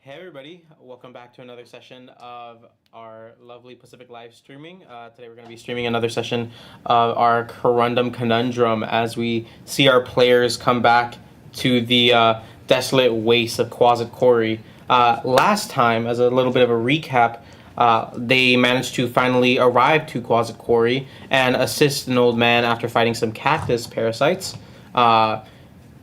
Hey everybody, welcome back to another session of our lovely Pacific live streaming. Today we're going to be streaming another session of our Corundum Conundrum as we see our players come back to the desolate waste of Quasit Quarry. Last time, as a little bit of a recap, they managed to finally arrive to Quasit Quarry and assist an old man after fighting some cactus parasites.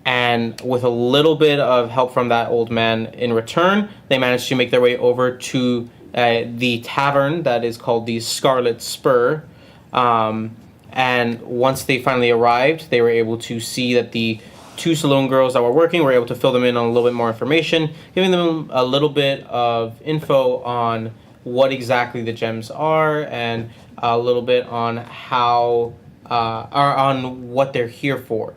And with a little bit of help from that old man in return, they managed to make their way over to the tavern that is called the Scarlet Spur. And once they finally arrived, they were able to see that the two saloon girls that were working were able to fill them in on a little bit more information, giving them a little bit of info on what exactly the gems are and a little bit on how or on what they're here for.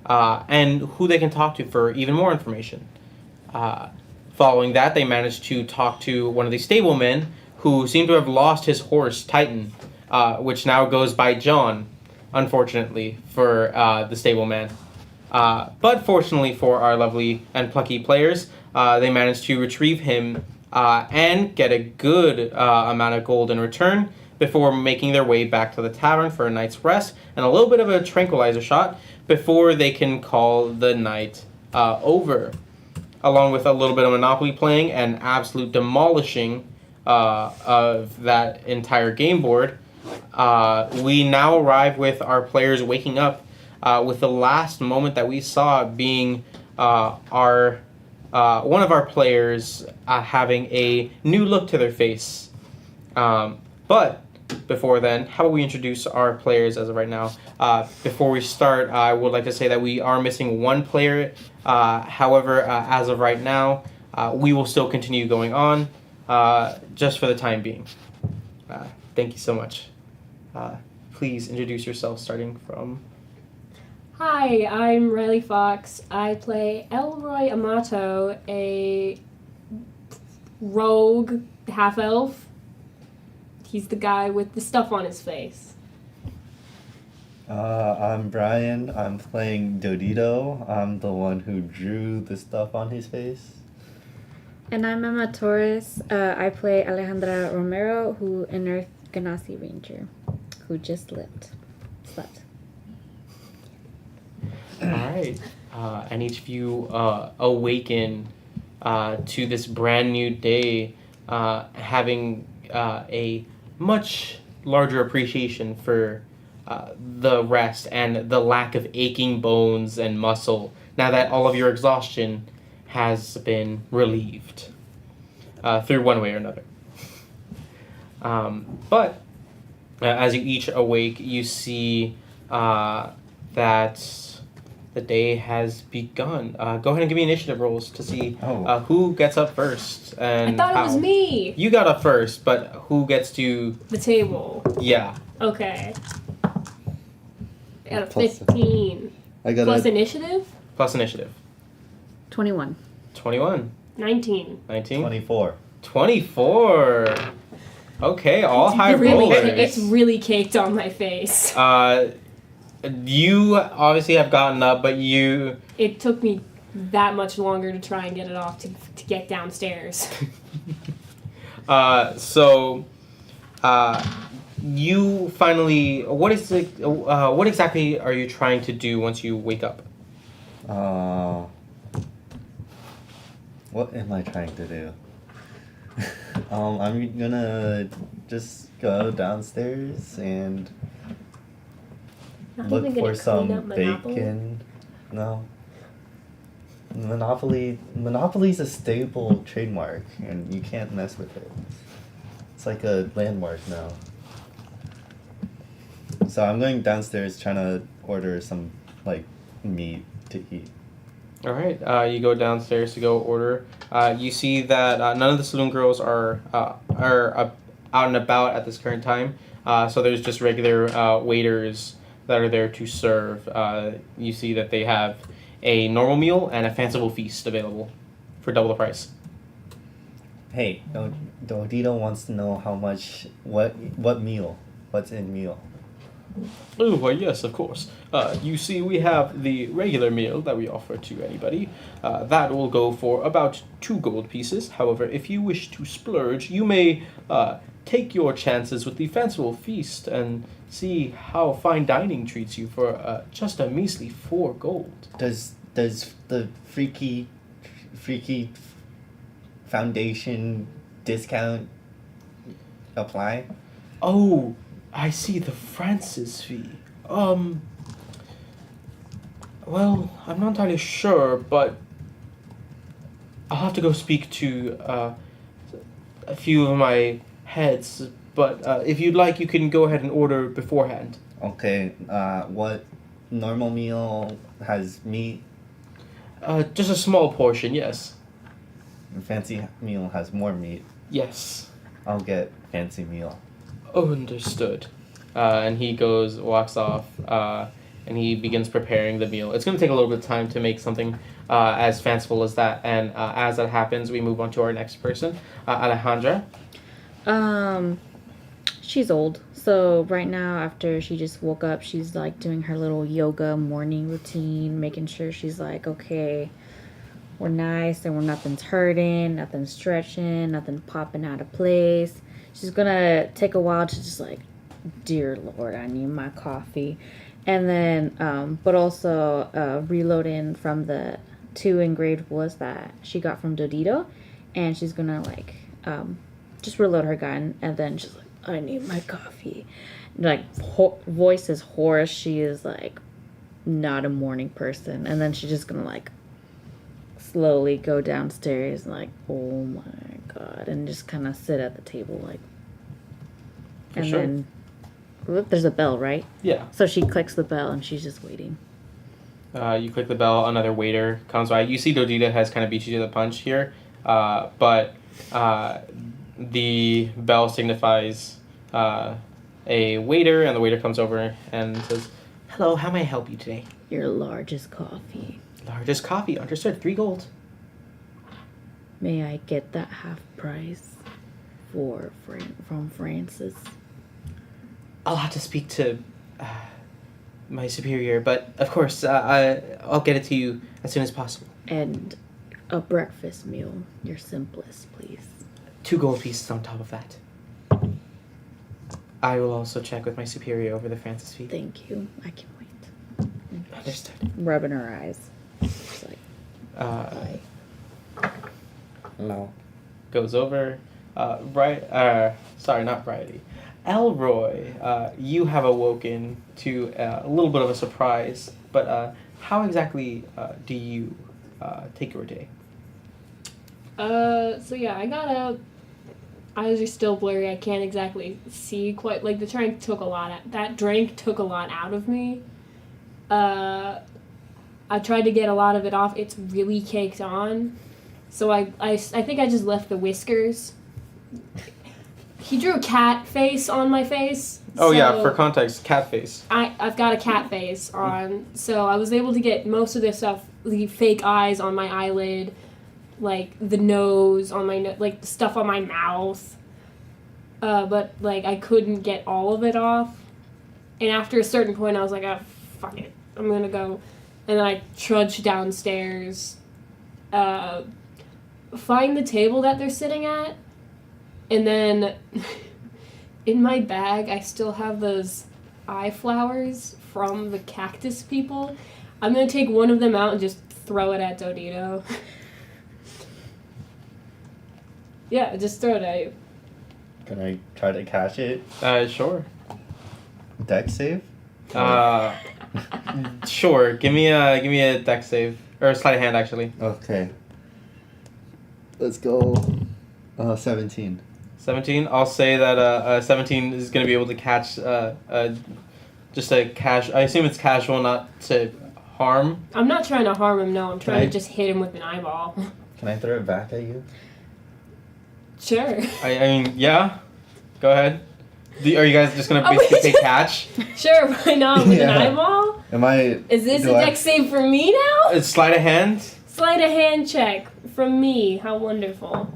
And who they can talk to for even more information. Following that, they managed to talk to one of the stablemen who seemed to have lost his horse, Titan, which now goes by John, unfortunately, for the stableman. But fortunately for our lovely and plucky players, they managed to retrieve him and get a good amount of gold in return before making their way back to the tavern for a night's rest and a little bit of a tranquilizer shot before they can call the night over, along with a little bit of Monopoly playing and absolute demolishing of that entire game board. We now arrive with our players waking up with the last moment that we saw being our one of our players having a new look to their face. But before then, how about we introduce our players as of right now? Before we start, I would like to say that we are missing one player. However, as of right now, we will still continue going on just for the time being. Thank you so much. Please introduce yourself starting from... Hi, I'm Riley Fox. I play Elroy Amato, a rogue half-elf. He's the guy with the stuff on his face. I'm Brian. I'm playing Dodito. I'm the one who drew the stuff on his face. And I'm Emma Torres. I play Alejandra Romero, who unearthed Ganassi Ranger, who just slept. All right. And each of you awaken to this brand new day, having a much larger appreciation for the rest and the lack of aching bones and muscle now that all of your exhaustion has been relieved through one way or another. But as you each awake, you see that the day has begun. Go ahead and give me initiative rolls to see who gets up first. And I thought it was me! You got up first, but who gets to... The table. Yeah. Okay. I got a Plus- 15. I got Plus initiative? Plus initiative. 21. 21. 19. 19. 24. 24. Okay, all high rollers. It's really caked on my face. You obviously have gotten up, but you... It took me that much longer to try and get it off to get downstairs. You finally... What exactly are you trying to do once you wake up? What am I trying to do? I'm gonna just go downstairs and Not look even for gonna clean up some Monopoly? bacon. No. Monopoly's a stable trademark, and you can't mess with it. It's like a landmark now. So I'm going downstairs trying to order some, meat to eat. All right, you go downstairs to go order. You see that none of the saloon girls are out and about at this current time. So there's just regular waiters that are there to serve. You see that they have a normal meal and a fanciful feast available for double the price. Hey, Dodito wants to know how much, what meal, what's in meal. Oh, why, yes, of course. You see, we have the regular meal that we offer to anybody. That will go for about 2 gold pieces. However, if you wish to splurge, you may take your chances with the fanciful feast and see how fine dining treats you for just a measly 4 gold. Does the freaky foundation discount apply? Oh, I see the Francis fee. Well, I'm not entirely sure, but I'll have to go speak to a few of my heads. But if you'd like, you can go ahead and order beforehand. Okay. What normal meal has meat? Just a small portion, yes. And fancy meal has more meat. Yes. I'll get fancy meal. Understood. And he walks off, and he begins preparing the meal. It's going to take a little bit of time to make something as fanciful as that. And as that happens, we move on to our next person, Alejandra. She's old. So right now, after she just woke up, she's like doing her little yoga morning routine, making sure she's like, okay, we're nice and nothing's hurting, nothing's stretching, nothing popping out of place. She's gonna take a while to just like, dear Lord, I need my coffee. And then, but also reloading from the 2 engraved woods that she got from Dodito. And she's gonna like, just reload her gun. And then she's like, I need my coffee. Like, voice is hoarse. She is like, not a morning person. And then she's just gonna like, slowly go downstairs and like, oh my God. And just kind of sit at the table like. For And sure. then, look, there's a bell, right? Yeah. So she clicks the bell and she's just waiting. You click the bell, another waiter comes by. You see Dodita has kind of beat you to the punch here, but the bell signifies a waiter, and the waiter comes over and says, "Hello, how may I help you today?" Your largest coffee. Largest coffee, understood, 3 gold. May I get that half price from Francis? I'll have to speak to my superior, but of course, I'll get it to you as soon as possible. And a breakfast meal, your simplest, please. 2 gold pieces on top of that. I will also check with my superior over the Francis fee. Thank you. I can wait. Understood. Rubbing her eyes. It's like, Uh, No. goes over. Sorry, not Bridie. Elroy, you have awoken to a little bit of a surprise, but how exactly do you take your day? So yeah, I got up. Eyes are still blurry. I can't exactly see quite. Like the drink took a lot. That drink took a lot out of me. I tried to get a lot of it off. It's really caked on. So I think I just left the whiskers. He drew a cat face on my face. Oh yeah, so for context, cat face. I've got a cat face on, so I was able to get most of this stuff, the fake eyes on my eyelid, like the nose on my like the stuff on my mouth. But like I couldn't get all of it off. And after a certain point, I was like, "Oh, fuck it, I'm gonna go." And then I trudged downstairs, find the table that they're sitting at, and then in my bag I still have those eye flowers from the cactus people. I'm gonna take one of them out and just throw it at Dodito. Yeah, just throw it at you. Can I try to catch it? Sure. Deck save? Sure. Give me a deck save or a sleight of hand actually. Okay. Let's go. 17. 17. I'll say that 17 is going to be able to catch just a cash. I assume it's casual, not to harm. I'm not trying to harm him, no. I'm trying Right. to just hit him with an eyeball. Can I throw it back at you? Sure. I mean, yeah. Go ahead. Are you guys just gonna Oh, basically wait. say catch? Sure, why not? With an Yeah. eyeball? Am I... Is this a do I- deck save for me now? It's sleight of hand. Sleight of hand check from me. How wonderful.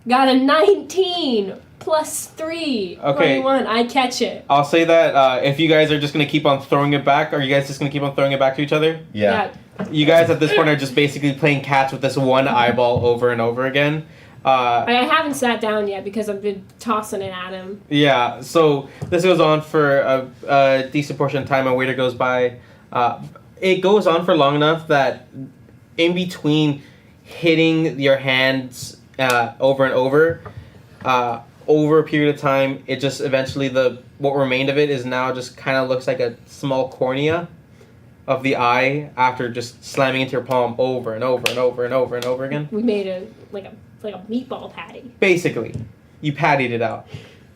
Got a 19. +3. Okay. 21. I catch it. I'll say that if you guys are just gonna keep on throwing it back, are you guys just gonna keep on throwing it back to each other? Yeah. You guys at this point are just basically playing catch with this one eyeball over and over again. I haven't sat down yet because I've been tossing it at him. Yeah, so this goes on for a decent portion of time. A waiter goes by. It goes on for long enough that in between hitting your hands over and over a period of time, it just eventually what remained of it is now just kind of looks like a small cornea of the eye after just slamming into your palm over and over and over and over and over again. We made a meatball patty. Basically, you pattied it out,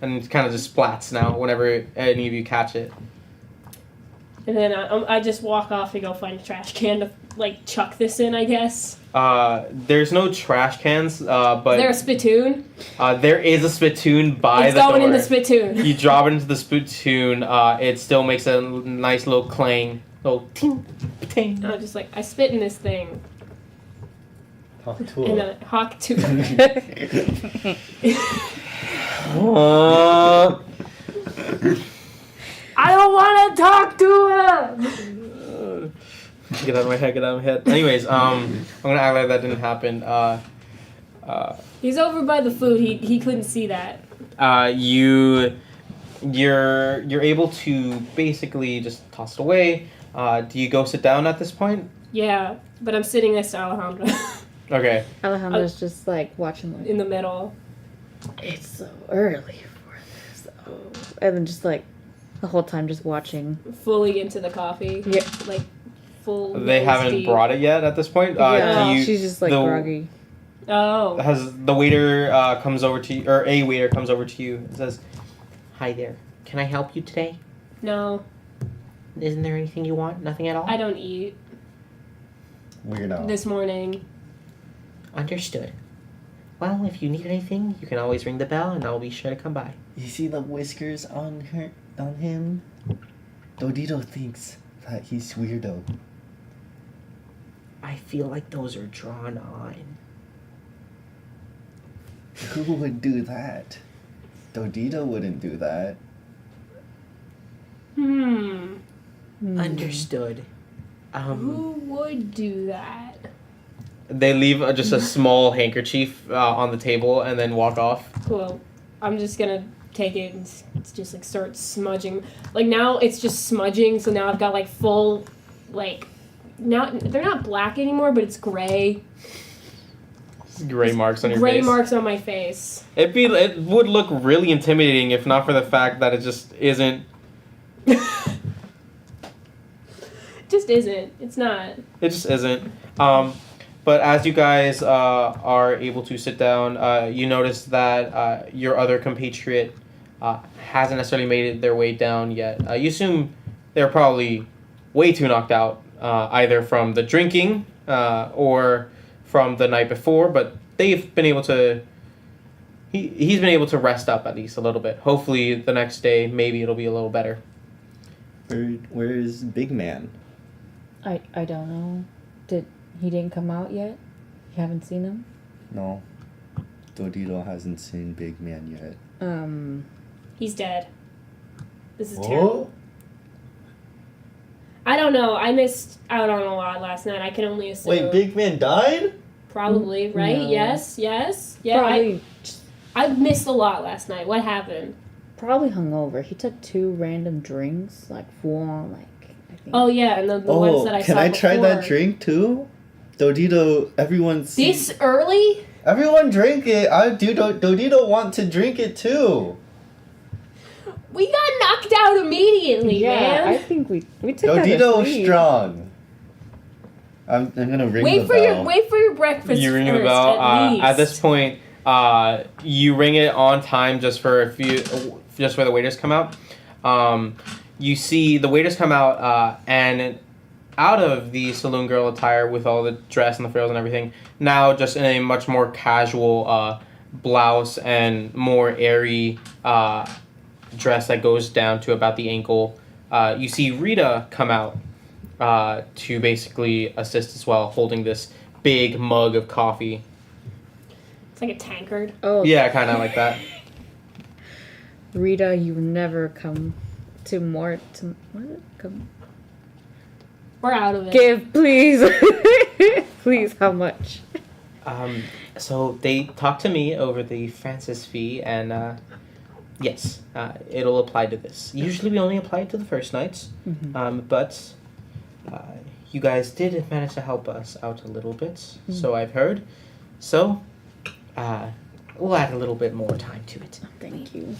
and it kind of just splats now whenever any of you catch it. And then I just walk off to go find a trash can to chuck this in, I guess. There's no trash cans, but Is there a spittoon? there is a spittoon by It's the door. going in the spittoon. You drop it into the spittoon. It still makes a nice little clang, little ting, ting. I'm just I spit in this thing. Talk And to him. then hawk to I don't want to talk to him! Get out of my head, get out of my head. Anyways, I'm gonna act like that didn't happen. He's over by the food. He couldn't see that. You're able to basically just toss it away. Do you go sit down at this point? Yeah, but I'm sitting next to Alejandro Okay. Alejandro's just watching in the middle. it's so early for this. Oh. And then just the whole time just watching. Fully into the coffee. Yeah. Full. They haven't deep. brought it yet at this point. Yeah, Do you, she's just the- groggy. Oh. Has the waiter comes over to you, or a waiter comes over to you and says, "Hi there. Can I help you today? No, Isn't there anything you want? Nothing at all?" I don't eat Weirdo. this morning. Understood. Well, if you need anything, you can always ring the bell, and I'll be sure to come by. You see the whiskers on him? Dodito thinks that he's weirdo. I feel like those are drawn on. Who would do that? Dodito wouldn't do that. Understood. Who would do that? They leave just a small handkerchief on the table and then walk off. Cool. I'm just gonna take it and just start smudging. Now it's just smudging, so now I've got full now they're not black anymore, but it's gray. Gray marks on your Gray face. marks on my face. It would look really intimidating if not for the fact that it just isn't. Just isn't. It's not. It just isn't. But as you guys are able to sit down, you notice that your other compatriot hasn't necessarily made their way down yet. You assume they're probably way too knocked out, either from the drinking or from the night before, but they've been able to... He's been able to rest up at least a little bit. Hopefully the next day, maybe it'll be a little better. Where's Big Man? I don't know. He didn't come out yet? You haven't seen him? No. Dodito hasn't seen Big Man yet. He's dead. This is Whoa. terrible. I don't know. I missed out on a lot last night. I can only assume. Wait, Big Man died? Probably, right? No. Yes. Yeah, Probably, I missed a lot last night. What happened? probably hungover. He took 2 random drinks, full on, I think. Oh, yeah, and the ones that I can saw I try that before. drink too? Dodito, This early? everyone drink it. Dodito want to drink it too. We got knocked out immediately, Yeah, I man. think we took that Dodito as lead. strong. I'm gonna ring the bell. Wait for your breakfast You ring first, the bell. at least. At this point, you ring it on time just for the waiters come out. You see the waiters come out and out of the saloon girl attire with all the dress and the frills and everything, now just in a much more casual blouse and more airy dress that goes down to about the ankle. You see Rita come out to basically assist as well, holding this big mug of coffee. It's like a tankard. Oh, Yeah, kind of like that. Rita, you never come to more. To what is it? Come. We're out of it. Give, please. Please, how much? So they talked to me over the Francis fee, and yes, it'll apply to this. Usually we only apply it to the first nights, but you guys did manage to help us out a little bit, so I've heard. So we'll add a little bit more time to it. Thank you.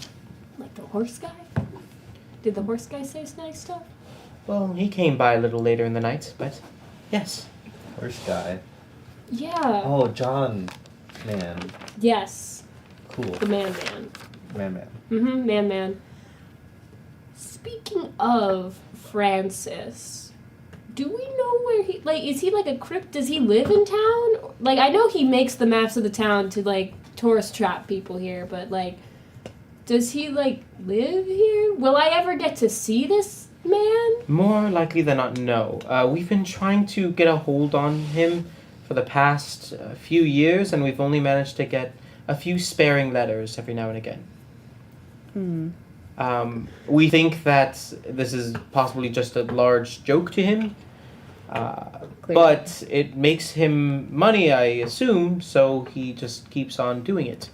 Like the horse guy? Did the horse guy say nice stuff? Well, he came by a little later in the night, but yes. First guy. Yeah. Oh, John. Man. Yes. Cool. The man. Man. Man. Speaking of Francis, do we know where he, like, is he like a crypt? Does he live in town? Like, I know he makes the maps of the town to, like, tourist trap people here, but, like, does he, like, live here? Will I ever get to see this man? More likely than not, no. We've been trying to get a hold on him for the past few years, and we've only managed to get a few sparing letters every now and again. We think that this is possibly just a large joke to him, but it makes him money, I assume, so he just keeps on doing it.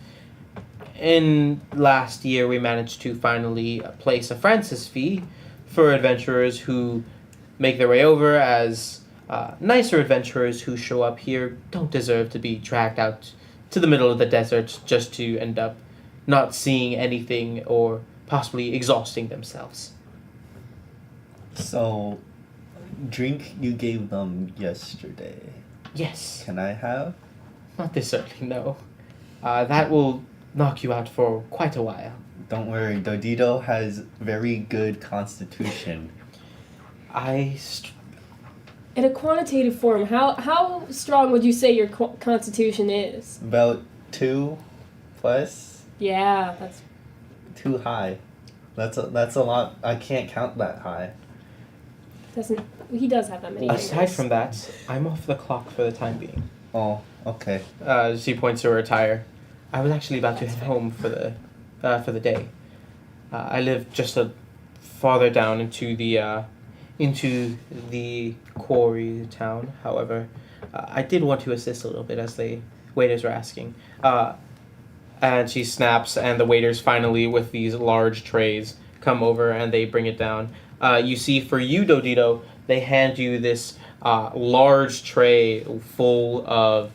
In last year, we managed to finally place a Francis fee for adventurers who make their way over, as nicer adventurers who show up here don't deserve to be dragged out to the middle of the desert just to end up not seeing anything or possibly exhausting themselves. So, drink you gave them yesterday. Yes. Can I have? Not this early, no. That will knock you out for quite a while. Don't worry, Dodito has very good constitution. In a quantitative form, how strong would you say your constitution is? About 2 plus. Yeah, that's Too high. That's a lot. I can't count that high. he does have that many. Aside fingers. from that, I'm off the clock for the time being. Oh, okay. She points to her attire. I was actually about to head home for the day. I live just farther down into the quarry town. However, I did want to assist a little bit as the waiters were asking. And she snaps, and the waiters finally, with these large trays, come over and they bring it down. You see, for you, Dodito, they hand you this large tray full of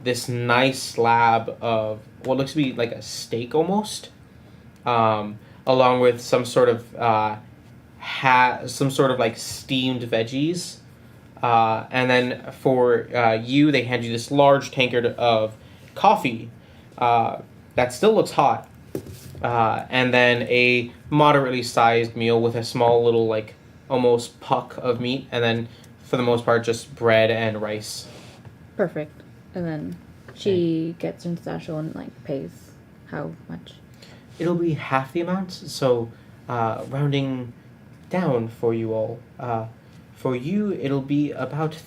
this nice slab of what looks to be like a steak almost, along with some sort of like steamed veggies. And then for you, they hand you this large tankard of coffee that still looks hot. And then a moderately sized meal with a small little, like, almost puck of meat. And then, for the most part, just bread and rice. Perfect. And then she gets in satchel and, like, pays how much? It'll be half the amount, so rounding down for you all. For you, it'll be about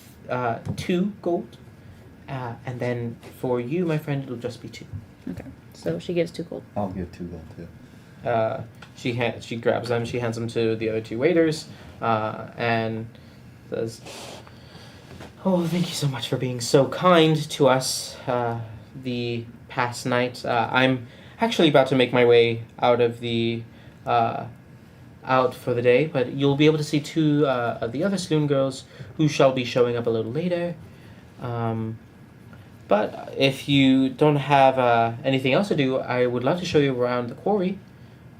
2 gold. And then for you, my friend, it'll just be 2. Okay. So she gets 2 gold. I'll give 2 gold too. She grabs them, she hands them to the other 2 waiters, and says, "Oh, thank you so much for being so kind to us the past night. I'm actually about to make my way out of the out for the day, but you'll be able to see 2 of the other saloon girls who shall be showing up a little later. But if you don't have anything else to do, I would love to show you around the quarry.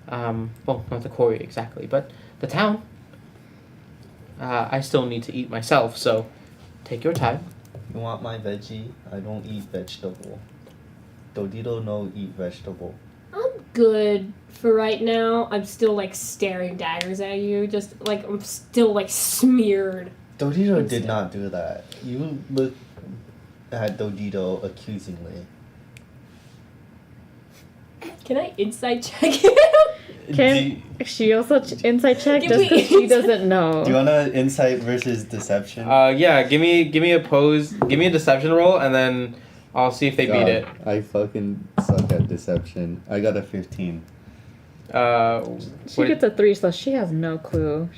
Well, not the quarry exactly, but the town. I still need to eat myself, so take your time." You want my veggie? I don't eat vegetable. Dodito no eat vegetable. I'm good for right now. I'm still like staring daggers at you, just like I'm still like smeared. Dodito did not do that. You look at Dodito accusingly. Can I insight check him? Can she also insight check Did just we because she doesn't know? Do you want to insight versus deception? Yeah, give me a deception roll, and then I'll see if they beat it. I fucking suck at deception. I got a 15. She what- gets a 3, so she has no clue.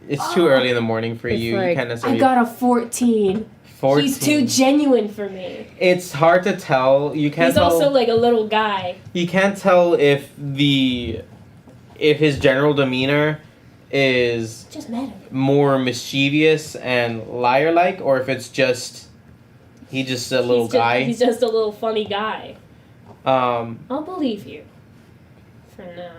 it's too early in the morning for It's you. You like- can't I necessarily. got a 14. 14. He's too genuine for me. It's hard to tell. You can't He's tell. also like a little guy. You can't tell if his general demeanor is Just met him. more mischievous and liar-like, or if it's just he's just a little guy. He's just a little funny guy. Um, I'll believe you. For now.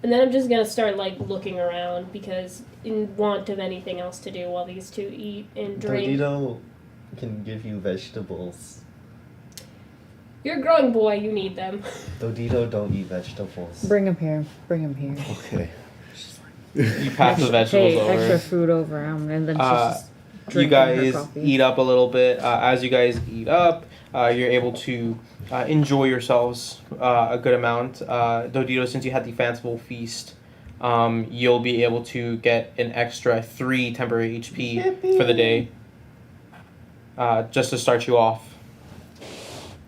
And then I'm just gonna start like looking around because in want of anything else to do while these two eat and drink. Dodito can give you vegetables. You're a growing boy, you need them. Dodito don't eat vegetables. Bring him here. Bring him here. Okay. you pass the vegetables Hey, over. extra food over him, and then she's just You drinking her guys coffee. eat up a little bit. As you guys eat up, you're able to enjoy yourselves a good amount. Dodito, since you had the fanciful feast, you'll be able to get an extra 3 temporary HP for the day, just to start you off.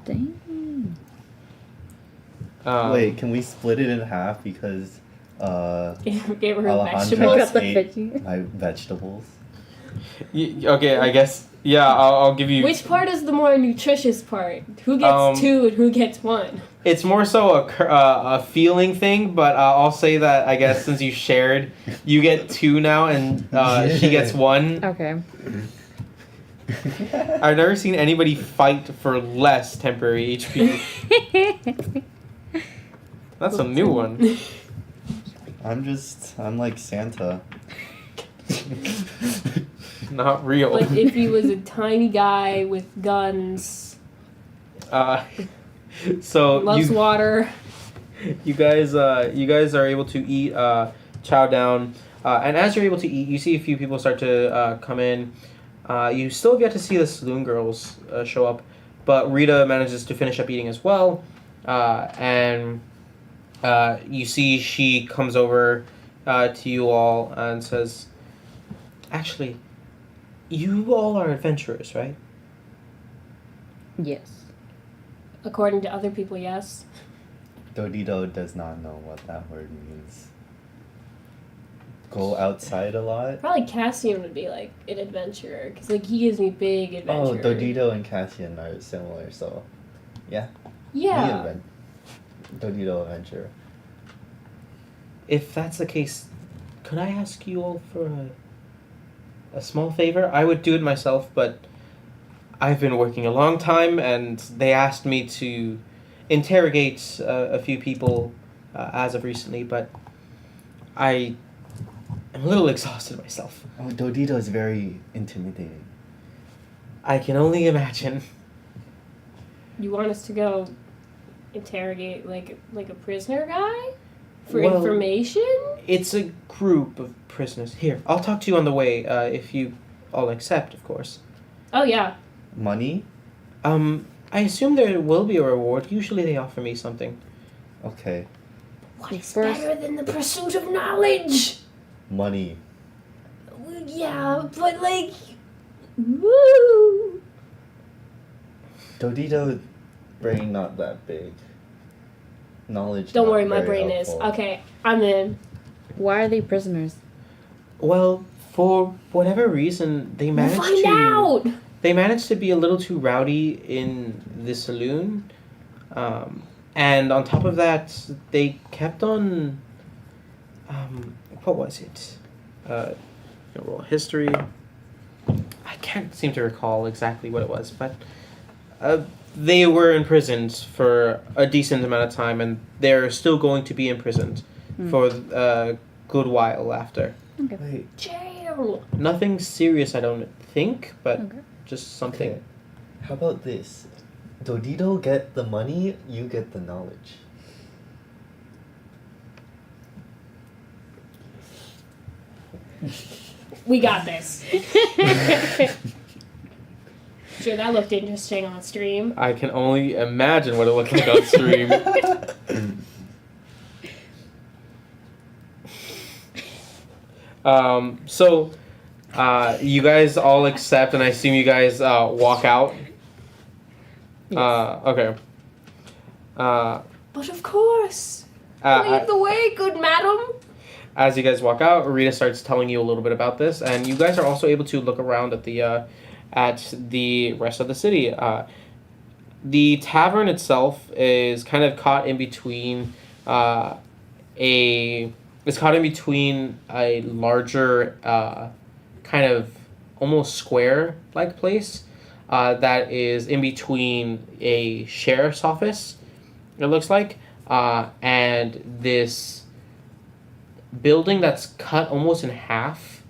Dang. Wait, can we split it in half because Give her Alejandro vegetables. Got the ate veggie. my vegetables? Okay, I guess. Yeah, I'll give you. Which part is the more nutritious part? Who gets 2 and who gets 1? It's more so a feeling thing, but I'll say that I guess since you shared, you get 2 now, and she gets 1. Okay. I've never seen anybody fight for less temporary HP. That's a new one. I'm like Santa. Not real. But if he was a tiny guy with guns, So loves water. you guys are able to eat, chow down, and as you're able to eat, you see a few people start to come in. You still have yet to see the saloon girls show up, but Rita manages to finish up eating as well, and you see she comes over to you all and says, "Actually, you all are adventurers, right?" Yes. According to other people, yes. Dodito does not know what that word means. Go outside a lot? Probably Cassian would be like an adventurer because like he gives me big Oh, adventure. Dodito and Cassian are similar, so Yeah. Dodito adventure. If that's the case, could I ask you all for a small favor? I would do it myself, but I've been working a long time, and they asked me to interrogate a few people as of recently, but I am a little exhausted myself. Oh, Dodito is very intimidating. I can only imagine. You want us to go interrogate like a prisoner guy for Well- information? It's a group of prisoners. Here, I'll talk to you on the way, if you all accept, of course. Oh yeah. Money? I assume there will be a reward. Usually they offer me something. Okay. What is First- better than the pursuit of knowledge? Money. Well, yeah, but like, woo! Dodito brain not that big. Knowledge. Don't not worry, my very brain helpful. is. Okay, I'm in. Why are they prisoners? Well, for whatever reason, they We'll managed find to out. they managed to be a little too rowdy in the saloon, and on top of that, they kept on. What was it? Roll history. I can't seem to recall exactly what it was, but they were imprisoned for a decent amount of time, and they're still going to be imprisoned for a good while after. Wait. Jail. Nothing serious, I don't think, but Okay. just something. Okay. How about this? Dodito get the money, you get the knowledge. We got this. Sure, that looked interesting on stream. I can only imagine what it looked like on stream. So, you guys all accept, and I assume you guys walk out. Yes. Okay. But of course. uh, Lead the way, good madam. as you guys walk out, Rita starts telling you a little bit about this, and you guys are also able to look around at the rest of the city. The tavern itself is kind of caught in between a larger kind of almost square like place that is in between a sheriff's office, it looks like, and this building that's cut almost in half,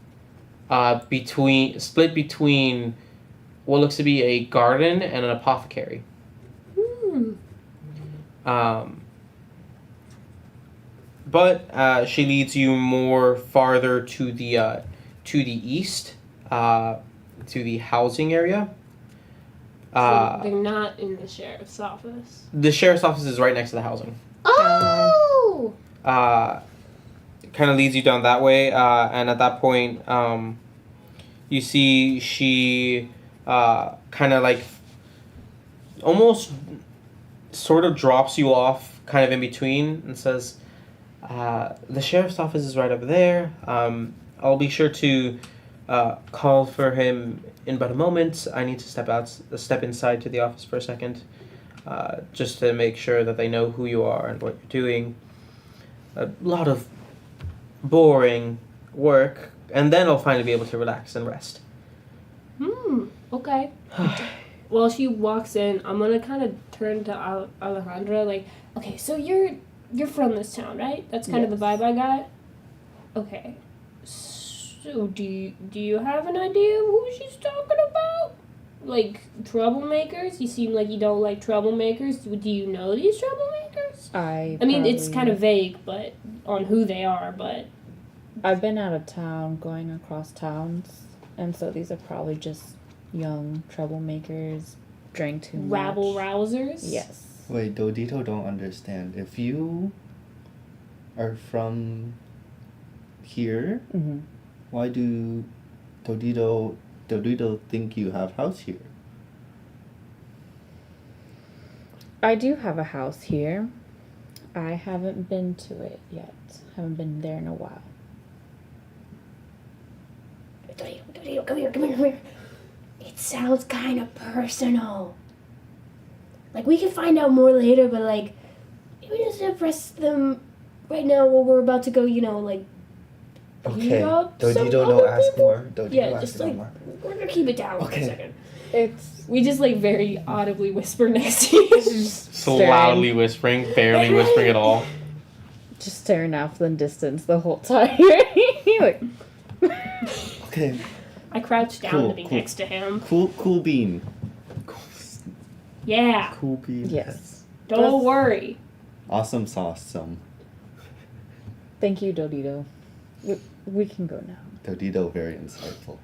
split between what looks to be a garden and an apothecary. But she leads you more farther to the east, to the housing area. So they're not in the sheriff's office. The sheriff's office is right next to the housing. Oh! Kind of leads you down that way, and at that point, you see she kind of like almost sort of drops you off kind of in between and says, the sheriff's office is right over there. I'll be sure to call for him in but a moment. I need to step inside to the office for a second, just to make sure that they know who you are and what you're doing. A lot of boring work, and then I'll finally be able to relax and rest. Okay. While she walks in, I'm gonna kind of turn to Alejandra, like, okay, so you're from this town, right? That's kind of the vibe I got. Okay. So do you have an idea of who she's talking about? Like troublemakers? You seem like you don't like troublemakers. Do you know these troublemakers? I mean, it's kind of vague, but on who they are, but I've been out of town, going across towns, and so these are probably just young troublemakers, drank too much. Rabble rousers? Yes. Wait, Dodito don't understand. If you are from here, why do Dodito think you have house here? I do have a house here. I haven't been to it yet. Haven't been there in a while. Dodito, come here. It sounds kind of personal. Like, we can find out more later, but, like, maybe just impress them right now while we're about to go, like, Okay, Dodito don't ask more. Dodito ask just, like, more. we're gonna keep it down for a Okay. second. It's We just, like, very audibly whisper next to you. So loudly whispering, barely whispering at all. just staring off in the distance the whole time. Like, Okay, I crouched down to be Cool. next to him. cool bean. Yeah, Cool bean. yes. don't worry. Awesome sauce, some. Thank you, Dodito. We can go now. Dodito very insightful.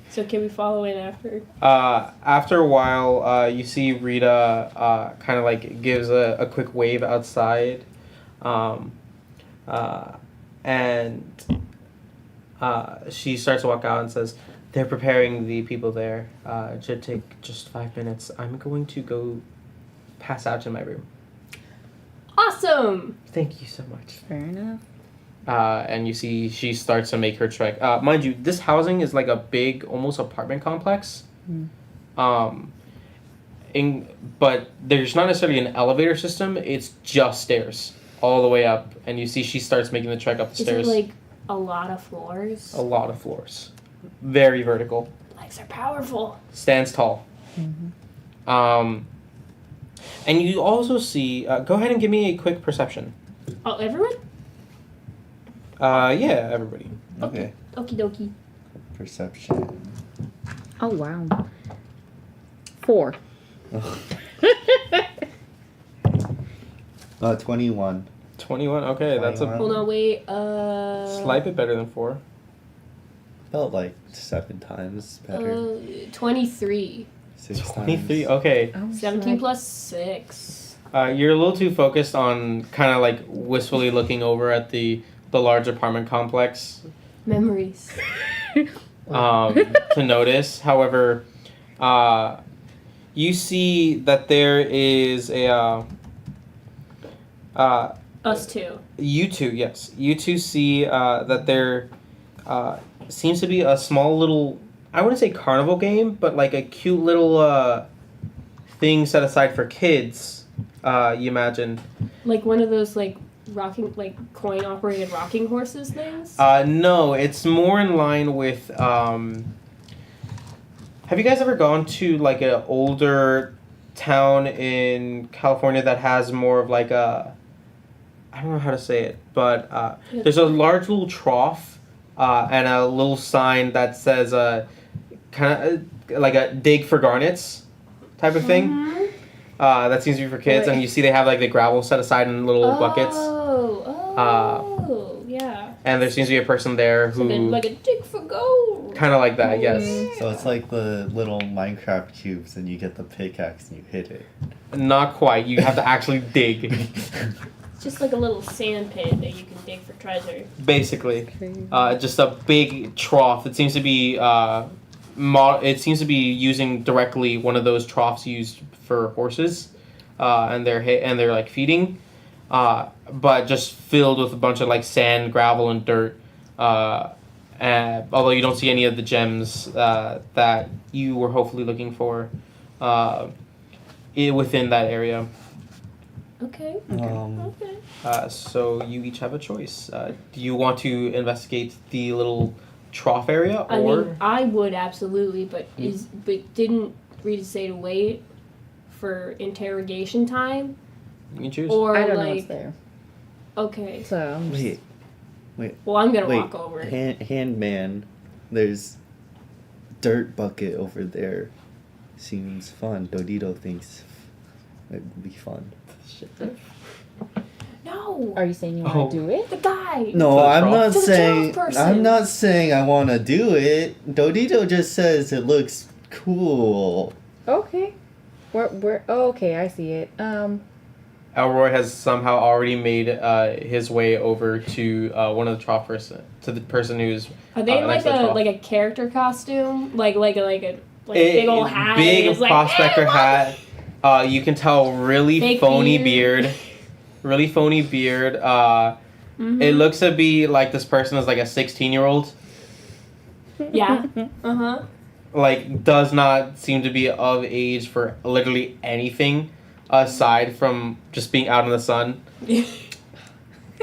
So can we follow in after? After a while, you see Rita kind of like gives a quick wave outside, and she starts to walk out and says, "They're preparing the people there. It should take just 5 minutes. I'm going to go pass out in my room." Awesome! Thank you so much. Fair enough. And you see she starts to make her trek. Mind you, this housing is like a big, almost apartment complex. But there's not necessarily an elevator system. It's just stairs all the way up. And you see she starts making the trek up the stairs. Is it like a lot of floors? A lot of floors. Very vertical. Legs are powerful. Stands tall. And you also see... go ahead and give me a quick perception. Oh, everyone? Yeah, everybody. Okay. Okie dokie. Perception. Oh, wow. 4. 21. 21, okay, that's a 21. Hold on, wait. slight bit better than 4. Felt like 7 times better. 23. 6 23, times. okay. 17 plus 6. You're a little too focused on kind of like wistfully looking over at the large apartment complex Memories. to notice. However, you see that there is Us too. You two, yes. You two see that there seems to be a small little, I wouldn't say carnival game, but like a cute little thing set aside for kids, you imagine. Like one of those like rocking, like coin operated rocking horses things. No, it's more in line with. Have you guys ever gone to like an older town in California that has more of like a, I don't know how to say it, but there's a large little trough and a little sign that says kind of like a dig for garnets type of thing. Mhm. That seems to be for kids, and you see they have like the gravel set aside in little buckets. Oh, yeah. And there seems to be a person there who Like a dig for gold. kind of like that, yes. So it's like the little Minecraft cubes, and you get the pickaxe and you hit it. Not quite. You have to actually dig, It's just like a little sand pit that you can dig for treasure. basically. Just a big trough. It seems to be it seems to be using directly one of those troughs used for horses, and they're like feeding, but just filled with a bunch of like sand, gravel, and dirt. And although you don't see any of the gems that you were hopefully looking for within that area. Okay. Okay. So you each have a choice. Do you want to investigate the little trough area, or I mean, I would absolutely, but didn't Rita say to wait for interrogation time? you can choose? Or I don't know like what's there. okay. So I'm just, Well, I'm gonna Wait, walk over. Handman, there's dirt bucket over there. Seems fun. Dodito thinks it would be fun. No. are you saying you want to do it? The guy. No, To the I'm trough? not To the saying. trough person. I'm not saying I want to do it. Dodito just says it looks cool. Okay. Where? Oh, okay, I see it. Elroy has somehow already made his way over to one of the trough to the person who's Are they next like to the a trough. like a character costume? Like a big old hat. Big and it's like, prospector "Hey, hat. You can tell really Fake phony beard. beard. Really phony beard. Mhm. It looks to be like this person is like a 16-year-old. Yeah. Uh-huh. Like, does not seem to be of age for literally anything aside from just being out in the sun.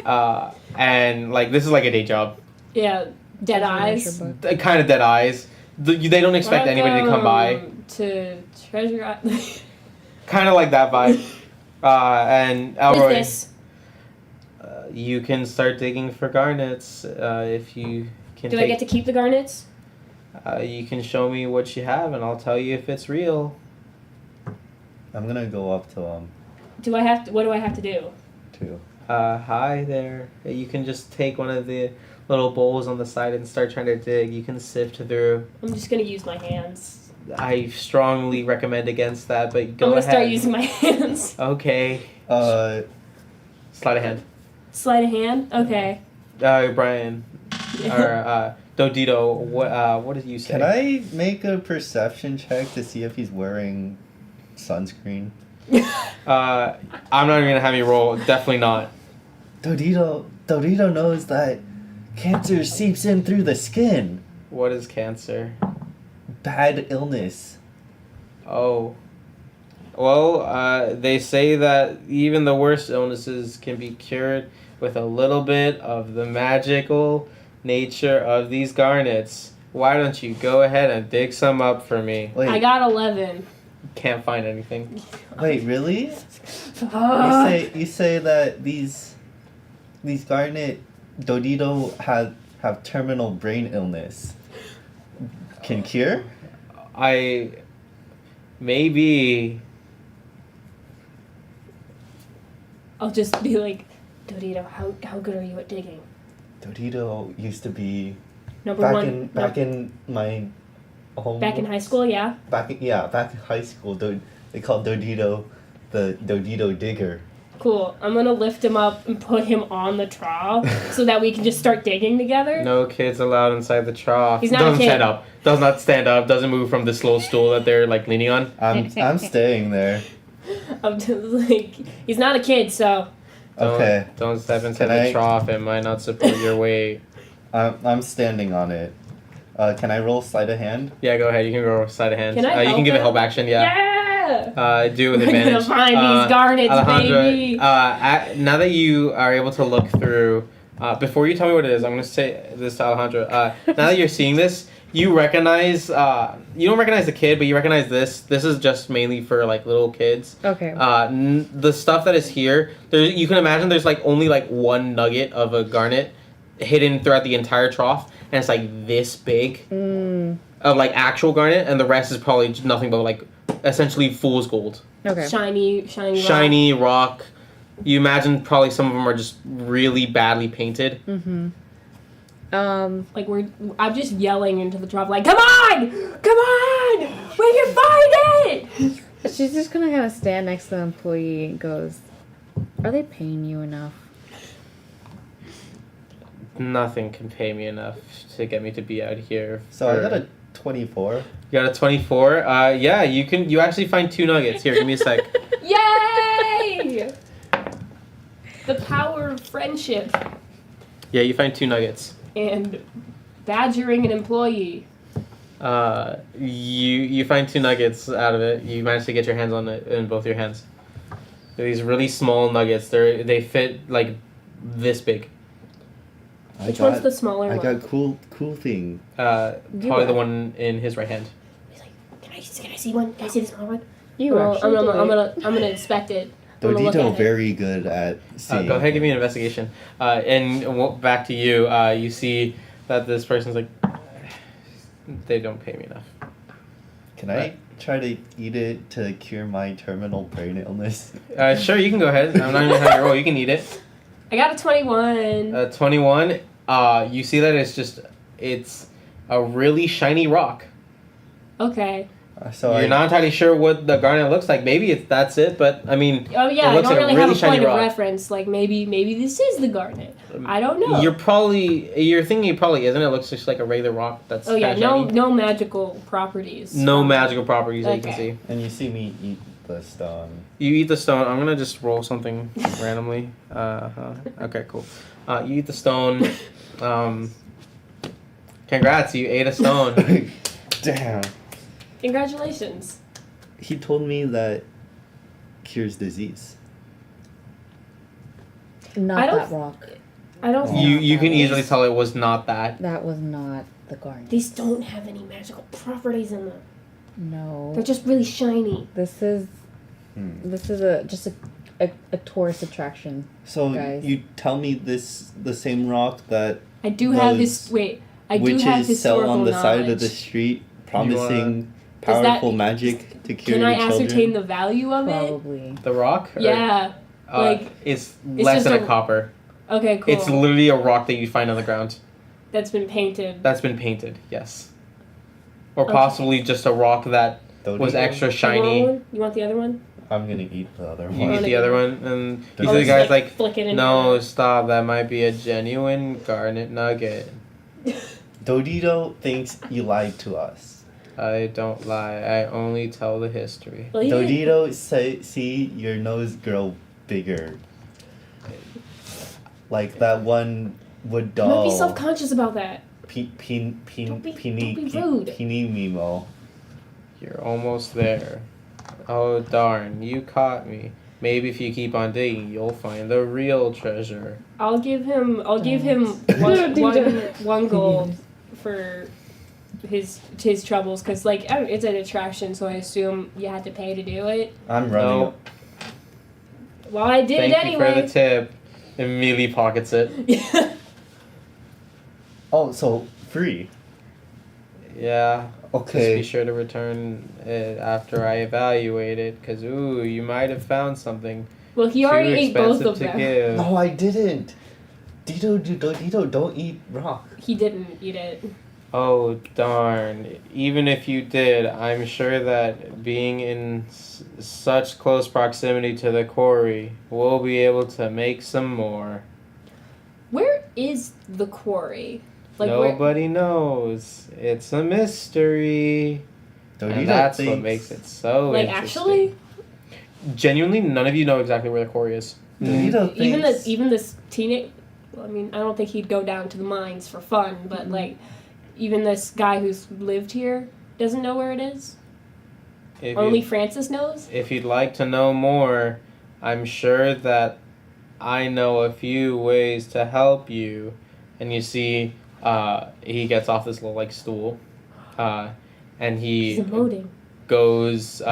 And like, this is like a day job. Yeah. Dead eyes. Kind of dead eyes. They don't expect anybody to come by. Welcome to Treasure Island. Kind of like that vibe. And Elroy, Business. you can start digging for garnets if you can. Do I get to keep the garnets? You can show me what you have, and I'll tell you if it's real. I'm gonna go up to him Do I have to? What do I have to do? too. Hi there. You can just take one of the little bowls on the side and start trying to dig. You can sift through. I'm just gonna use my hands. I strongly recommend against that, but go I'm gonna ahead. start using my hands. Okay. Slide a hand. Sleight of hand. Okay. Brian or Dodito. What did you say? Can I make a perception check to see if he's wearing sunscreen? I'm not even gonna have you roll. Definitely not. Dodito knows that cancer seeps in through the skin. What is cancer? Bad illness. Oh. Well, they say that even the worst illnesses can be cured with a little bit of the magical nature of these garnets. Why don't you go ahead and dig some up for me? Wait, I got 11. Can't find anything. wait, really? Ah. You say that these garnet Dodito have terminal brain illness. Can cure? Maybe. I'll just be like, Dodito, how good are you at digging? Dodito used to be Number back one. in my home. Back in high school, yeah. Back in high school, they called Dodito the Dodito digger. Cool. I'm gonna lift him up and put him on the trough so that we can just start digging together. No kids allowed inside the trough. He's not a Doesn't kid. stand up. Does not stand up. Doesn't move from this little stool that they're like leaning on. I'm staying there. I'm just like, he's not a kid, so Okay. Don't step into Can the I- trough. It might not support your weight. I'm standing on it. Can I roll sleight of hand? Yeah, go ahead. You can go side of hands. Can I you can help give a him? help action. Yeah. Do it with We're gonna advantage. find these garnets, Alejandra, baby. Now that you are able to look through, before you tell me what it is, I'm gonna say this to Alejandra. Now that you're seeing this, you recognize. You don't recognize the kid, but you recognize this. This is just mainly for like little kids. Okay. The stuff that is here, you can imagine there's like only like one nugget of a garnet hidden throughout the entire trough, and it's like this big of like actual garnet, and the rest is probably just nothing but like essentially fool's gold. Okay. Shiny rock. Shiny rock. You imagine probably some of them are just really badly painted. Mm-hmm. Like I'm just yelling into the trough, like, come on, we can find it. She's just gonna kind of stand next to the employee and goes, "Are they paying you enough?" Nothing can pay me enough to get me to be out here. So I got a 24. You got a 24. Yeah, you actually find 2 nuggets. Here, give me a sec. Yay! The power of friendship Yeah, you find 2 nuggets. and badgering an employee. You find 2 nuggets out of it. You manage to get your hands on it in both your hands. They're these really small nuggets. They fit like this big. Which one's the smaller I one? got cool thing. Probably the one in his right hand. He's like, can I see one? Can I see the smaller one? You Well, actually did. I'm gonna inspect it. I'm gonna look Dodito at it. very good at seeing. Go ahead, give me an investigation. Back to you. You see that this person's like, they don't pay me enough. Can I try to eat it to cure my terminal brain illness? Sure, you can go ahead. I'm not even having you roll. You can eat it. I got a 21. 21. You see that it's a really shiny rock. Okay. So You're not entirely sure what the garnet looks like. Maybe that's it, but I mean, Oh yeah, it I looks don't like a really really have a shiny point of rock. reference. Like maybe this is the garnet. I don't know. You're thinking it probably isn't. It looks just like a regular rock that's Oh yeah, kinda shiny. no magical properties. No magical properties that you can Okay. see. and you see me eat the stone. You eat the stone. I'm gonna just roll something randomly. Okay, cool. You eat the stone. Congrats, you ate a stone. Damn. Congratulations. He told me that cures disease. Not I don't- that rock. I don't. Oh. You can easily tell it was not that. That was not the garden. These don't have any magical properties in them. No. They're just really shiny. This is just a tourist attraction. So Guys. you tell me this the same rock that I do have Those his. Wait, I do have witches sell historical on the knowledge. side of the street, promising Is that- powerful magic to cure Can I your ascertain children? the value of it? Probably. The rock? Or- Yeah. like, it's less just than a a- copper. Okay, cool. It's literally a rock that you find on the ground. That's been painted. That's been painted, yes. Or Okay. possibly just a rock that was Dodito? extra You want shiny. one? You want the other one? I'm gonna eat the other You one. eat the other one, and you Oh, see the it's guy's like, flick it in no, your- stop, that might be a genuine garnet nugget. Dodito thinks you lied to us. I don't lie, I only tell the history. Well, you didn't- Dodito see your nose grow bigger. Like that one wood Don't doll. be self-conscious about that. Don't Don't be rude. Pini Mimo. You're almost there. Oh darn, you caught me. Maybe if you keep on digging, you'll find the real treasure. I'll give him one gold for his troubles, because like I don't- it's an attraction, so I assume you had to pay to do it. I'm running. Nope. Well, I did Thank it you for anyway. the tip. Immediately pockets it. Oh, so free. Yeah. Just be Okay. sure to return it after I evaluate it, because, ooh, you might have found something Well, he too already ate both expensive of to them. give. No, I didn't. Dito, don't eat rock. He didn't eat it. Oh, darn. Even if you did, I'm sure that being in such close proximity to the quarry, we'll be able to make some more. Where is the quarry? Like where? Nobody knows. It's a mystery. Dodito And that's what thinks- makes it so Like interesting. actually? genuinely, none of you know exactly where the quarry is. Dorito thinks. Even this teenage. I mean, I don't think he'd go down to the mines for fun, but like, even this guy who's lived here doesn't know where it is. Only Francis knows. If you'd like to know more, I'm sure that I know a few ways to help you. And you see, he gets off this little like stool, and He's emoting. goes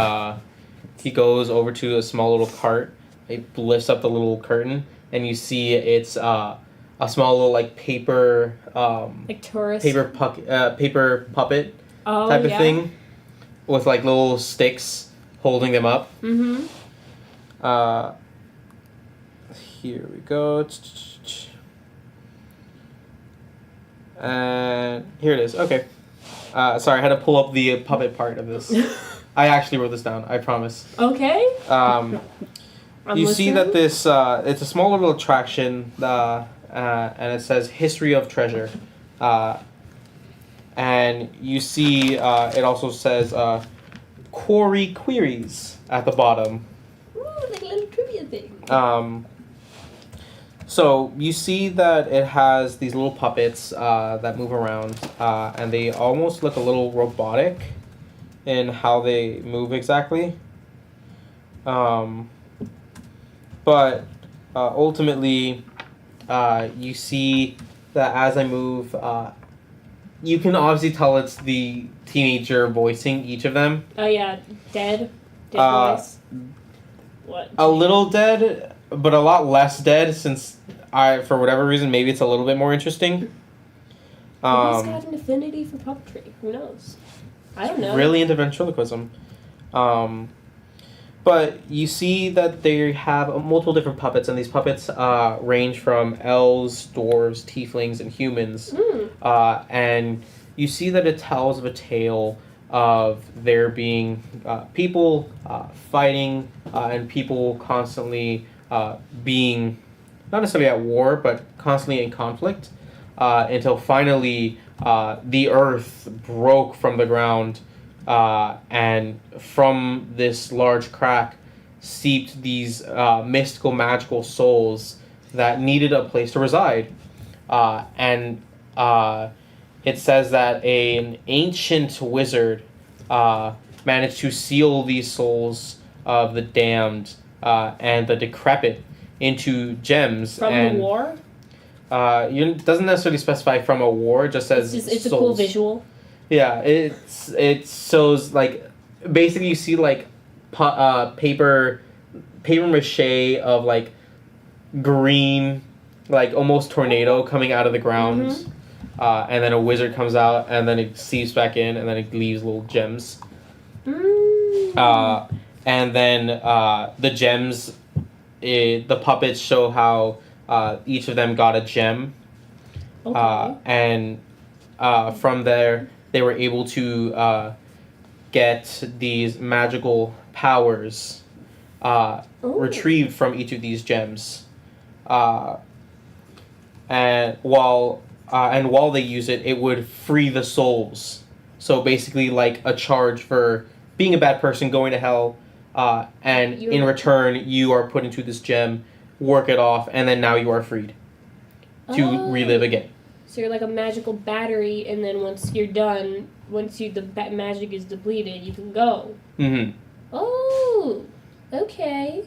he goes over to a small little cart. He lifts up the little curtain, and you see it's a small little like paper Like tourist. paper puppet Oh, type of yeah. thing with like little sticks holding them up. Mm-hmm. Here we go. And here it is. Okay. Sorry, I had to pull up the puppet part of this. I actually wrote this down. I promise. Okay. Um, I'm you see listening. that this it's a small little attraction, and it says "History of Treasure," and you see it also says "Quarry Queries" at the bottom. Ooh, like a little trivia thing. So you see that it has these little puppets that move around, and they almost look a little robotic in how they move exactly. But ultimately, you see that as I move, you can obviously tell it's the teenager voicing each of them. Oh yeah, dead voice. What? A little dead, but a lot less dead since for whatever reason, maybe it's a little bit more interesting. Maybe he's got an affinity for puppetry. Who knows? I don't know. Really into ventriloquism. But you see that they have multiple different puppets, and these puppets range from elves, dwarves, tieflings, and humans. And you see that it tells of a tale of there being people fighting and people constantly being not necessarily at war, but constantly in conflict until finally the earth broke from the ground, and from this large crack seeped these mystical, magical souls that needed a place to reside. And it says that an ancient wizard managed to seal these souls of the damned and the decrepit into gems. From and the war? It doesn't necessarily specify from a war, just says It's a souls. cool visual. Yeah, it shows like basically you see like paper mache of like green, like almost tornado coming out of the ground, and then a wizard comes out, and then it seeps back in, and then it leaves little gems. And then the gems, the puppets show how each of them got a gem, Okay. and from there they were able to get these magical powers retrieved from each of these gems, and while they use it, it would free the souls. So basically, like a charge for being a bad person, going to hell, and in return, you are put into this gem, work it off, and then now you are freed to relive again. So you're like a magical battery, and then once you're done, the magic is depleted, you can go. Mm-hmm. Oh, okay.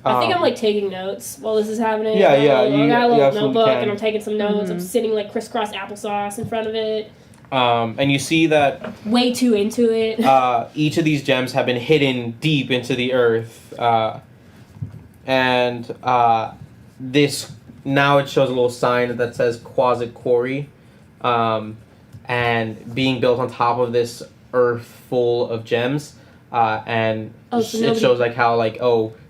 I think I'm like taking notes while this is happening. Yeah, I yeah, got you a little absolutely notebook, can. and I'm taking some notes. I'm sitting like crisscross applesauce in front of it. And you see that Way too into it. each of these gems have been hidden deep into the earth, and this now it shows a little sign that says Quasit Quarry, and being built on top of this earth full of gems, and it shows like how like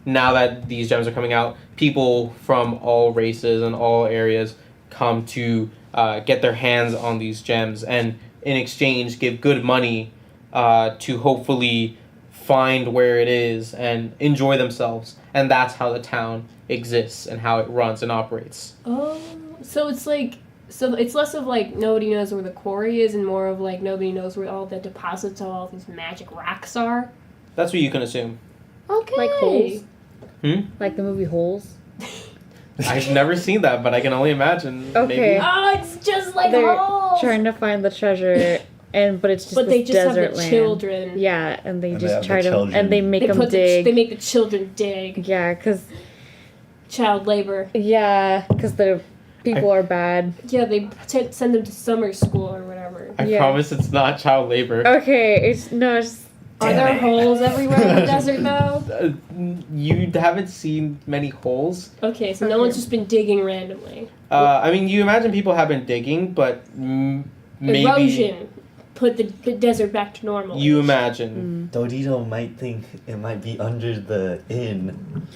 now that these gems are coming out, people from all races and all areas come to get their hands on these gems, and in exchange give good money to hopefully find where it is and enjoy themselves. And that's how the town exists and how it runs and operates. Oh, so it's like, so it's less of like nobody knows where the quarry is and more of like nobody knows where all the deposits of all these magic rocks are. That's what you can assume. Okay. Like Holes? Hmm? Like the movie Holes? I've never seen that, but I can only imagine. Okay. Maybe. Oh, it's just like They're Holes. trying to find the treasure, but it's just But this they just have desert the land. children. Yeah, and they And they just have try the to, children. and they make them dig. They make the children dig. Yeah, because Child labor. the people are bad. Yeah, they send them to summer school or whatever. I Yeah. promise it's not child labor. Okay, it's Are there holes everywhere in the desert though? You haven't seen many holes. Okay, so no one's just been digging randomly. I mean, you imagine people have been digging, but maybe Erosion put the desert back to normal. you imagine. Dodito might think it might be under the inn.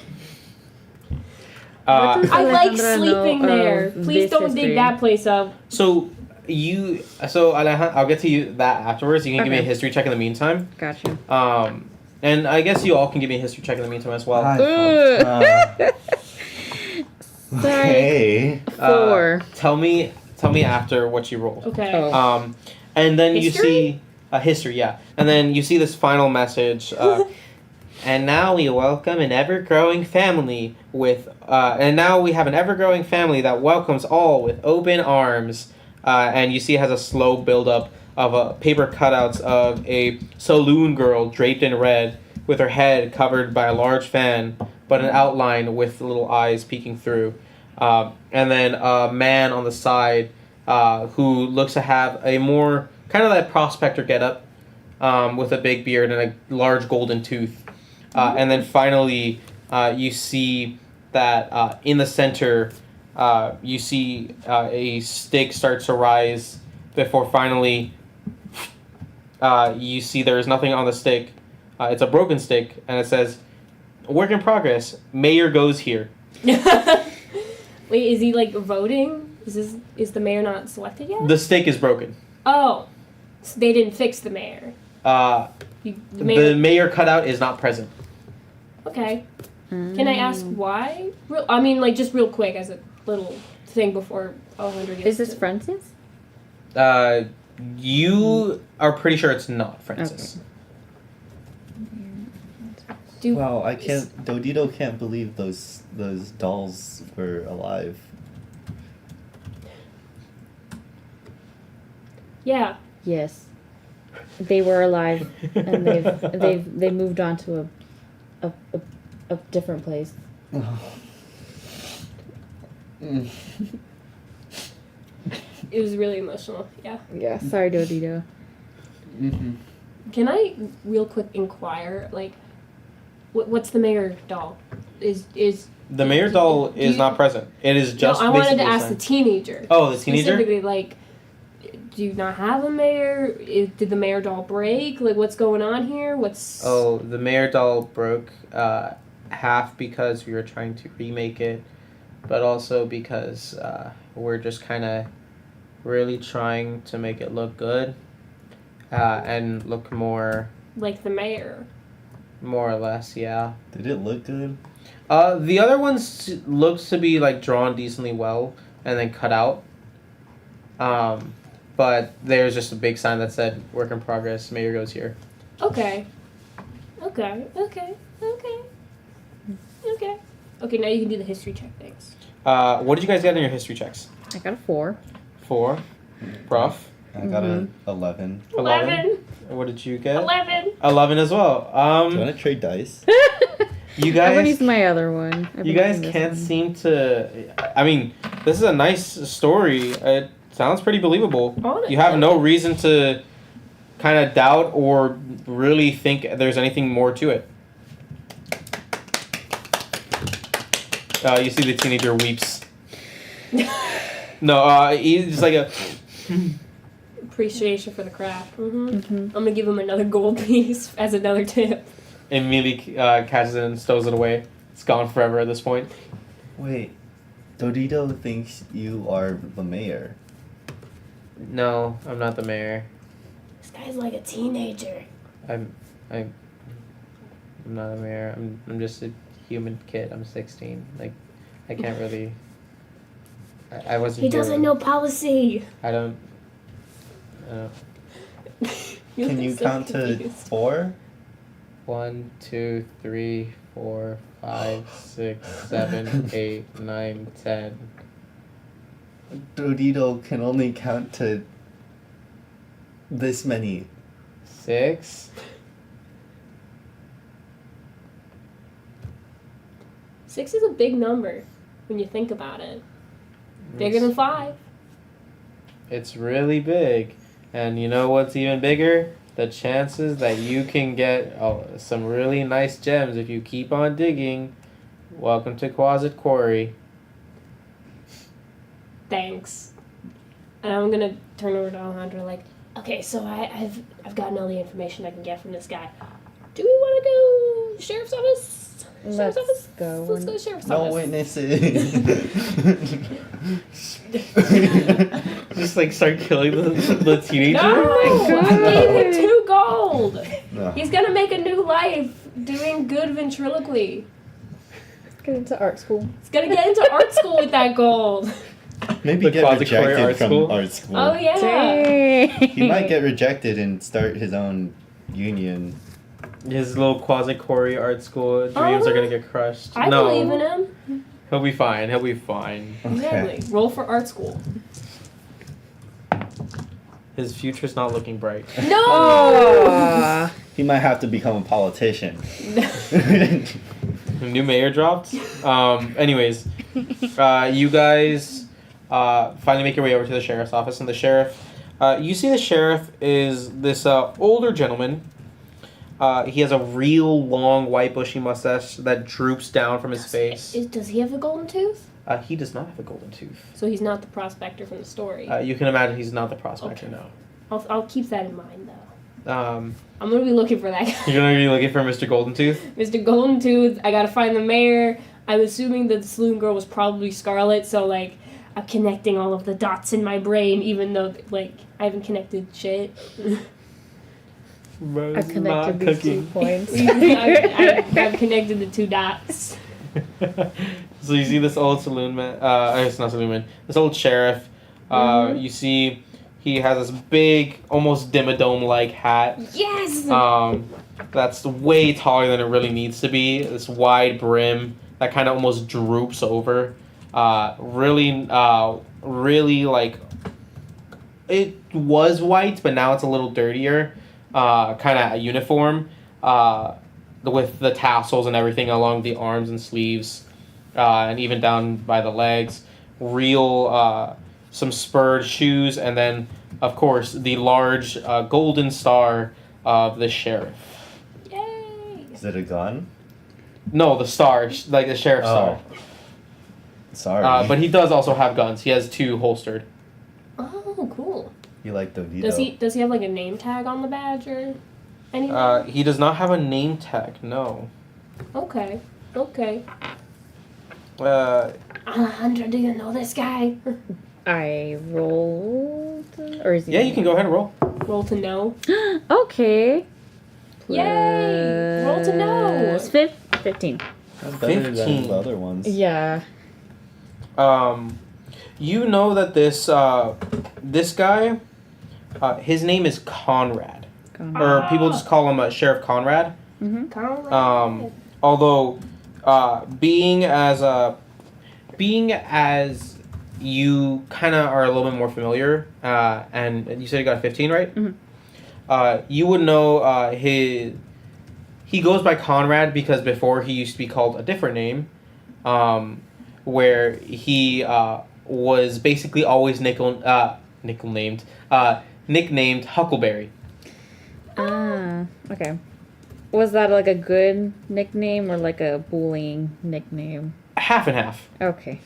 Uh, What I does like Alejandra sleeping know there. of Please this don't history? dig that place up. so Alejandro, I'll get to you that afterwards. You can give me a Okay. history check in the meantime. Gotcha. And I guess you all can give me a history check in the meantime as well. Okay. 4. Tell me after what you roll. Okay. Oh. And then History? you see history, yeah. And then you see this final message. And now we welcome an ever-growing family and now we have an ever-growing family that welcomes all with open arms. And you see it has a slow build-up of paper cutouts of a saloon girl draped in red with her head covered by a large fan, but an outline with little eyes peeking through. And then a man on the side who looks to have a more kind of that prospector getup with a big beard and a large golden tooth. And then finally, you see that in the center, you see a stick starts to rise before finally you see there is nothing on the stick. It's a broken stick, and it says, "Work in progress. Mayor goes here." Wait, is he like voting? Is the mayor not selected yet? The stick is broken. Oh, so they didn't fix the mayor. The mayor cutout is not present. Okay. Can I ask why? Just real quick as a little thing before Alejandro gets Is this to- Francis? You are pretty sure it's not Francis. Do, Well, I can't. Dodito can't believe those dolls were alive. Yeah. Yes. They were alive, and they moved on to a different place. It was really emotional. Yeah. Yeah. Sorry, Dodito. Mm-hmm. Can I real quick inquire, like, what's the mayor doll? Is The mayor doll is not present. It is just. No, I wanted to basically a ask the sign. teenager. Oh, the teenager. Specifically, like, do you not have a mayor? Did the mayor doll break? Like, what's going on here? What's... Oh, the mayor doll broke half because we were trying to remake it, but also because we're just kind of really trying to make it look good and look more Like the mayor. or less, yeah. Did it look good? The other ones looks to be like drawn decently well and then cut out. But there's just a big sign that said "Work in progress. Mayor goes here." Okay. Okay, now you can do the history check things. What did you guys get in your history checks? I got a 4. 4. Prof. I got a 11. 11. What did you get? 11. 11 as well. Do you want to trade dice? You I'm gonna guys. use my other one. I've You been guys using this can't one. seem to. I mean, this is a nice story. It sounds pretty believable. You have no reason to kind of doubt or really think there's anything more to it. You see the teenager weeps. No, he's just like a. Appreciation for the craft. Mhm. I'm gonna give him another gold piece as another tip. Immediately catches it and stows it away. It's gone forever at this point. Wait, Dodito thinks you are the mayor. No, I'm not the mayor. This guy's like a teenager. I'm not a mayor. I'm just a human kid. I'm 16. Like, I can't really. I wasn't. He here doesn't when- know policy. I don't. Can you look so count to confused. 4? 1, 2, 3, 4, 5, 6, 7, 8, 9, 10. Dodito can only count to this many. 6. 6 is a big number when you think about it. Bigger than 5. It's really big. And you know what's even bigger? The chances that you can get some really nice gems if you keep on digging. Welcome to Closet Quarry. Thanks. And I'm gonna turn over to Alejandro like, okay, so I've gotten all the information I can get from this guy. Do we want to go sheriff's office? Let's Sheriff's office? go. Let's go sheriff's No office. witnesses. Just like start killing the teenager. No! God. I gave him 2 gold! No. He's gonna make a new life doing good ventriloquy. Get into art school. He's gonna get into art school with that gold. Maybe The get Closet Quarry rejected art from school? art school. Oh yeah. Dang. He might get rejected and start his own union. His little Closet Quarry art school dreams are gonna get crushed. I No, believe in him. he'll be fine. He'll be fine. Exactly. Roll for art school. His future's not looking bright. No! Aw. He might have to become a politician. New mayor dropped. Anyways, you guys finally make your way over to the sheriff's office, and the sheriff, you see the sheriff is this older gentleman. He has a real long white bushy mustache that droops down from his face. Does he have a golden tooth? He does not have a golden tooth. So he's not the prospector from the story. You can imagine he's not the prospector, Okay. no. I'll keep that in mind though. Um, I'm gonna be looking for that guy. you're gonna be looking for Mr. Golden Tooth. Mr. Golden Tooth. I gotta find the mayor. I'm assuming that the saloon girl was probably Scarlet, so like I'm connecting all of the dots in my brain, even though like I haven't connected shit. I connected these 2 points. I've connected the 2 dots. So you see this old saloon man, it's not saloon man, this old sheriff, you see he has this big, almost Dimmadome-like hat, Yes. that's way taller than it really needs to be, this wide brim that kind of almost droops over, really, like, it was white, but now it's a little dirtier, kind of a uniform, with the tassels and everything along the arms and sleeves, and even down by the legs. Real, some spurred shoes, and then, of course, the large golden star of the sheriff. Yay. Is it a gun? No, the star, like the sheriff's star. Sorry. But he does also have guns. He has 2 holstered. Oh, cool. You like Dodito. Does he have like a name tag on the badge or anything? He does not have a name tag, no. Okay. Uh, Alejandro, do you know this guy? I rolled. Or is he? yeah, you can go ahead and roll. Roll to know. Okay. Yay! Roll to know. Plus 15. That's better than 15. the other ones. Yeah. You know that this guy, his name is Conrad, or people just call him Sheriff Conrad. Mm-hmm. Conrad. Although, being as you kind of are a little bit more familiar, and you said you got a 15, right? Mm-hmm. You would know he goes by Conrad because before he used to be called a different name, where he was basically always nicknamed Huckleberry. Ah, okay. Was that like a good nickname or like a bullying nickname? Half and half. Okay.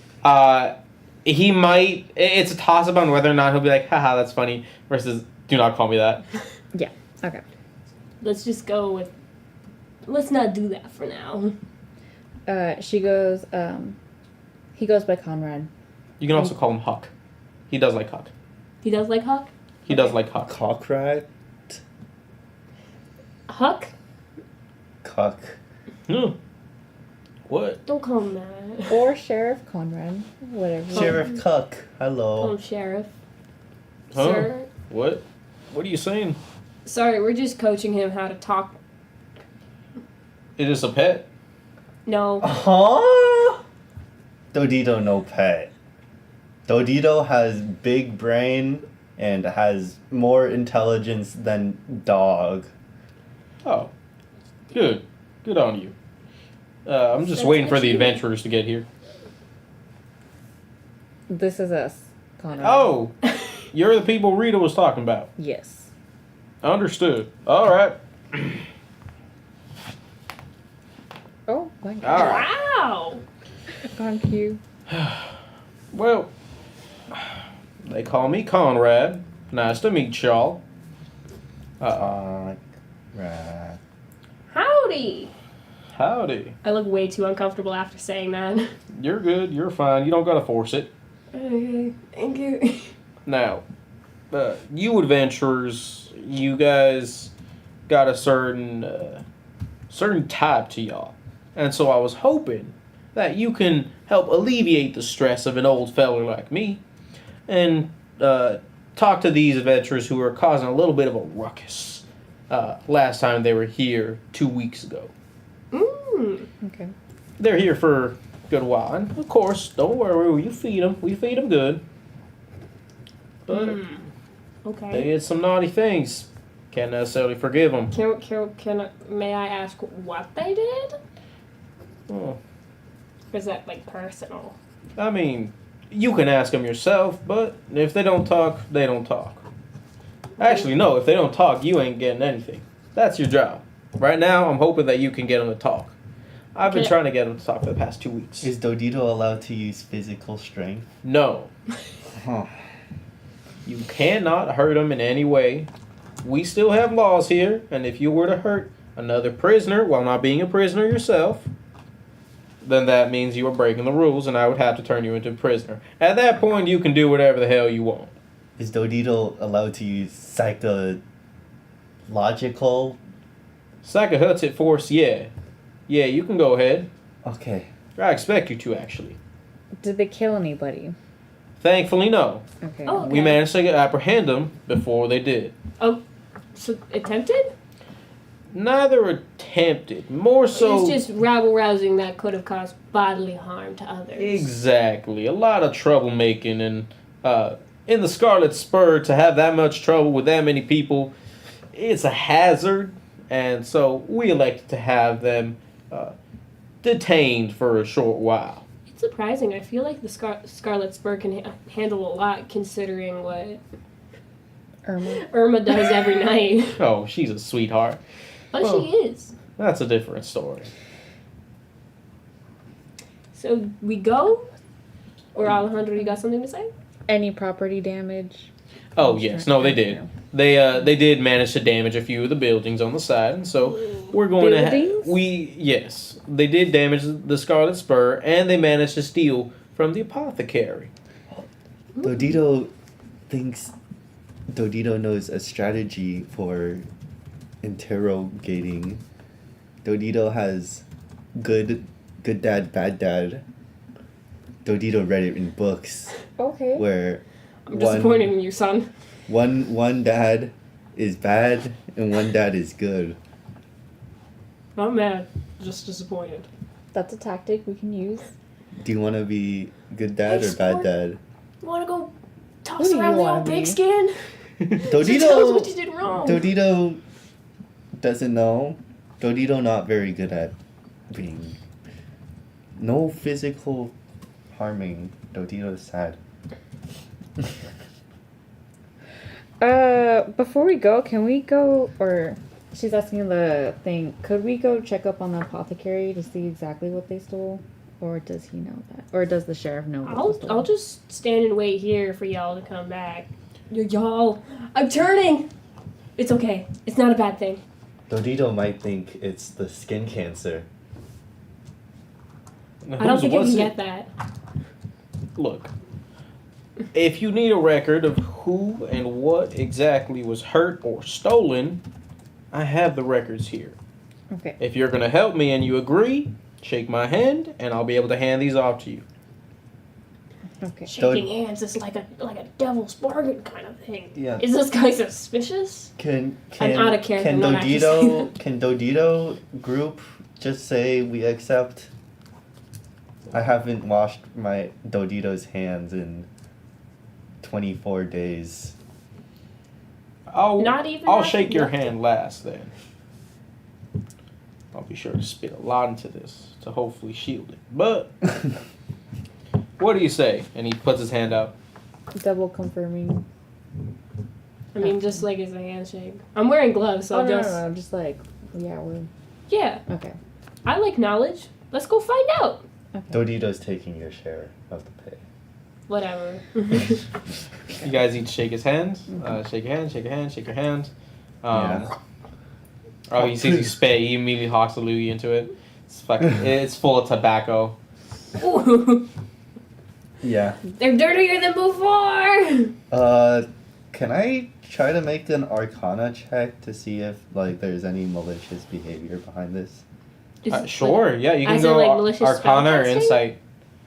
He might. It's a toss up on whether or not he'll be like, haha, that's funny, versus do not call me that. Yeah. Okay. Let's just go with. Let's not do that for now. She goes. He goes by Conrad. You can also call him Huck. He does like Huck. He does like Huck. He does like Huck. Cockrat? Huck. Cuck. Hmm. What? Don't call him that. Or Sheriff Conrad. Whatever. Sheriff Cuck. Call Hello. him Sheriff. Huh? Sir. What? What are you saying? Sorry, we're just coaching him how to talk It is a pet. No. Huh? Dodito no pet. Dodito has big brain and has more intelligence than dog. Oh, good. Good on you. I'm just That's waiting for the actually- adventurers to get here. This is us, Connor. Oh, you're the people Rita was talking about. Yes. Understood. All right. Oh, thank you. All right. Wow. Thank you. Well, they call me Conrad. Nice to meet y'all. Right. Howdy. Howdy. I look way too uncomfortable after saying that. You're good. You're fine. You don't gotta force it. Okay, thank you. Now, you adventurers, you guys got a certain type to y'all, and so I was hoping that you can help alleviate the stress of an old feller like me, and talk to these adventurers who are causing a little bit of a ruckus. Last time they were here 2 weeks ago. Okay. They're here for a good while, and of course, don't worry, we feed them. We feed them good. But Okay. they did some naughty things. Can't necessarily forgive them. May I ask what they did? Oh, Or is that like personal? I mean, you can ask them yourself, but if they don't talk, they don't talk. Actually, no, if they don't talk, you ain't getting anything. That's your job. Right now, I'm hoping that you can get them to talk. I've been Okay. trying to get them to talk for the past 2 weeks. Is Dodito allowed to use physical strength? No, Huh. you cannot hurt them in any way. We still have laws here, and if you were to hurt another prisoner while not being a prisoner yourself, then that means you are breaking the rules, and I would have to turn you into a prisoner. At that point, you can do whatever the hell you want. Is Dodito allowed to use psychological? Psychohutsic force, yeah. Yeah, you can go ahead. Okay. I expect you to, actually. Did they kill anybody? Thankfully, no. Okay. Oh. We Okay. managed to apprehend them before they did. Oh, so attempted? Neither attempted. More so... It's just rabble rousing that could have caused bodily harm to others. Exactly. A lot of troublemaking, and in the Scarlet Spur, to have that much trouble with that many people, it's a hazard. And so we elected to have them detained for a short while. It's surprising. I feel like the Scarlet Spur can handle a lot, considering what Irma does every night. Oh, she's a sweetheart. But Well. she is. That's a different story. So we go? Or Alejandro, you got something to say? Any property damage? Oh, yes. No, they did. They did manage to damage a few of the buildings on the side, and so we're going Buildings? to yes, they did damage the Scarlet Spur, and they managed to steal from the apothecary. Dodito thinks Dodito knows a strategy for interrogating. Dodito has good dad, bad dad. Dodito read it in books Okay. where I'm disappointed in you, son. one dad is bad and one dad is good. Not mad, just disappointed. That's a tactic we can use. Do you want to be good dad or bad dad? You wanna go toss Who do you around the wanna old be? pigskin? Tell us what you Dodito did wrong. Dodito doesn't know. Dodito not very good at being no physical harming. Dodito is sad. Before we go, can we go, or she's asking the thing, could we go check up on the apothecary to see exactly what they stole? Or does he know that? Or does the sheriff know what they stole? I'll just stand and wait here for y'all to come back. Y'all, I'm turning! It's okay. It's not a bad thing. Dodito might think it's the skin cancer. I don't think I can get that. Look, if you need a record of who and what exactly was hurt or stolen, I have the records here. Okay. If you're going to help me and you agree, shake my hand and I'll be able to hand these off to you. Okay. Shaking hands is like a devil's bargain kind of thing. Yeah. Is this guy suspicious? Can I'm out of character, Can I'm not actually saying Dodito group just say we accept. I haven't washed my Dodito's hands in 24 days. Not even I'll after shake your nothing. hand last then. I'll be sure to spit a lot into this to hopefully shield it. But what do you say? And he puts his hand out. Double confirming. I mean, just like it's a handshake. I'm wearing gloves, so Oh, no, just no, no, just like, yeah, we're, yeah. okay. I like knowledge. Let's go find out. Dodito's taking your share of the pay. Whatever. You guys each shake his hand. Shake your hand, shake your hand, shake your hand. Yeah. Oh, he sees you spit. He immediately hawks a loogie into it. It's full of tobacco. Ooh, Yeah. they're dirtier than before. Can I try to make an Arcana check to see if like there's any malicious behavior behind this? Sure, yeah, you can as in, go like, malicious Arcana or spellcasting? Insight.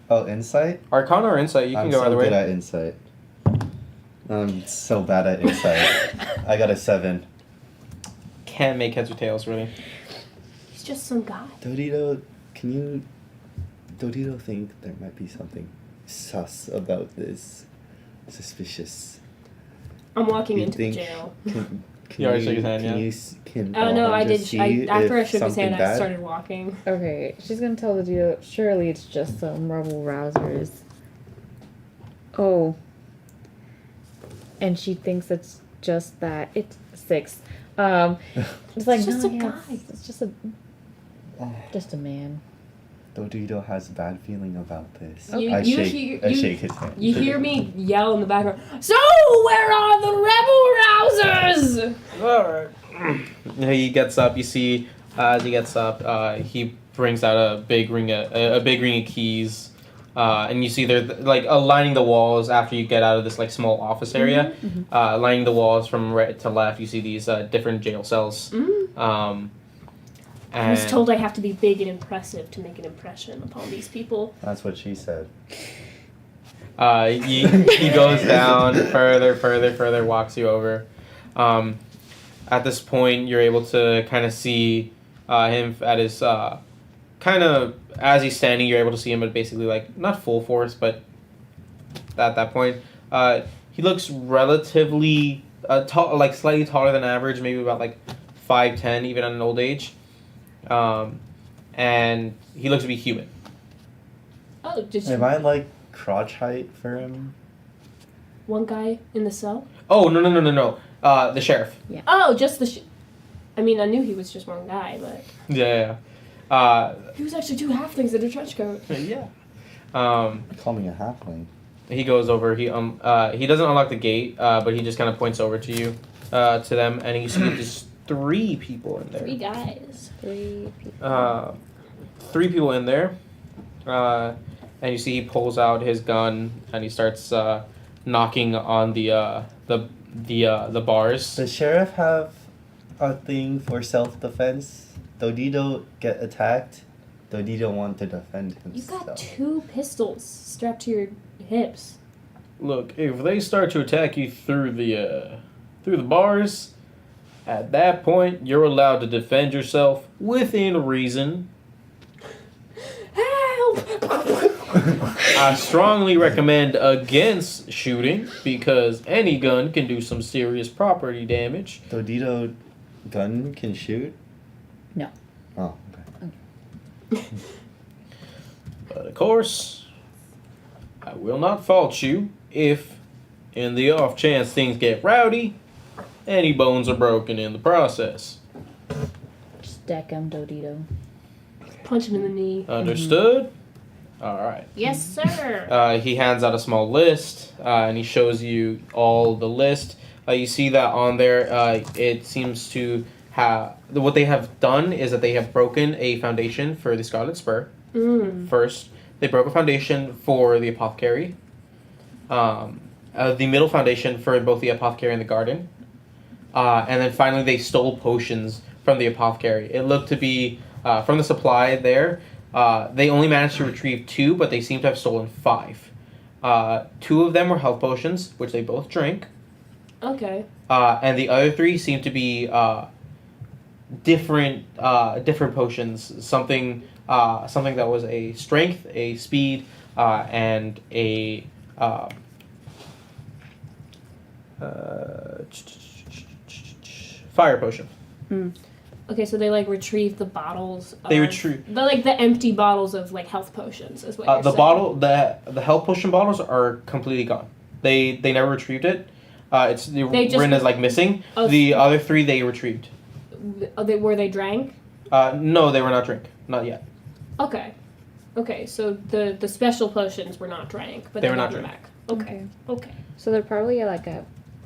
Oh, insight. Arcana or Insight, you can I'm go so either good way. at insight. I'm so bad at insight. I got a 7. Can't make heads or tails, really. He's just some guy. Dodito, can you? Dodito think there might be something sus about this. Suspicious. I'm walking You into the think- jail. Can You already shook his hand, can yeah? you can Oh no, I Valheim did. just see After I if shook his hand, something I bad? started walking. Okay, she's gonna tell the dude, surely it's just some rebel rousers. Oh. And she thinks it's just that. It's 6. It's like, It's just no, a yeah, guy. It's just a man. Dodito has a bad feeling about this. You- I you shake. hear- I you- shake his hand. You hear me yell in the background. So where are the rebel rousers? Alright. He gets up, you see, as he gets up, he brings out a big ring of keys. And you see they're like lining the walls after you get out of this like small office area. Lining the walls from right to left, you see these different jail cells. I was told I have to be big and impressive to make an impression upon these people. That's what she said. He goes down further, walks you over. At this point, you're able to kind of see him at his kind of as he's standing. You're able to see him at basically like not full force, but at that point, he looks relatively tall, like slightly taller than average, maybe about like 5'10", even at an old age. And he looks to be human. Oh, just Am I like crotch height for him? one guy in the cell? Oh no! The sheriff. Oh, just the. I mean, I knew he was just one guy, but Yeah. he was actually 2 halflings in a trench coat. Yeah. Call me a halfling. He goes over. He doesn't unlock the gate, but he just kind of points over to you, to them, and you see there's 3 people in there. 3 guys. 3 people. 3 people in there, and you see he pulls out his gun and he starts knocking on the bars. Does sheriff have a thing for self-defense? Dodito get attacked. Dodito want to defend You himself. got 2 pistols strapped to your hips. Look, if they start to attack you through the bars, at that point you're allowed to defend yourself within reason. Help! I strongly recommend against shooting because any gun can do some serious property damage. Dodito gun can shoot? No. Oh, okay. But of course, I will not fault you if, in the off chance things get rowdy, any bones are broken in the process. Just deck him, Dodito. Punch him in the knee. Understood? Alright. Yes, sir. He hands out a small list, and he shows you all the list. You see that on there, it seems to have... What they have done is that they have broken a foundation for the Scarlet Spur. First, they broke a foundation for the Apothecary. The middle foundation for both the Apothecary and the Garden. And then finally they stole potions from the Apothecary. It looked to be, from the supply there, they only managed to retrieve 2, but they seem to have stolen 5. 2 of them were health potions, which they both drank. Okay. And the other 3 seem to be different potions. Something that was a strength, a speed, and a fire potion. Okay, so they like retrieve the bottles. They of- retrieve the empty bottles of like health potions is what you're the saying. bottle. The health potion bottles are completely gone. They never retrieved it. It's They just- written as like missing. Oh, The other three they retrieved. Were they drank? No, they were not drink. Not yet. Okay. Okay, so the special potions were not drank, but They they were not got them drank. back. Okay. Okay. So they're probably like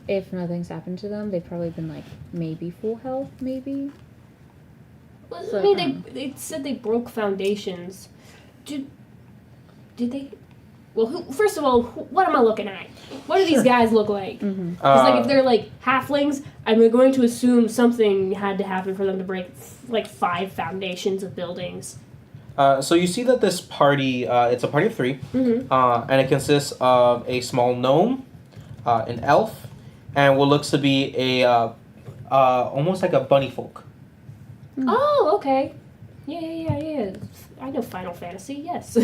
if nothing's happened to them, they've probably been like maybe full health, maybe. Well, So, I mean, they said they broke foundations. Did they? Well, first of all, what am I looking at? What do these guys look like? Mm-hmm. Because like if they're like halflings, I'm going to assume something had to happen for them to break like 5 foundations of buildings. So you see that this party, it's a party of 3, and it consists of a small gnome, an elf, and what looks to be a almost like a bunny folk. Oh, okay. Yeah. I know Final Fantasy. Yes.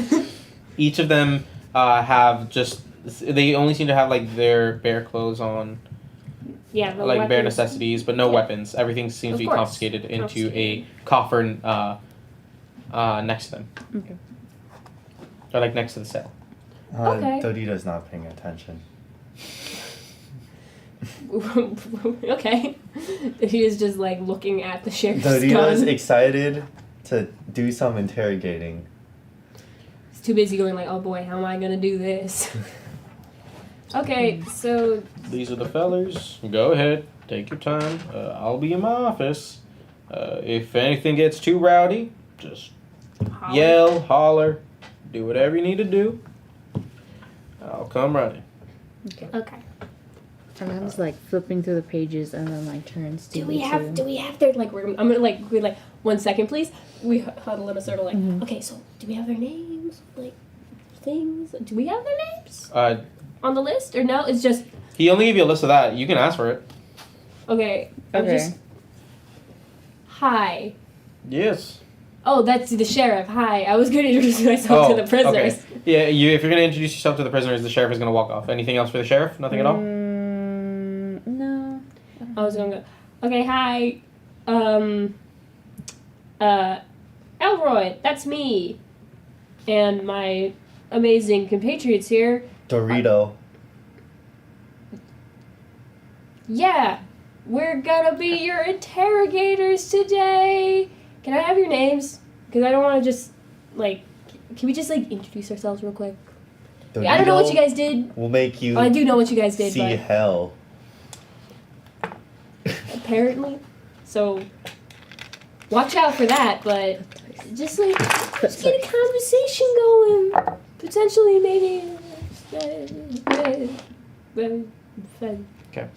Each of them have just they only seem to have like their bare clothes on, Yeah. The like bare weapons. necessities, but no Yeah. weapons. Everything seems Of to be course. confiscated into Confiscated. a coffer next to them, Okay. or like next to the cell. Okay. Dodito's not paying attention. Okay. He is just like looking at the sheriff's Dodito's gun. excited to do some interrogating. He's too busy going like, oh boy, how am I gonna do this? Okay, so These are the fellers. Go ahead, take your time. I'll be in my office. If anything gets too rowdy, just Holly. yell, holler, do whatever you need to do. I'll come running. Okay. And I'm just like flipping through the pages and then like turns to Do we you have their like? I'm gonna we're like 1 second, please. We huddle in a sort of like. Mhm. Okay, so do we have their names? Like things? Do we have their names on the list or no? It's just He only gave you a list of that. You can ask for it. okay. I'm Okay. just hi. Yes. Oh, that's the sheriff. Hi. I was going to introduce myself to the prisoners. Okay. Yeah, if you're going to introduce yourself to the prisoners, the sheriff is going to walk off. Anything else for the sheriff? Nothing at all? No. I was going to go. Okay, hi. Elroy, that's me. And my amazing compatriots here. Dorito. Yeah, we're gonna be your interrogators today. Can I have your names? Because I don't want to just, like, can we just, like, introduce ourselves real quick? Dorito I don't know what you guys did. will make you Oh, I do know what you guys did, see but hell. apparently. So, watch out for that, but just, like, just get a conversation going. Potentially, maybe. Okay.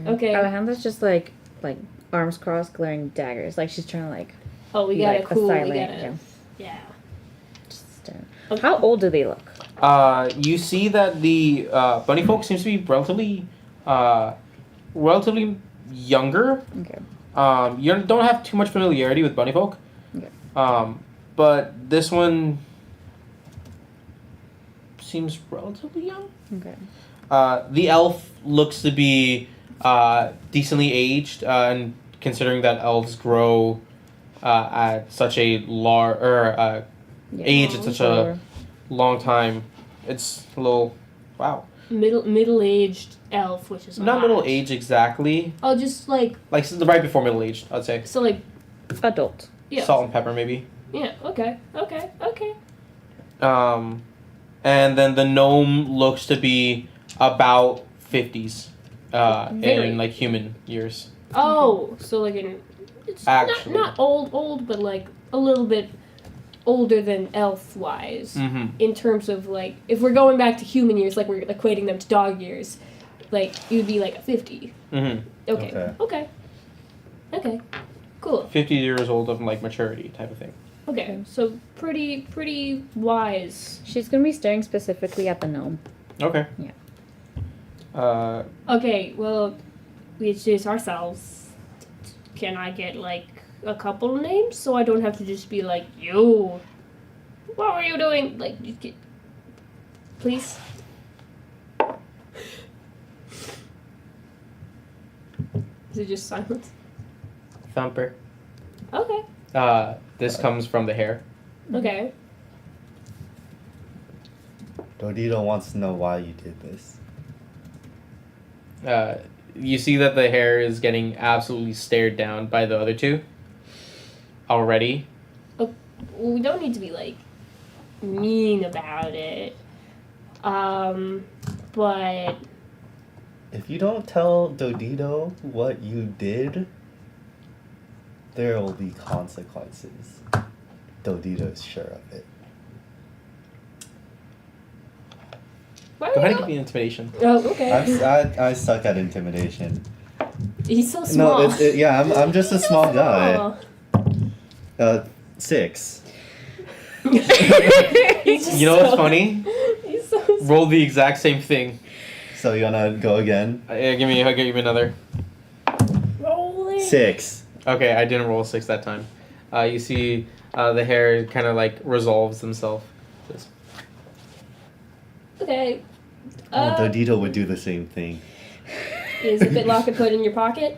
Okay. Alejandra's just like arms crossed, glaring daggers. Like she's trying to like. Oh, we be, gotta like, cool. We silent, gotta. Yeah. Just, Okay. How old do they look? You see that the bunny folk seems to be relatively younger. Okay. You don't have too much familiarity with bunny folk. Okay. But this one seems relatively young. Okay. The elf looks to be decently aged, and considering that elves grow at such a age at such a long time, it's a little Middle-aged elf, which is not odd. middle age exactly, Oh, just like right before middle aged, I'd say. so, like Adult. yeah. Salt and pepper maybe. Yeah. Okay. And then the gnome looks to be about 50s, Very. in like human years. Oh, so like it's Actually. not old, but like a little bit older than elf wise Mm-hmm. in terms of like if we're going back to human years, like we're equating them to dog years, like it would be like a 50. Mm-hmm. Okay. Cool. 50 years old of like maturity type of thing. Okay, so pretty wise. She's gonna be staring specifically at the gnome. Okay. Yeah. Okay, well, we introduce ourselves. can I get like a couple names so I don't have to just be like, you? What were you doing? Like, please. Is it just silence? Thumper. Okay. This comes from the hair. Okay. Dodito wants to know why you did this. You see that the hair is getting absolutely stared down by the other two already. Well, we don't need to be like mean about it. But If you don't tell Dodito what you did, there will be consequences. Dodito's sure of it. why Go are ahead you and give me an intimidation. Oh, okay. I suck at intimidation. He's so small. No, yeah, I'm just a He's so small guy. small. 6. He's just You know so- what's funny? He's so small. Roll the exact same thing. So you wanna go again? Give me another. Rolling. 6. Okay, I didn't roll a 6 that time. You see the hair kind of like resolves himself. Just- Okay. Dodito would do the same thing. Is a bit lock and put in your pocket.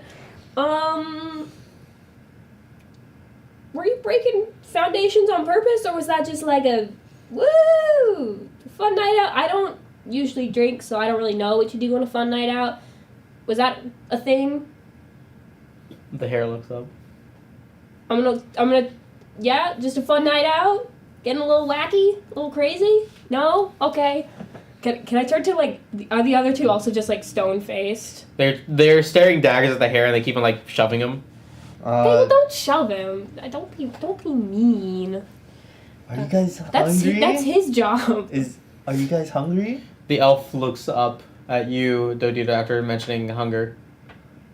Were you breaking foundations on purpose, or was that just like a woo fun night out? I don't usually drink, so I don't really know what you do on a fun night out. Was that a thing? The hair looks up. I'm gonna, yeah, just a fun night out, getting a little wacky, a little crazy. No, okay. Can I turn to like are the other two also just like stone faced? They're staring daggers at the hair and they keep on like shoving him. Well, don't shove him. Don't be mean. Are you guys That's hungry? his job. Are you guys hungry? The elf looks up at you, Dodito, after mentioning hunger.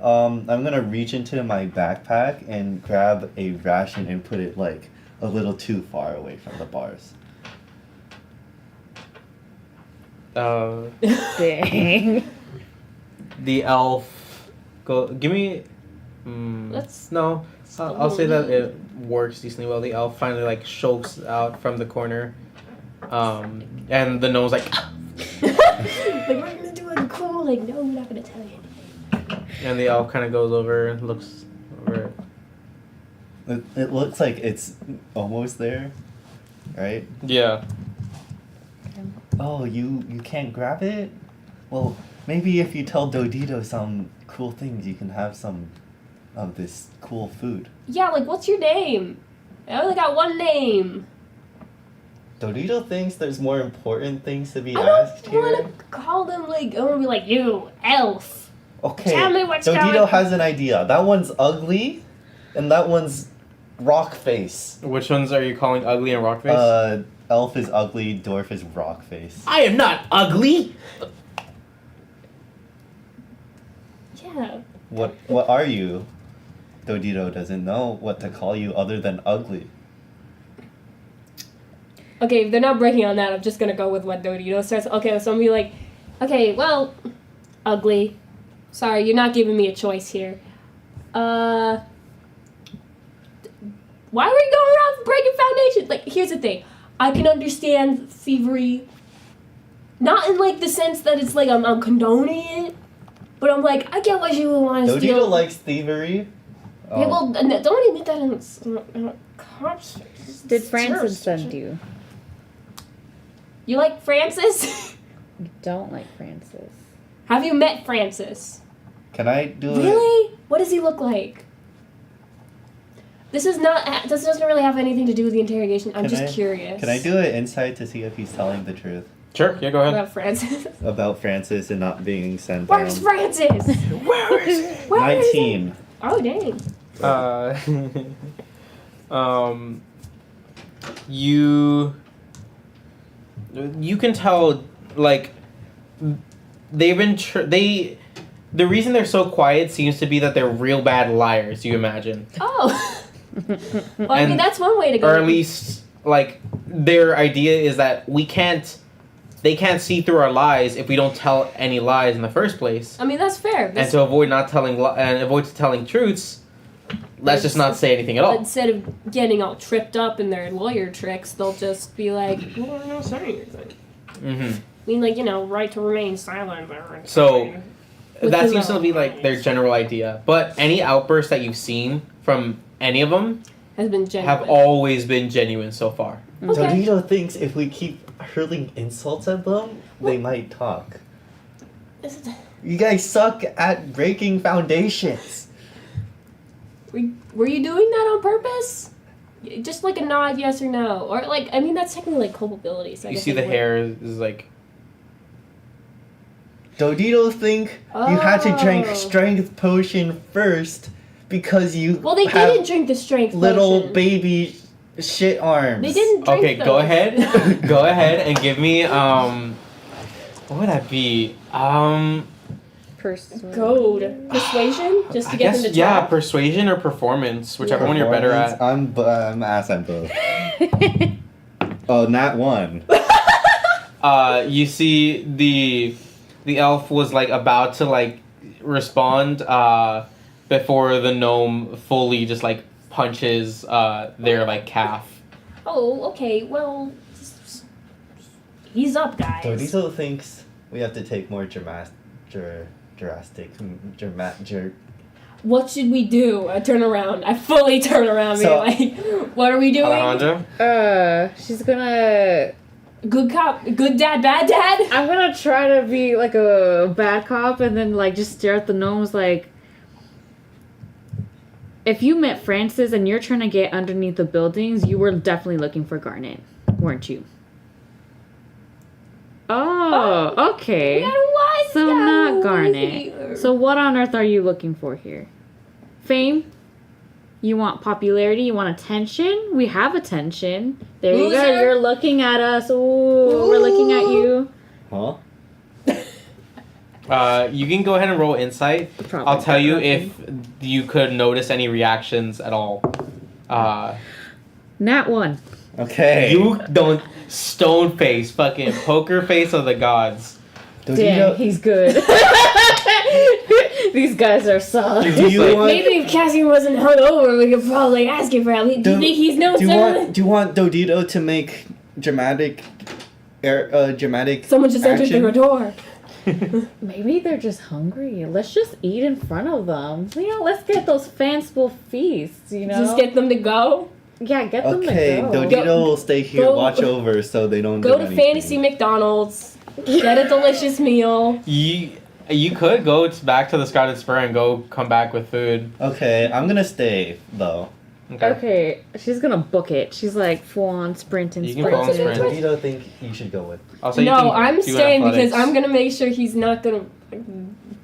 I'm gonna reach into my backpack and grab a ration and put it like a little too far away from the bars. Dang. The elf give me Let's- no. I'll say that it works decently well. The elf finally like shulks out from the corner, and the gnome like, Like we're gonna do a cool. Like no, we're not gonna tell you. and the elf kind of goes over and looks over. It looks like it's almost there, right? Yeah. Oh, you can't grab it? Well, maybe if you tell Dodito some cool things, you can have some of this cool food. Yeah, like what's your name? I only got one name. Dodito thinks there's more important things to be I asked don't here. want to call them like. I want to be like you, elf. Okay, Tell me what's Dodito going- has an idea. That one's ugly, and that one's rock face. Which ones are you calling ugly and rockface? Elf is ugly, dwarf is rock face. I am not ugly. Yeah. What are you? Dodito doesn't know what to call you other than ugly. Okay, if they're not breaking on that, I'm just gonna go with what Dodito starts. Okay, so I'm gonna be like, okay, well, ugly. Sorry, you're not giving me a choice here. Why were you going around breaking foundations? Like, here's the thing. I can understand thievery. Not in, like, the sense that it's like I'm condoning it. But I'm like, I get what you want to steal. Dodito likes thievery. Okay, well, don't admit that in cops. Did Francis send you? You like Francis? You don't like Francis. Have you met Francis? Can I do it? Really? What does he look like? This doesn't really have anything to do with the interrogation. I'm just curious. Can I do an insight to see if he's telling the truth Sure. Yeah. Go ahead. About Francis? about Francis and not being sent Where's down? Francis? Where is it? Where is it? 19. Oh, dang. You can tell like they've been the reason they're so quiet seems to be that they're real bad liars. You imagine, Oh. Well, I mean, And- that's one way to go. or at least like their idea is that they can't see through our lies if we don't tell any lies in the first place. I mean, that's fair. And to avoid not telling avoid telling truths, let's just not say anything at all. Instead of getting all tripped up in their lawyer tricks, they'll just be like, well, I'm not saying anything. Mm-hmm. I mean, like, right to remain silent. So With that the seems to be like their general idea. But any outbursts that you've seen from any of them has been genuine. have always been genuine so far. Okay. Dorito thinks if we keep hurling insults at them, they might talk. You guys suck at breaking foundations. Were you doing that on purpose? Just like a nod, yes or no, or like I mean that's technically like culpability. So I You guess see it the would- hair is like Dodito think you had to drink Oh. strength potion first because you Well, they have didn't drink the strength little potion. baby shit arms. They didn't drink okay. those. Go ahead, go ahead and give me what would that be? Code persuasion just to I get guess them to yeah, talk. persuasion or performance, whichever one you're better at. I'm ass at both. Oh, not one. You see the elf was like about to like respond before the gnome fully just like punches their like calf. Oh, okay. Well, he's up, guys. Dodito thinks we have to take more drastic. What should we do? I turn around. I fully turn around, So- being like, "What are we doing? Alejandro? She's gonna. Good cop, good dad, bad dad." I'm gonna try to be like a bad cop and then like just stare at the gnomes like. If you met Francis and you're trying to get underneath the buildings, you were definitely looking for Garnet, weren't you? Oh, okay. We got a wise So guy not over Garnet. here. So what on earth are you looking for here? Fame? You want popularity? You want attention? We have attention. There you go. Loser. You're looking at us. Ooh, we're looking at you. Huh? You can go ahead and roll insight. Probably I'll tell you nothing. if you could notice any reactions at all. Nat 1. Okay. You don't stone face, fucking poker face of the gods. Dang, Dodito, he's good. These guys are solid. do you want? Maybe if Cassie wasn't hungover, we could probably ask him for at least. Do you think he's no Do you sir? want Dodito to make dramatic Someone just entered action? through a door. Maybe they're just hungry. Let's just eat in front of them. Let's get those fanciful feasts, Just get them to go. Yeah, get them Okay, to go. Dodito will stay here, Go- watch over, so they don't Go do to anything. Fantasy McDonald's. Get a delicious meal. You could go back to the Scarlet Spur and come back with food. Okay, I'm gonna stay though. Okay, she's gonna book it. She's like full on sprint and You can full on sprint. sprint. Dodito think you should go with. Also, you No, can I'm do staying because athletics. I'm gonna make sure he's not gonna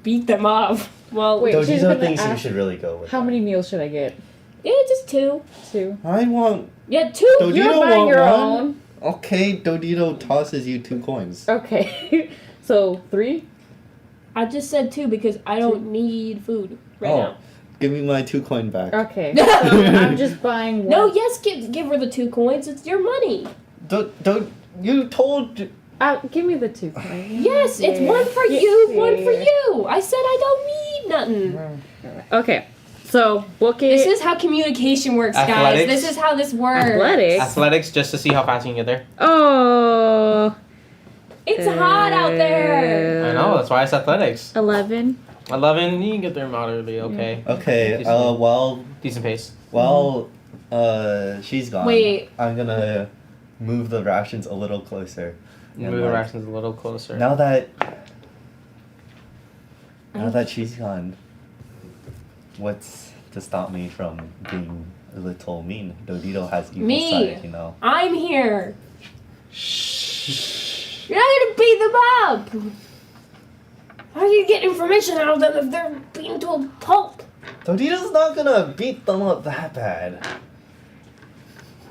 beat them up. Well, Wait, she's Dodito gonna thinks you ask- should really go with. How that. many meals should I get? yeah, just 2. 2. I want. Yeah, 2. Dodito You're buying want your one? own. Okay, Dodito tosses you 2 coins. Okay, so 3. I just said 2 because I don't need food right now. Give me my 2 coin back. Okay, so I'm just buying one. No, yes, give her the 2 coins. It's your money. Don't you told? Give me the 2 coins. Yes, it's one for you, one for you. I said I don't need nothing. Okay, so book it. This is how communication works, guys. Athletics? This is how this works. Athletics. Athletics, just to see how fast you can get there. Oh. It's hot out there. I know, that's why it's athletics. 11. 11, you can get there moderately, okay. Okay. Decent. Decent pace. She's gone. Wait. I'm gonna move the rations a little closer. And, Move the like, rations a little closer. Now that she's gone, what's to stop me from being a little mean? Dodito has evil Me. side, you know. I'm here. Shh. You're not gonna beat them up. How do you get information out of them if they're beaten to a pulp? Dodito's not gonna beat them up that bad.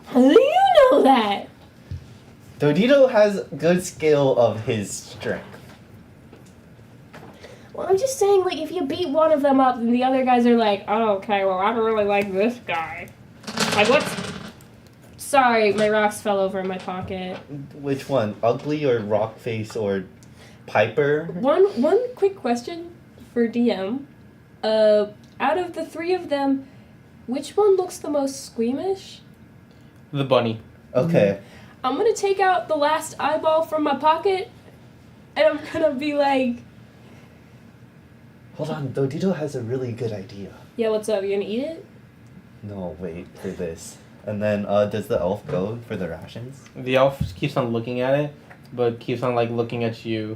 How do you know that? Dodito has good skill of his strength. Well, I'm just saying, like, if you beat one of them up, and the other guys are like, oh, okay, well, I don't really like this guy. Like, what's... Sorry, my rocks fell over in my pocket. Which one? Ugly or Rockface or Piper? One quick question for DM. Out of the 3 of them, Which one looks the most squeamish? The bunny. Okay. I'm gonna take out the last eyeball from my pocket, and I'm gonna be like, Hold on, Dodito has a really good idea. yeah, what's up? You gonna eat it? No, wait for this. And then, does the elf go for the rations? The elf keeps on looking at it, but keeps on like looking at you.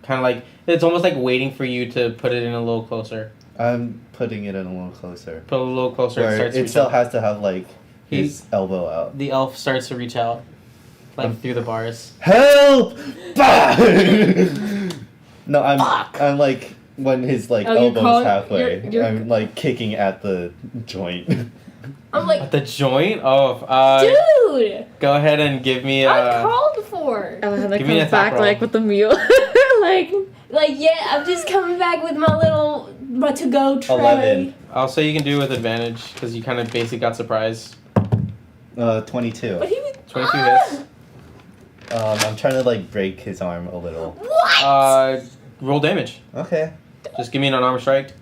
Kind of like it's almost like waiting for you to put it in a little closer. I'm putting it in a little closer. Put it a little closer. Where Starts it reaching still out. has to have like his elbow out. The elf starts to reach out, like through the bars. Help! Bah! No, Fuck. I'm like when his like Oh, you're elbow's calling- halfway. you're- I'm like kicking at the joint. I'm like, At the joint. Oh, dude, go ahead and give me. I called for. Alejandra Give me an comes attack back roll. like with the meal. like, Yeah, I'm just coming back with my to-go tray. 11. I'll say you can do it with advantage because you kind of basically got surprised. 22. But he was 22 hits. I'm trying to like break his arm a little. What? Roll damage. Okay. Just give me an unarmed strike.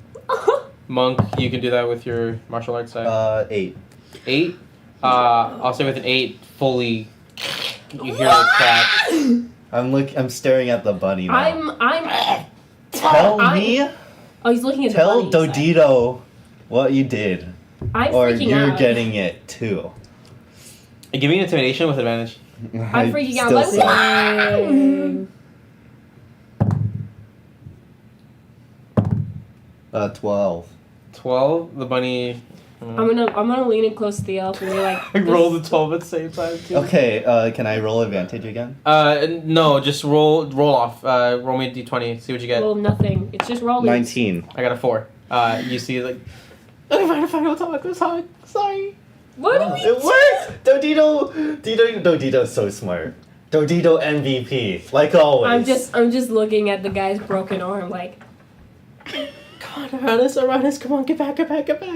Monk, you can do that with your martial arts side. 8. 8. I'll say with an 8, fully. You hear the crack. I'm staring at the bunny now. I'm. Tell I'm- me. Oh, he's looking at Tell the bunny side. Dodito what you did, I'm or freaking you're out. getting it too. Give me an intimidation with advantage. I'm freaking out. still Like, suck. what? 12. 12. The bunny. I'm gonna lean in close to the elf and be like, I rolled a 12 at the same time too. Okay, can I roll advantage again? No, just roll off. Roll me a d20. See what you get. well, nothing. It's just rolling. 19. I got a 4. You see like. I'm final talk. Sorry. What do Oh, we it worked! Dodito's so smart. Dodito MVP, like always. I'm just looking at the guy's broken arm like. Come on, Aranis, come on, get back.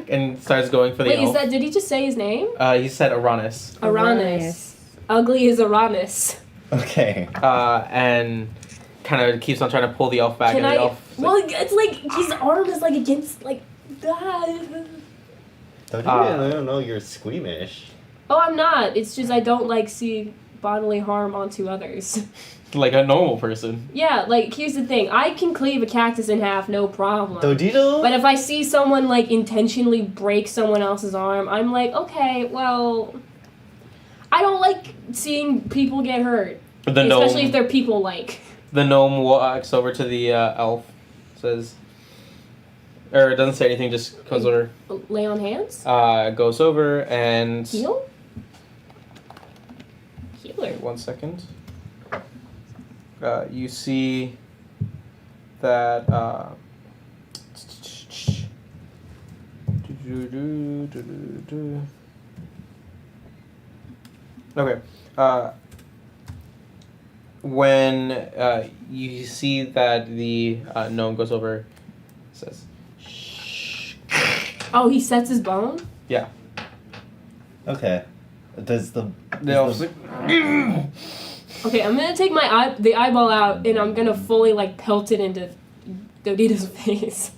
And starts going for the Wait, elf. did he just say his name? He said Aranis. Aranis. Ugly as Aranis. Okay. And kind of keeps on trying to pull the elf back. Can and I? the elf. Well, it's like his arm is like against like. Dodito, I don't know, you're squeamish. Oh, I'm not. It's just I don't like see bodily harm onto others. Like a normal person. Yeah, like here's the thing. I can cleave a cactus in half, no problem. Dodito? But if I see someone like intentionally break someone else's arm, I'm like, okay, well, I don't like seeing people get hurt, The especially gnome. if they're people like. The gnome walks over to the elf, says, or it doesn't say anything, just goes over, Lay on hands. goes over and. Heal. Healer. 1 second. You see that. Okay. When you see that the gnome goes over, says, "Shh." Oh, he sets his bone. Yeah. Okay. Does the... The elf's like, Okay, I'm gonna take the eyeball out and I'm gonna fully like pelt it into Dodito's face.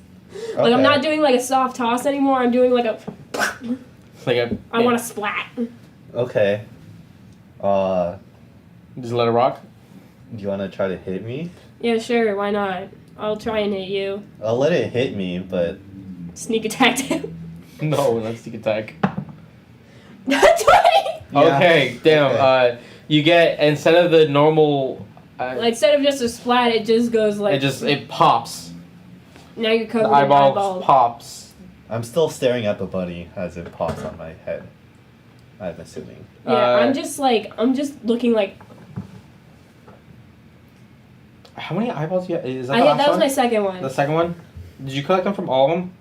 Like I'm not doing like a soft toss anymore. I'm doing like a. like a. I want to splat. Okay. Just let it rock. Do you want to try to hit me? Yeah, sure. Why not? I'll try and hit you. I'll let it hit me, but... Sneak attack him. No, that's sneak attack. 20. Yeah. Okay, damn. Okay. You get instead of the normal. Instead of just a splat, it just goes like. It pops. Now you're The covered in eyeball eyeballs. pops. I'm still staring at the bunny as it pops on my head. I'm assuming. Yeah, I'm just looking like. How many eyeballs do you have? Is that I the had, last that was one? my second one. The second one? Did you collect them from all of them?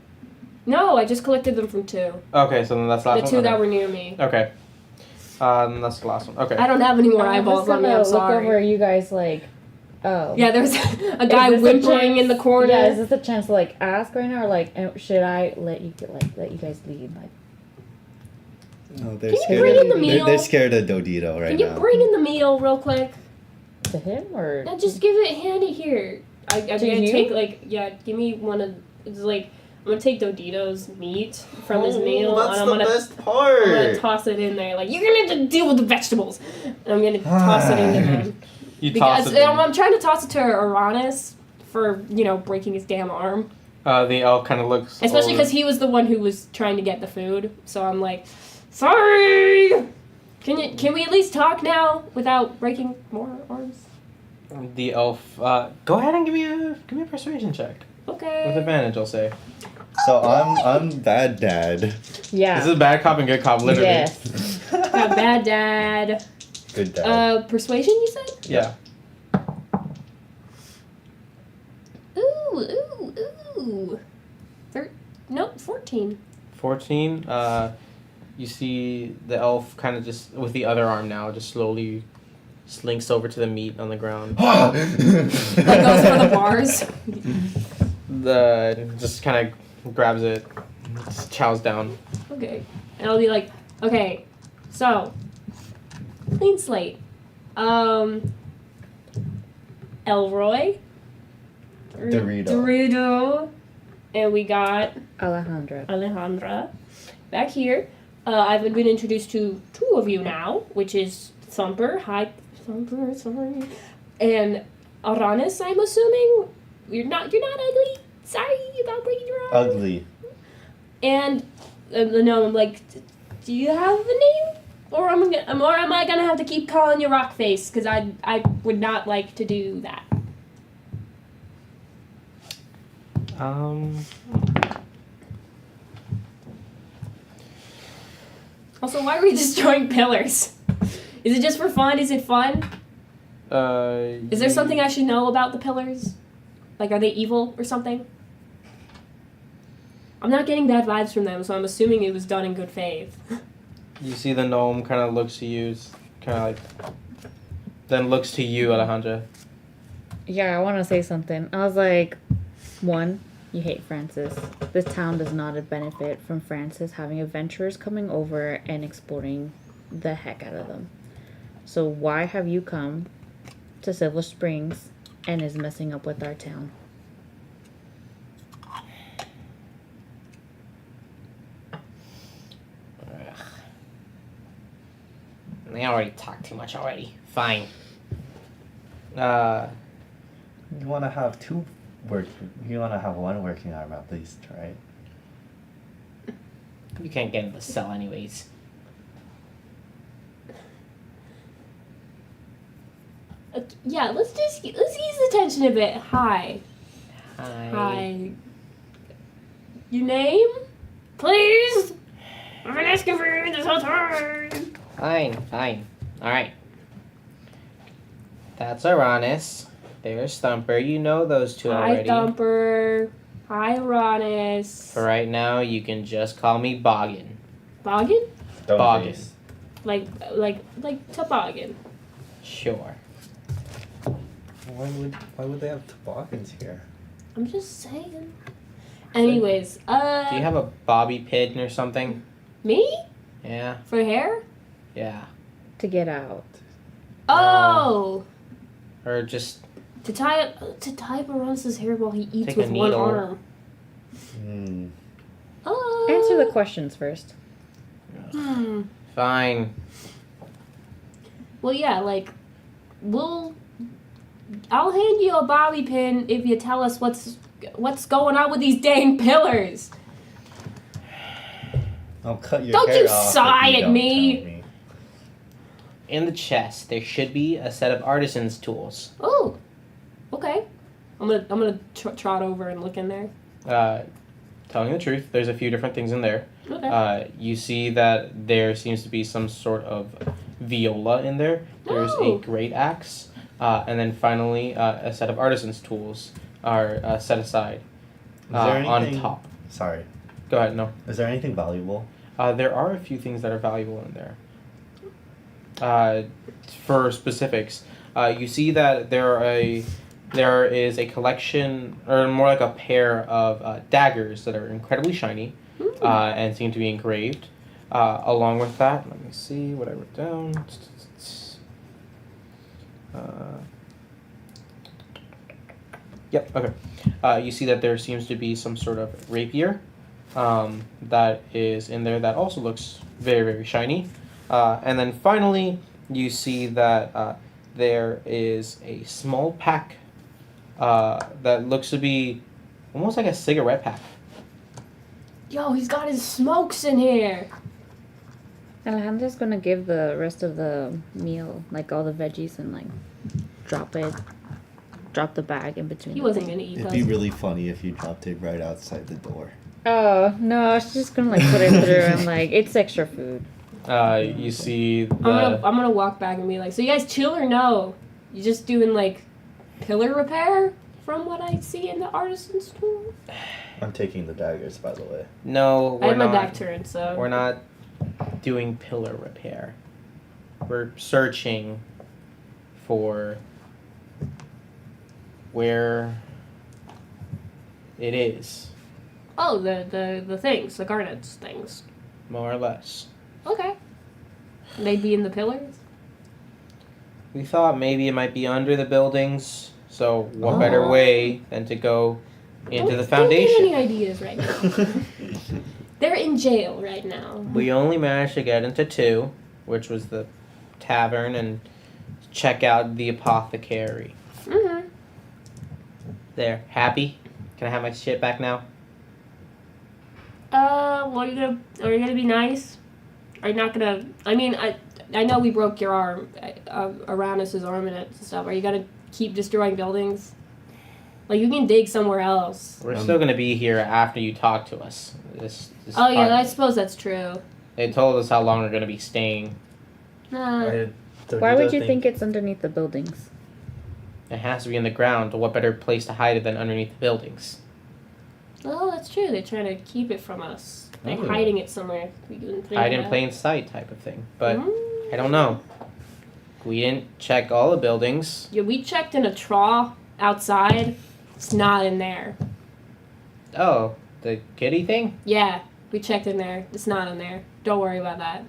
No, I just collected them from 2. Okay, so then that's the last The one. 2 okay. that were near me. Okay. Then that's the last one. Okay. I don't have any more I was eyeballs on me. gonna I'm look sorry. over you guys like, oh. Yeah, there's a guy Is this a whimpering chance- in the corner. Yeah, is this a chance to like ask right now, or like should I let you guys lead? Like, No, they're Can you scared. bring in the They're meal? scared of Dodito right Can you now. bring in the meal real quick? to him or Now just give it handy here. I'm To gonna you? take give me one of it's like I'm gonna take Dodito's meat from his meal, That's and I'm the gonna best I'm part. gonna toss it in there. Like, you're gonna have to deal with the vegetables. And I'm gonna toss it into them. You Because toss it. I'm trying to toss it to Uranus for, breaking his damn arm. The elf kind of looks. Especially because he was the one who was trying to get the food. So I'm like, sorry! Can we at least talk now without breaking more arms? The elf. Go ahead and give me a persuasion check Okay. with advantage. I'll say. So I'm bad dad. Yeah. This is bad cop and good cop, literally. Yes. Got bad dad. Good dad. Persuasion, you said? Yeah. Ooh. 14. 14. You see the elf kind of just with the other arm now, just slowly slinks over to the meat on the ground. Like goes for the bars. Just kind of grabs it, just chows down. Okay. And I'll be like, okay, so, clean slate. Elroy. Dorito. And we got Alejandra back here. I've been introduced to 2 of you now, which is Thumper. Hi, Thumper, sorry. And Aranis, I'm assuming. You're not ugly. Sorry about breaking your arm. Ugly. And no, I'm like, do you have a name? Or am I gonna have to keep calling you Rockface? Because I would not like to do that. Also, why are we destroying pillars? Is it just for fun? Is it fun? Is there something I should know about the pillars? Like, are they evil or something? I'm not getting bad vibes from them, so I'm assuming it was done in good faith. You see the gnome kind of looks to you, kind of like, then looks to you, Alejandra. Yeah, I want to say something. I was like, 1, you hate Francis. This town does not benefit from Francis having adventurers coming over and exploring the heck out of them. So why have you come to Silver Springs and is messing up with our town? They already talked too much already. Fine. You want to have 2 You want to have 1 working arm at least, right? You can't get in the cell anyways. Yeah, let's ease the tension a bit. Hi. Hi. Your name? Please? I've been asking for you this whole time. Fine. Alright. That's Uranus. There's Thumper. You know those 2 already. Hi, Thumper. Hi, Uranus. For right now, you can just call me Boggin. Boggin? Don't Boggin. face. Like toboggan. Sure. Why would they have toboggans here? I'm just saying. Anyways, Do you have a bobby pin or something? me? Yeah. For hair? Yeah. To get out. Oh! Or just To tie up Uranus's hair while he eats Take a with one needle. arm. Hmm. Oh. Answer the questions first. fine. Well, yeah, like, I'll hand you a bobby pin if you tell us what's going on with these dang pillars. I'll cut your Don't hair you off if sigh you at don't me. tell me. In the chest, there should be a set of artisan's tools. Oh, okay. I'm gonna trot over and look in there. Telling the truth, there's a few different things in there. Okay. You see that there seems to be some sort of viola in there. There's Oh. a great axe, and then finally a set of artisan's tools are set aside Is there on anything- top. Sorry. Go ahead. No. Is there anything valuable? There are a few things that are valuable in there. For specifics, you see that there is a collection, or more like a pair of daggers that are incredibly shiny and seem to be engraved. Along with that, let me see what I wrote down. Yep. Okay. You see that there seems to be some sort of rapier that is in there that also looks very, very shiny. And then finally, you see that there is a small pack that looks to be almost like a cigarette pack. Yo, he's got his smokes in here. Alejandra's gonna give the rest of the meal, like all the veggies, and like drop the bag in between. He the wasn't thing. gonna eat It'd those. be really funny if you dropped it right outside the door. Oh no, she's just gonna like put it through and like it's extra food. You see the. I'm gonna walk back and be like, so you guys chill or no? You just doing like pillar repair from what I see in the artisan's tool? I'm taking the daggers, by the way. No, I we're have my not. back turned, so We're not doing pillar repair. We're searching for where it is, Oh, the things, the garnets things. more or less. Okay. They'd be in the pillars? We thought maybe it might be under the buildings, so what better way than to go into the Don't foundation? give any ideas right now. They're in jail right now. We only managed to get into 2, which was the tavern and check out the apothecary. Mm-hmm. There, happy? Can I have my shit back now? Well, are you gonna be nice? Are you not gonna? I mean, I know we broke your arm, Uranus's arm and stuff. Are you gonna keep destroying buildings? Like you can dig somewhere else. We're still gonna be here after you talk to us. This Oh yeah, part- I suppose that's true. They told us how long we're gonna be staying. Nah. Why would you think it's underneath the buildings? It has to be in the ground. What better place to hide it than underneath the buildings? Oh, that's true. They're trying to keep it from us, like Oh. hiding it somewhere. We couldn't think Hide of in that. plain sight type of thing. But Mm. I don't know. We didn't check all the buildings. Yeah, we checked in a trough outside. It's not in there. Oh, the kitty thing? Yeah, we checked in there. It's not in there. Don't worry about that.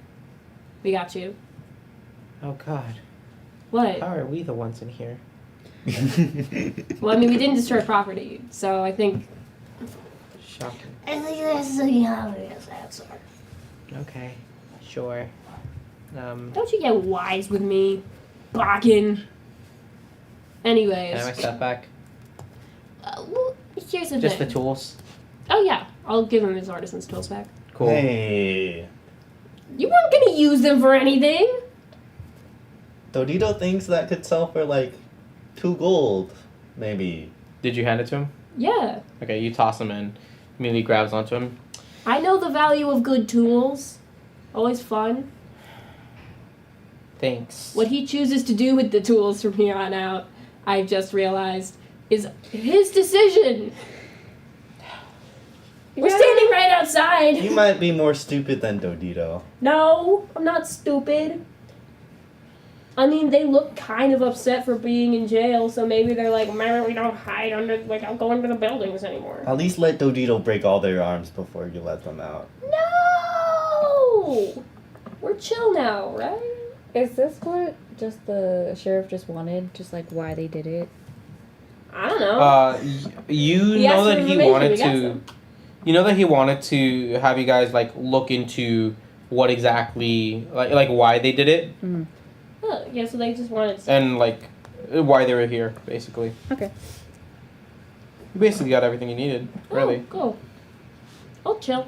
We got you. Oh God. What? How are we the ones in here? Well, I mean, we didn't destroy property, so I think. Shocking. I think that's the obvious answer. Okay. Sure. Don't you get wise with me, Bakken. Anyways. Can I have my stuff back? Well, here's the Just thing. the tools. Oh yeah, I'll give him his artisan's tools back. Cool. Hey. You weren't gonna use them for anything. Dodito thinks that could sell for like 2 gold, maybe. Did you hand it to him? Yeah, Okay, you toss him in. Immediately grabs onto him. I know the value of good tools. Always fun. Thanks. What he chooses to do with the tools from here on out, I've just realized, is his decision. We're standing right outside. You might be more stupid than Dodito. No, I'm not stupid. I mean, they look kind of upset for being in jail, so maybe they're like, maybe we don't hide under, like, I'll go into the buildings anymore. At least let Dodito break all their arms before you let them out. No! We're chill now, right? Is this what just the sheriff just wanted? Just like why they did it? I don't know. You He know asked that for he information, wanted we got to. some. You know that he wanted to have you guys like look into what exactly like why they did it Oh, yeah, so they just wanted to... and like why they were here basically. Okay. You basically got everything you needed, really. Oh, cool. I'll chill.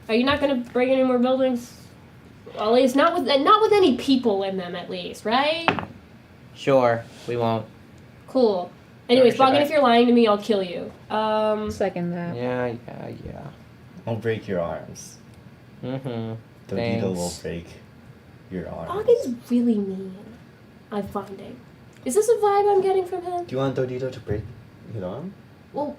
Are you not gonna break any more buildings? Well, at least not with any people in them, at least, right? Sure, we won't. Cool. Anyways, Sure, Boggan, I- if you're lying to me, I'll kill you. Second that. Yeah. I'll break your arms. Mm-hmm. Dodito will Thanks. break your arms. Boggan's really mean. I'm finding. Is this a vibe I'm getting from him? Do you want Dodito to break his arm? Well,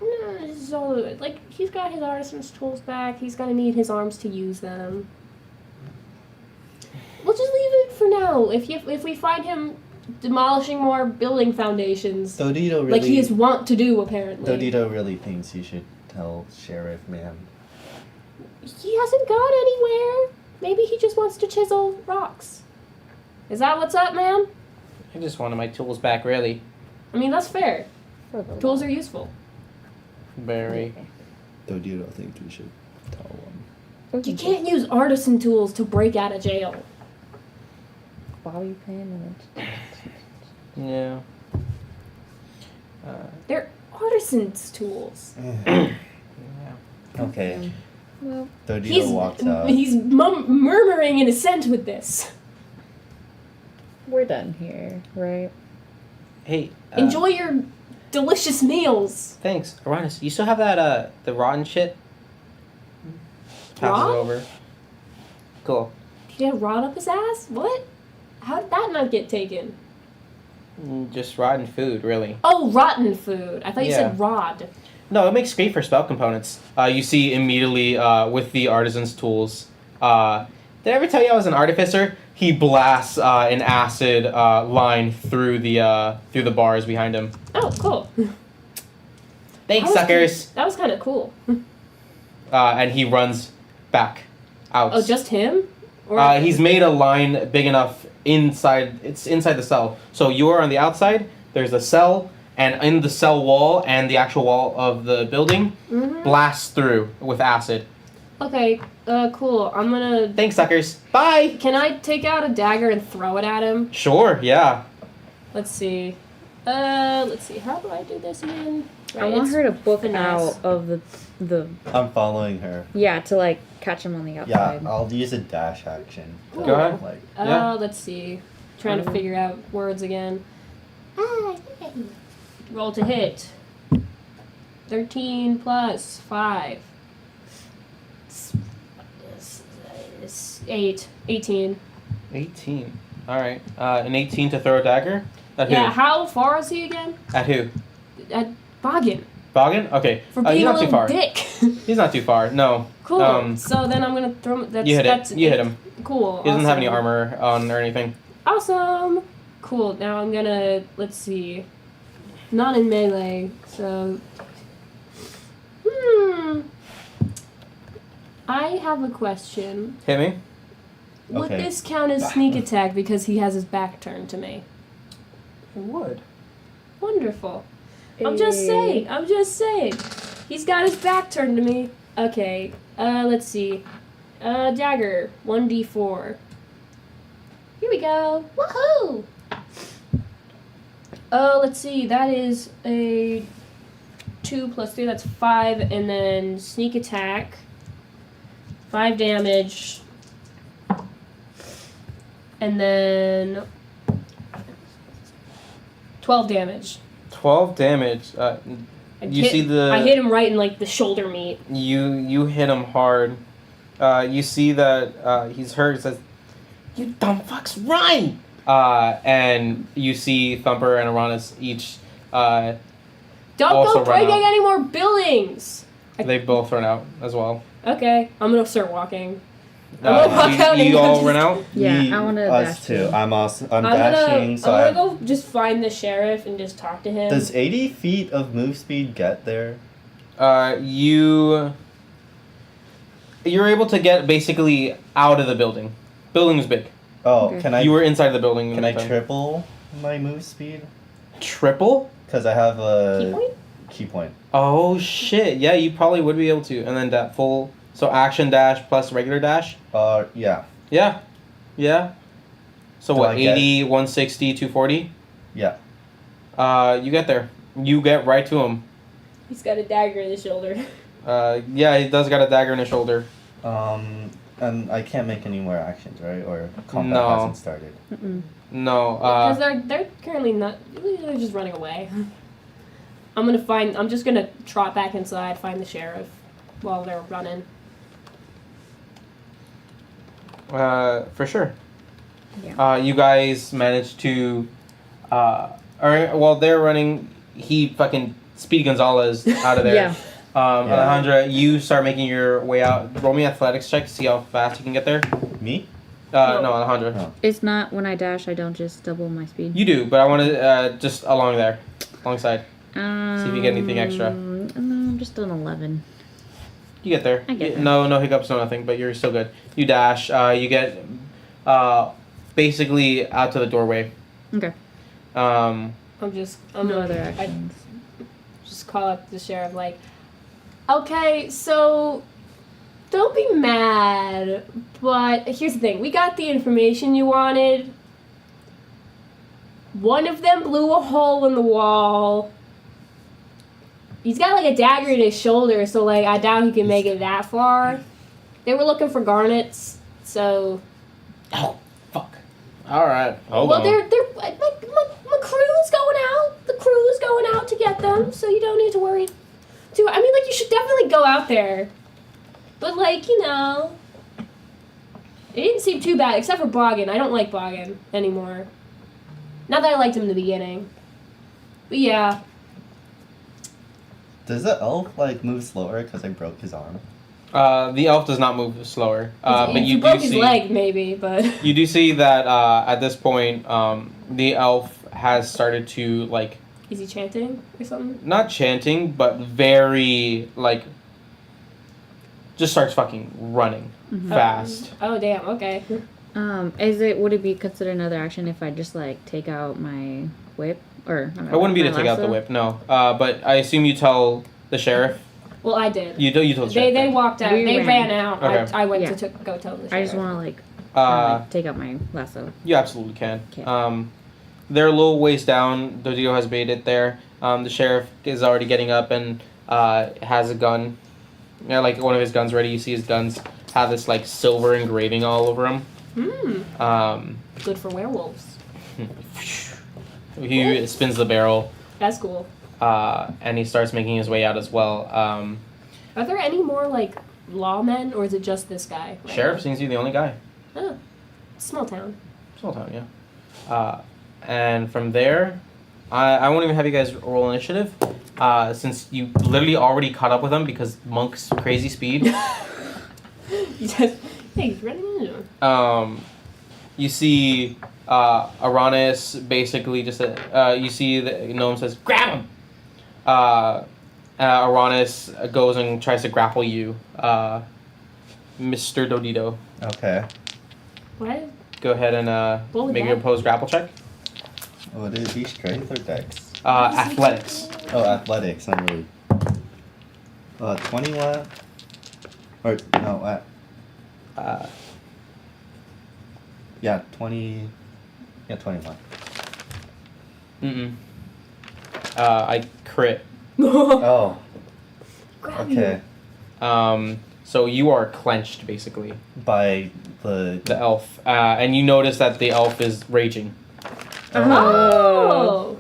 no, this is all like he's got his artisan's tools back. He's gonna need his arms to use them. We'll just leave it for now. If we find him demolishing more building foundations, Dodito really. like he is wont to do, apparently. Dodito really thinks you should tell Sheriff Man. He hasn't gone anywhere. Maybe he just wants to chisel rocks. Is that what's up, man? I just wanted my tools back, really. I mean, that's fair. For the Tools law. are useful. Very. Dodito thinks we should tell one. You can't use artisan tools to break out of jail. Bobby pin and Yeah. They're artisan's tools. Yeah. Okay. well, Dodito walks out. He's murmuring in assent with this. we're done here, right? Hey. Enjoy your delicious meals. Thanks, Uranus. You still have that the rotten shit? Passes Rot? it over. Cool. He had rod up his ass? What? How did that not get taken? Just rotten food, really. Oh, rotten food. I thought you Yeah. said rod. No, it makes great for spell components. You see immediately with the artisan's tools. Did I ever tell you I was an artificer? He blasts an acid line through the bars behind him. Oh, cool. Thanks, That was suckers. That was kind of cool. And he runs back out. Oh, just him? Or He's made a line big enough inside. It's inside the cell. So you are on the outside. There's a cell, and in the cell wall and the actual wall of the building, Mhm. blasts through with acid. Okay, cool. I'm gonna. Thanks, suckers. Bye. Can I take out a dagger and throw it at him? Sure. Yeah. Let's see. Let's see. How do I do this again? I want it's her to book finesse. out of the I'm following her. to like catch him on the Yeah, outside. I'll use a dash action. to, Go ahead. Like, Yeah. Let's see. Trying to figure out words again. Roll to hit. 13 plus 5. 18. 18. All right. An 18 to throw a dagger. At who? Yeah, how far is he again? At who? At Boggin. Boggin? Okay. For He's being a not too little far. dick. He's not too far. No. Cool. So then I'm gonna throw him. That's, You hit that's it. You hit 8. him. Cool. He doesn't have any awesome. armor on or anything. Awesome. Cool. Now I'm gonna, let's see. Not in melee, so. I have a question. Hit me. Would Okay. this count as sneak attack because he has his back turned to me? It would. Wonderful. I'm just saying. I'm just saying. He's got his back turned to me. Okay. Let's see. Dagger. 1d4. Here we go. Woohoo! Let's see. That is a 2 plus 3. That's 5. And then sneak attack. 5 damage. And then 12 damage. 12 damage. I You see the- I hit him right in like the shoulder meat. You hit him hard. You see that he's hurt. It says, "You dumb fucks, run!" And you see Thumper and Uranus each. Don't Also go run breaking out. any more buildings. They both run out as well. Okay, I'm gonna start walking. I'm gonna walk out You and all just- run out. Yeah, me, I wanna us dash too. too. I'm I'm dashing. So gonna I go just find the sheriff and just talk to him. does 80 feet of move speed get there? You're able to get basically out of the building. Building is big. Oh, Okay. can I? You were inside the building. Can I the time. triple my move speed? Triple? Because I have Key a point? key point. Oh shit! Yeah, you probably would be able to. And then that full action dash plus regular dash. Yeah, Yeah. So Do what? I get- 80, 160, 240. yeah. You get there. You get right to him. He's got a dagger in his shoulder. Yeah, he does got a dagger in his shoulder. And I can't make any more actions, right? Or combat No. hasn't started. Mm-mm. No. Because they're currently not. They're just running away. I'm just gonna trot back inside, find the sheriff, while they're running. For sure. Yeah. You guys managed to, while they're running, he fucking Speedy Gonzalez out of there. Yeah. Yeah. Alejandra, you start making your way out. Roll me athletics check to see how fast you can get there. Me? No, Alejandra. No. It's not when I dash, I don't just double my speed. You do, but I want to just alongside. See if you get anything extra. No, I'm just an 11. You get there. I get there. No hiccups, no nothing, but you're still good. You dash. You get basically out to the doorway. Okay. I'm No other I, actions. just call up the sheriff like, okay, so don't be mad, but here's the thing. We got the information you wanted. One of them blew a hole in the wall. He's got like a dagger in his shoulder, so like I doubt he can make it that far. They were looking for garnets, so. Oh, fuck. All right. Hold Well, on. they're my crew's going out. The crew's going out to get them, so you don't need to worry. I mean, like you should definitely go out there, but like it didn't seem too bad, except for Boggin. I don't like Boggin anymore. Not that I liked him in the beginning, but yeah. Does the elf like move slower because I broke his arm? The elf does not move slower, but If you broke do his see. leg, maybe, but You do see that at this point, the elf has started to like is he chanting or something? not chanting, but very like just starts fucking running fast. Oh damn! Okay. Would it be considered another action if I just like take out my whip or? It wouldn't be to my take out the lasso? whip, no. But I assume you tell the sheriff. Well, I did. You told the sheriff. They walked out. We They ran. ran out. Okay. I went Yeah. to go tell the sheriff. I just want to like take out my lasso. You absolutely can. Okay. They're a little ways down. Dodito has baited there. The sheriff is already getting up and has a gun. Yeah, like one of his guns ready. You see his guns have this like silver engraving all over them. Good for werewolves. He spins the barrel, That's cool. and he starts making his way out as well. Are there any more like lawmen, or is it just this guy? right Sheriff seems to be the only guy. now? Oh, small town. Small town, yeah. And from there, I won't even have you guys roll initiative, since you literally already caught up with them because Monk's crazy speed. You just he's running into him. You see Aranis basically just you see the gnome says grab him. Aranis goes and tries to grapple you, Mr. Dodito. Okay. What? Go ahead and What was make that? your opposed grapple check. Would it be strength or dex? Athletics. Oh, athletics. I'm really. 21. Or no, yeah, 20. Yeah, 21. Mm-mm. I crit. Oh, Grab you. okay. So you are clenched basically. By the. The elf, and you notice that the elf is raging. Oh.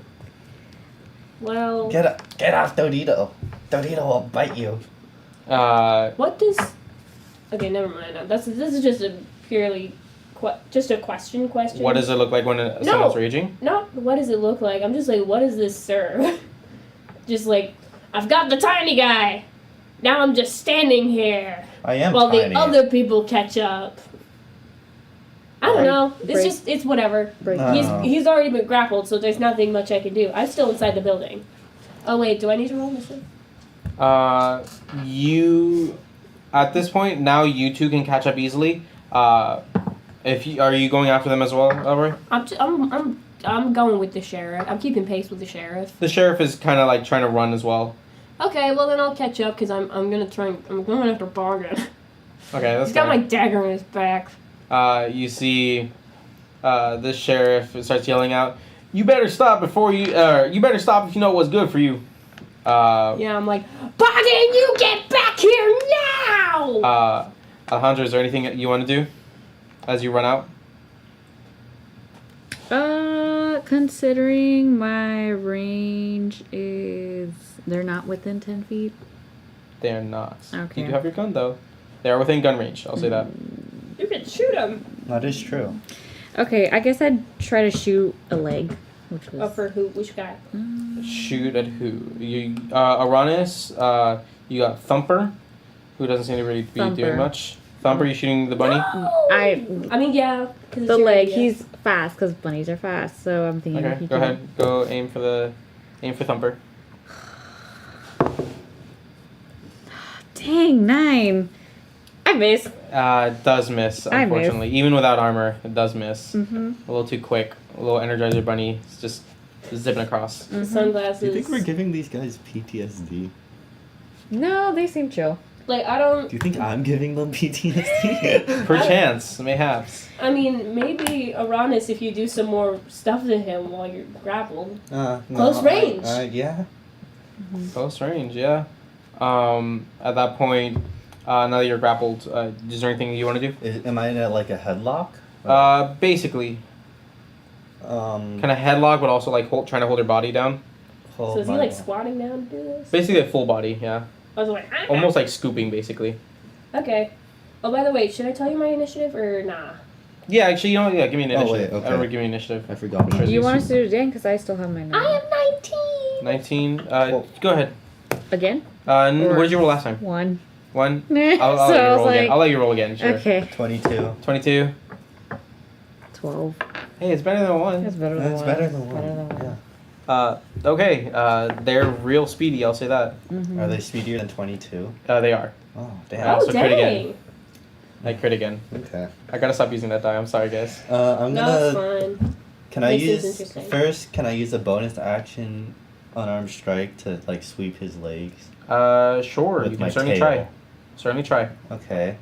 Well. Get off, Dodito. Dodito will bite you. What does? Okay, never mind. This is just a purely, just a question. What does it look like when someone's raging? No, what does it look like? I'm just like, what does this serve? Just like, I've got the tiny guy. Now I'm just standing here I am while tiny. the other people catch up. I don't know. Break. It's whatever. Break. Oh. He's already been grappled, so there's nothing much I can do. I'm still inside the building. Oh wait, do I need to roll this? You, at this point now, you two can catch up easily. Are you going after them as well, Elroy? I'm going with the sheriff. I'm keeping pace with the sheriff. The sheriff is kind of like trying to run as well. Okay, well then I'll catch up because I'm going after Bargain. Okay, that's He's got my fair. dagger in his back. You see, the sheriff starts yelling out, "You better stop before you. You better stop if you know what's good for you." Yeah, I'm like, Bargain, you get back here now! Alejandro, is there anything that you want to do as you run out? Considering my range is they're not within 10 feet. They are not. Okay. You do have your gun though. They are within gun range. I'll say that. You can shoot him. That is true. Okay, I guess I'd try to shoot a leg, which was Oh, for who? Which guy? Shoot at who? You, Aranis. You got Thumper, who doesn't seem to really be doing Thumper. much. Thumper, you shooting the bunny? I mean, yeah. 'cause it's the your leg. idea. He's fast because bunnies are fast. So I'm thinking. Okay, he go can- ahead. Go aim for Thumper. Dang, 9. I missed. It does miss, I miss. unfortunately. Even without armor, it does miss. Mm-hmm. A little too quick. A little Energizer bunny. It's just zipping across. The sunglasses. Do you think we're giving these guys PTSD? No, they seem chill. Like, I don't... Do you think I'm giving them PTSD? Perchance, mayhaps. I mean, maybe Uranus if you do some more stuff to him while you're grappled. No, Close range. Yeah. Close range, yeah. At that point, now that you're grappled, is there anything you want to do? Am I in like a headlock? Basically, Um. kind of headlock, but also like trying to hold your body down. hold So is he my- like squatting down to do this? Basically, a full body, yeah. I was like, ah. Almost like scooping, basically. Okay. Oh, by the way, should I tell you my initiative or nah? Yeah, actually, you know what? Yeah, give me an Oh, initiative. wait, okay. I remember giving me initiative. I forgot. Sure. Do you want us to do it again? Because I still have my 9. I am 19. 19. Well- Go ahead. Again? What did you roll last time? 1. 1? Nah, I'll so let you I was roll again. like, I'll let you roll again, sure. okay. 22. 22. 12. Hey, it's better than 1. That's better than 1. That's better than one. Better than 1. Yeah. Okay, they're real speedy, I'll say that. Mm-hmm. Are they speedier than 22? They are. Oh, I damn. Oh, also crit again. dang. I crit again. Okay. I gotta stop using that die, I'm sorry, guys. I'm No, it's gonna. fine. Can I This is use interesting. first? Can I use a bonus action, unarmed strike to like sweep his legs? Sure, With you my can certainly tail. try. Certainly try. Okay.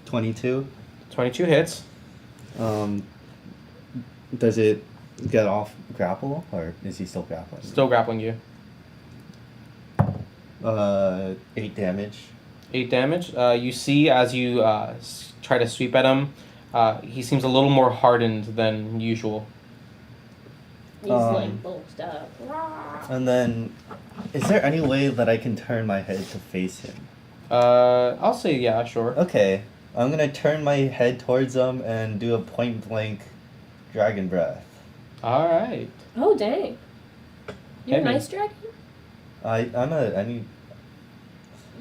22. 22 hits. Does it get off grapple or is he still grappling? Still grappling you. 8 damage. 8 damage. You see as you try to sweep at him, he seems a little more hardened than usual. He's like bulged up. And then, is there any way that I can turn my head to face him? I'll say yeah, sure. Okay, I'm gonna turn my head towards him and do a point blank dragon breath. All right. Oh, dang. You're Hit a me. nice dragon? I'm a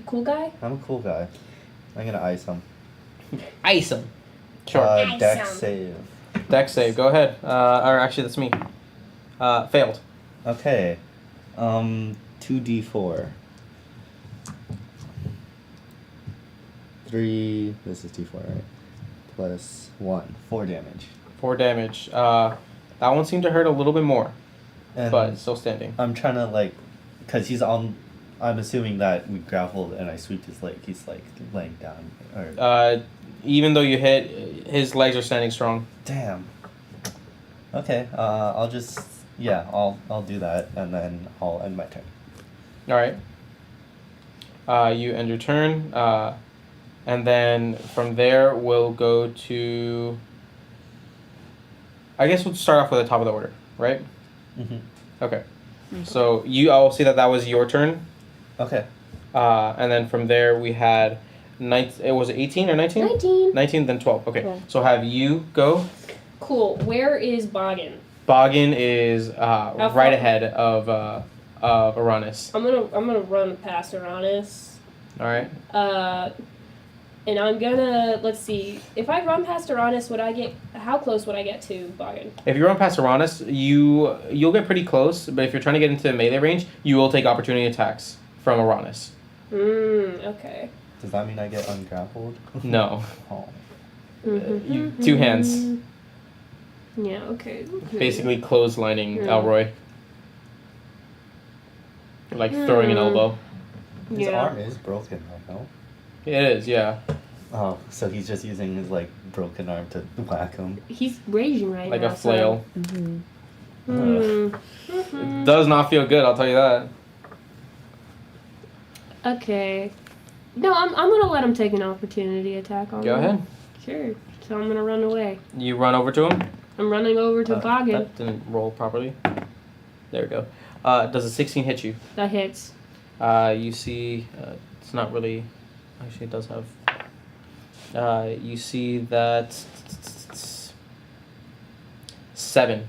Cool guy? cool guy. I'm gonna ice him. Ice him. Sure. Ice Dex him. save. Dex save. Go ahead. Or actually, that's me. Failed. Okay. 2d4. 3. This is d4, right? Plus 1. 4 damage. 4 damage. That one seemed to hurt a little bit more, And but it's still standing. I'm trying to like, cause he's on. I'm assuming that we grappled and I sweeped his leg. He's like laying down. Or Even though you hit, his legs are standing strong. damn. Okay. I'll just I'll do that and then I'll end my turn. All right. You end your turn, and then from there we'll go to. I guess we'll start off with the top of the order, right? Mm-hmm. Okay. So I'll see that was your turn, Okay. and then from there we had, it was 18 or 19? 19. 19, then 12. Okay. Cool. So have you go. Cool. Where is Boggin? Boggin is far? right ahead of Uranus. I'm gonna run past Uranus. All right. And I'm gonna, let's see, if I run past Uranus, how close would I get to Boggin? If you run past Uranus, you'll get pretty close, but if you're trying to get into melee range, you will take opportunity attacks from Uranus. Okay. Does that mean I get ungrappled? No. Oh. You 2 hands, Yeah, okay. basically clotheslining Yeah. Elroy. Like throwing an elbow. His Yeah. arm is broken, right? No. It is, yeah. Oh, so he's just using his like broken arm to whack him. He's raging right Like now. a flail. Mm-hmm. It does not feel good, I'll tell you that. Okay. No, I'm gonna let him take an opportunity attack on me. Go ahead. Sure. So I'm gonna run away. You run over to him. I'm running over to Boggin. That didn't roll properly. There we go. Does a 16 hit you? That hits. You see, it's not really. Actually, it does have. You see that 7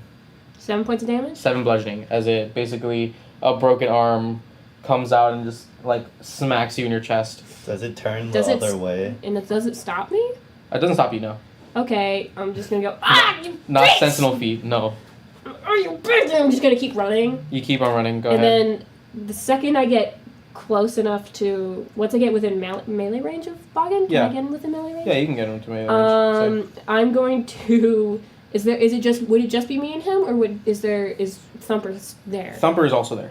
7 points of damage? bludgeoning as it basically a broken arm comes out and just like smacks you in your chest. Does it turn Does the it other way? And it doesn't stop me? It doesn't stop you, no. Okay, I'm just gonna go, you Not bitch! sentinel feet, no. Oh, you bitch! I'm just gonna keep running. You keep on running. Go and ahead. then the second I get close enough to, once I get within melee range of Boggin, can Yeah. I get within melee range? Yeah, you can get him to melee range. I'm going to Is it just would it just be me and him, or is Thumper there? Thumper is also there.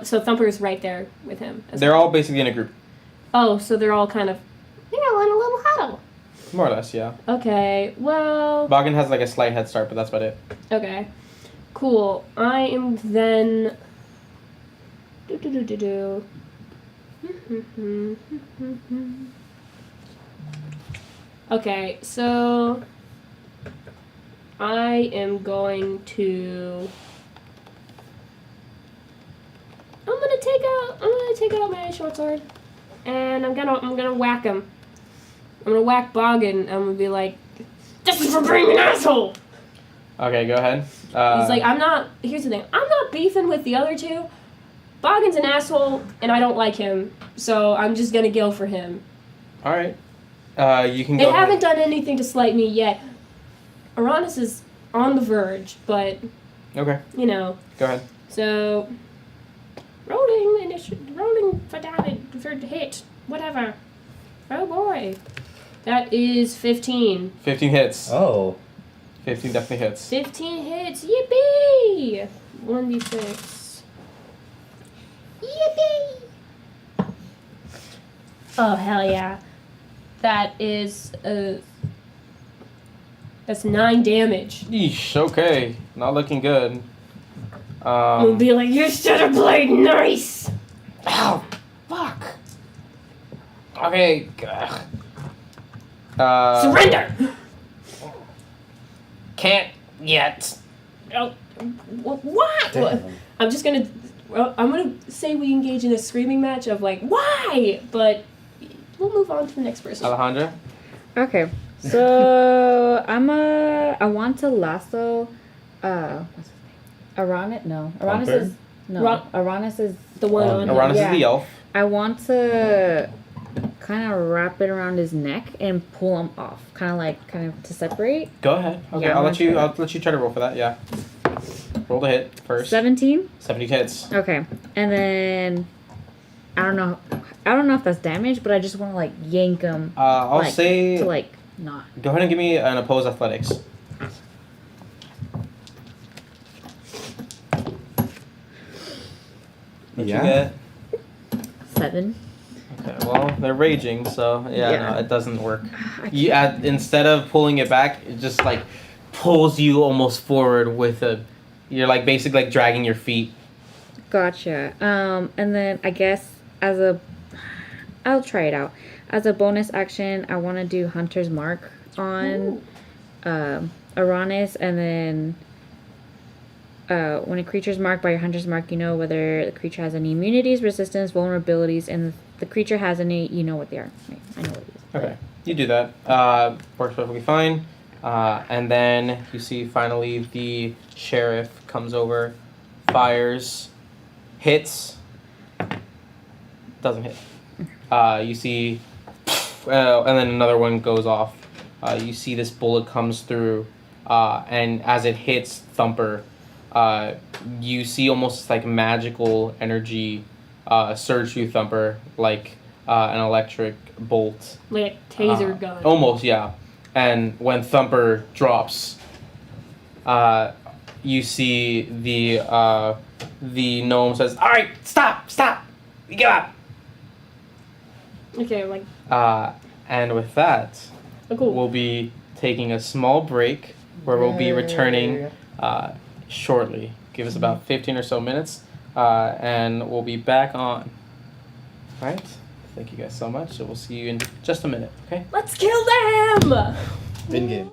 So Thumper is right there with him. They're all basically in a group. Oh, so they're all kind of in a little huddle. More or less, yeah. Okay, well. Boggin has like a slight head start, but that's about it. Okay, cool. I am then. Do. Okay, so I am going to. I'm gonna take out my short sword, and I'm gonna whack him. I'm gonna whack Boggin. I'm gonna be like, "This is for being an asshole." Okay, go ahead. He's like, Here's the thing. I'm not beefing with the other two. Boggin's an asshole, and I don't like him, so I'm just gonna go for him. All right. You can go. They haven't done anything to slight me yet. Uranus is on the verge, but Okay. you know. Go ahead. So, rolling for damage, for hit, whatever. Oh boy. That is 15. 15 hits. Oh. 15 definitely hits. 15 hits, yippee! 1d6. Yippee! Oh, hell yeah. That is, that's 9 damage. Yeesh, okay. Not looking good. We'll be like, you should have played nice! Ow! Fuck! Okay. Surrender! Can't yet. Oh, what? Damn. I'm gonna say we engage in a screaming match of like, why? But we'll move on to the next person. Alejandra? Okay, so I want to lasso, what's his name? Aranis? No, Aranis Thumper? is no. Ro- Aranis is The one on Uranus Yeah. is the elf. I want to kind of wrap it around his neck and pull him off, kind of to separate. Go ahead. Okay, Yeah, I'll I'm let you. gonna try I'll let you try to roll for that. Yeah. Roll the hit first. 17. 70 hits. Okay, and then I don't know if that's damage, but I just want to like yank him. I'll like, say. to like not. Go ahead and give me an opposed athletics. What'd you Yeah. get? 7. Okay, well, they're raging, so Yeah. no, it doesn't work. I You instead of pulling it back, it just like pulls you almost forward with a. You're like basically like dragging your feet. Gotcha. And then I guess I'll try it out. As a bonus action, I want to do Hunter's Mark on Aranis, and then when a creature is marked by your Hunter's Mark, you know whether the creature has any immunities, resistance, vulnerabilities, and if the creature has any, you know what they are. Right, I know what it is. Okay, you do that. Works perfectly fine. And then you see finally the sheriff comes over, fires, hits, doesn't hit. You see, and then another one goes off. You see this bullet comes through, and as it hits Thumper, you see almost like magical energy surge through Thumper, like an electric bolt. Like a taser gun. Almost, yeah. And when Thumper drops, you see the gnome says, "All right, stop, you give up." Okay, like, And with that, oh, cool. we'll be taking a small break where we'll be returning shortly. Give us about 15 or so minutes, and we'll be back on. All right. Thank you guys so much. So we'll see you in just a minute. Okay. Let's kill them! In game.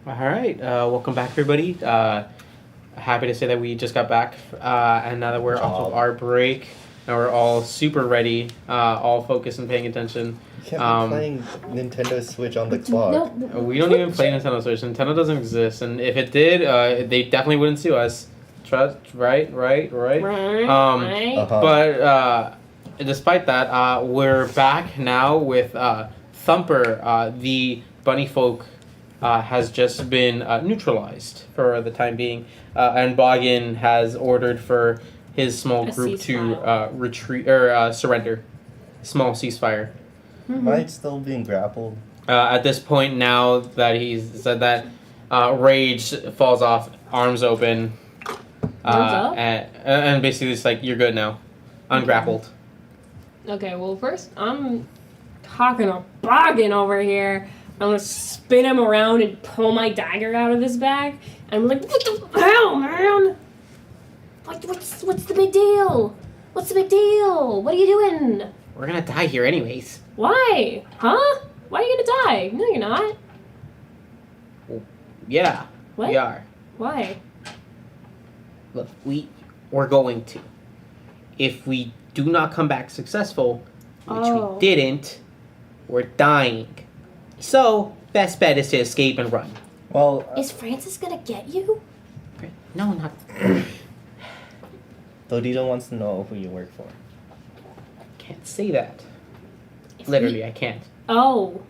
All right, welcome back, everybody. Happy to say that we just got back, and now that we're off of our break, and we're all super ready, all focused and paying attention. You can't be playing Nintendo Switch on the clock. No, We don't even play Nintendo Switch. Nintendo doesn't exist, and if it did, they definitely wouldn't sue us. Trust, right? right. But despite that, we're back now with Thumper. The bunny folk has just been neutralized for the time being, and Boggin has ordered for his small A group to ceasefire. retreat or surrender. Small ceasefire. Am I still being grappled? At this point, now that he's said that, rage falls off, arms open, Arms up? and basically it's like you're good now, ungrappled. Okay, well, first, I'm talking a boggin over here. I'm gonna spin him around and pull my dagger out of his bag. And I'm like, what the hell, man? What's the big deal? What's the big deal? What are you doing? We're gonna die here anyways. Why? Huh? Why are you gonna die? No, you're not. Yeah, What? we are. Why? Look, we're going to. If we do not come back successful, which Oh. we didn't, we're dying. So, best bet is to escape and run. Well, Is Francis gonna get you? No, not. Dodito wants to know who you work for. Can't say that. If Literally, we- I can't. Oh.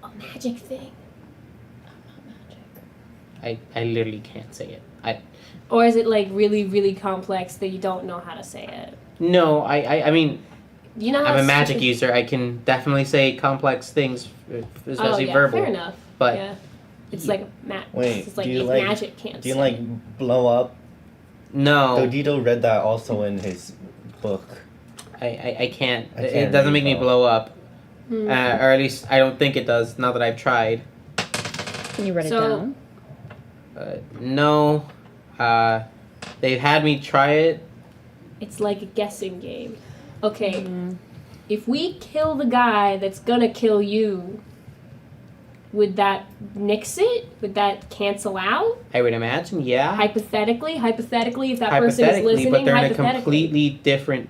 A magic thing. I literally can't say it. Or is it like really, really complex that you don't know how to say it? No, I mean, You know how I'm a magic stupid- user. I can definitely say complex things, especially yeah, verbal. Fair enough. But yeah. It's like Wait, it's like do you if like- magic can't Do you say. like blow up? no, Dodito read that also in his book. I can't. I It can't doesn't read make me though. blow up, Hmm. or at least I don't think it does. Now that I've tried. Can you write it So- down? No, they've had me try it. It's like a guessing game. Okay, Mm. if we kill the guy that's gonna kill you, would that nix it? Would that cancel out? I would imagine, yeah. Hypothetically, if that person is Hypothetically, listening, but they're in a hypothetically. completely different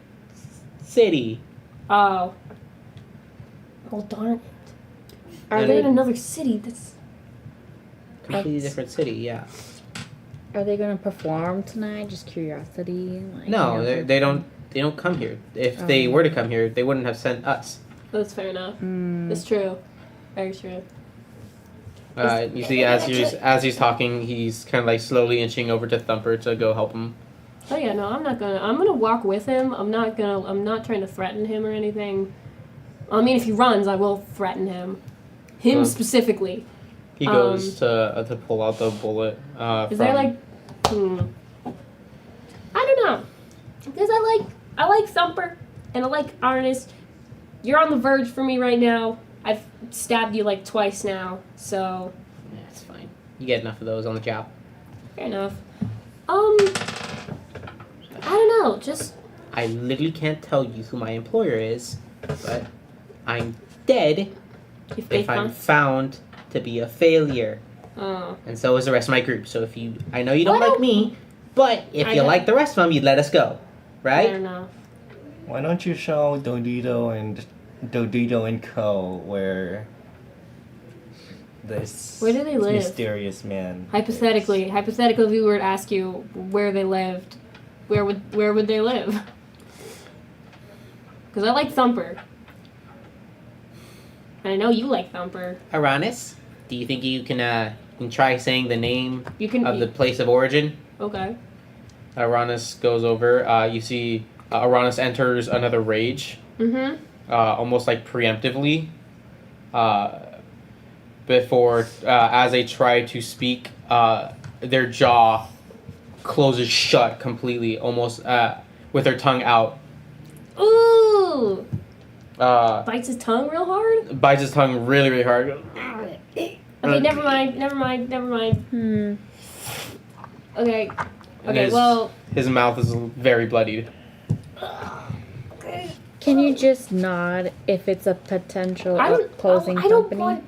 city. Oh. Oh darn it. Are They're in they another city. That's Completely different city, yeah. are they gonna perform tonight? Just curiosity. Like, No, you know, they don't come here. If they Oh. were to come here, they wouldn't have sent us. that's fair enough. Mm. That's true. Very true. You see, as he's talking, he's kind of like slowly inching over to Thumper to go help him. Oh yeah, no, I'm gonna walk with him. I'm not trying to threaten him or anything. I mean, if he runs, I will threaten him. Him Huh. specifically. He goes to pull out the bullet. Is there like, I don't know, because I like Thumper and I like Arnis. You're on the verge for me right now. I've stabbed you like twice now, so Yeah, it's fine. You get enough of those on the job. fair enough. I don't know, just I literally can't tell you who my employer is, but I'm dead if they if I'm find. found to be a failure. Oh, And so is the rest of my group. So if you, I know you don't Well, like me, but if I you don't- like the rest of them, you'd let us go, fair right? enough. Why don't you show Dodito and Co. where this Where do they live? mysterious man Hypothetically, is? if we were to ask you where they lived, where would they live? Because I like Thumper, and I know you like Thumper. Aranis, do you think you can try saying the name You can. of the place of origin? Okay. Aranis goes over. You see Aranis enters another rage, Mm-hmm. almost like preemptively. Before, as they try to speak, their jaw closes shut completely, almost with their tongue out. Ooh! Uh, Bites his tongue real hard. bites his tongue really, really hard. Okay, never mind. Hmm. Okay. And Okay. his, Well. his mouth is very bloodied. Can you just nod if it's a potential I don't. opposing I don't company? want.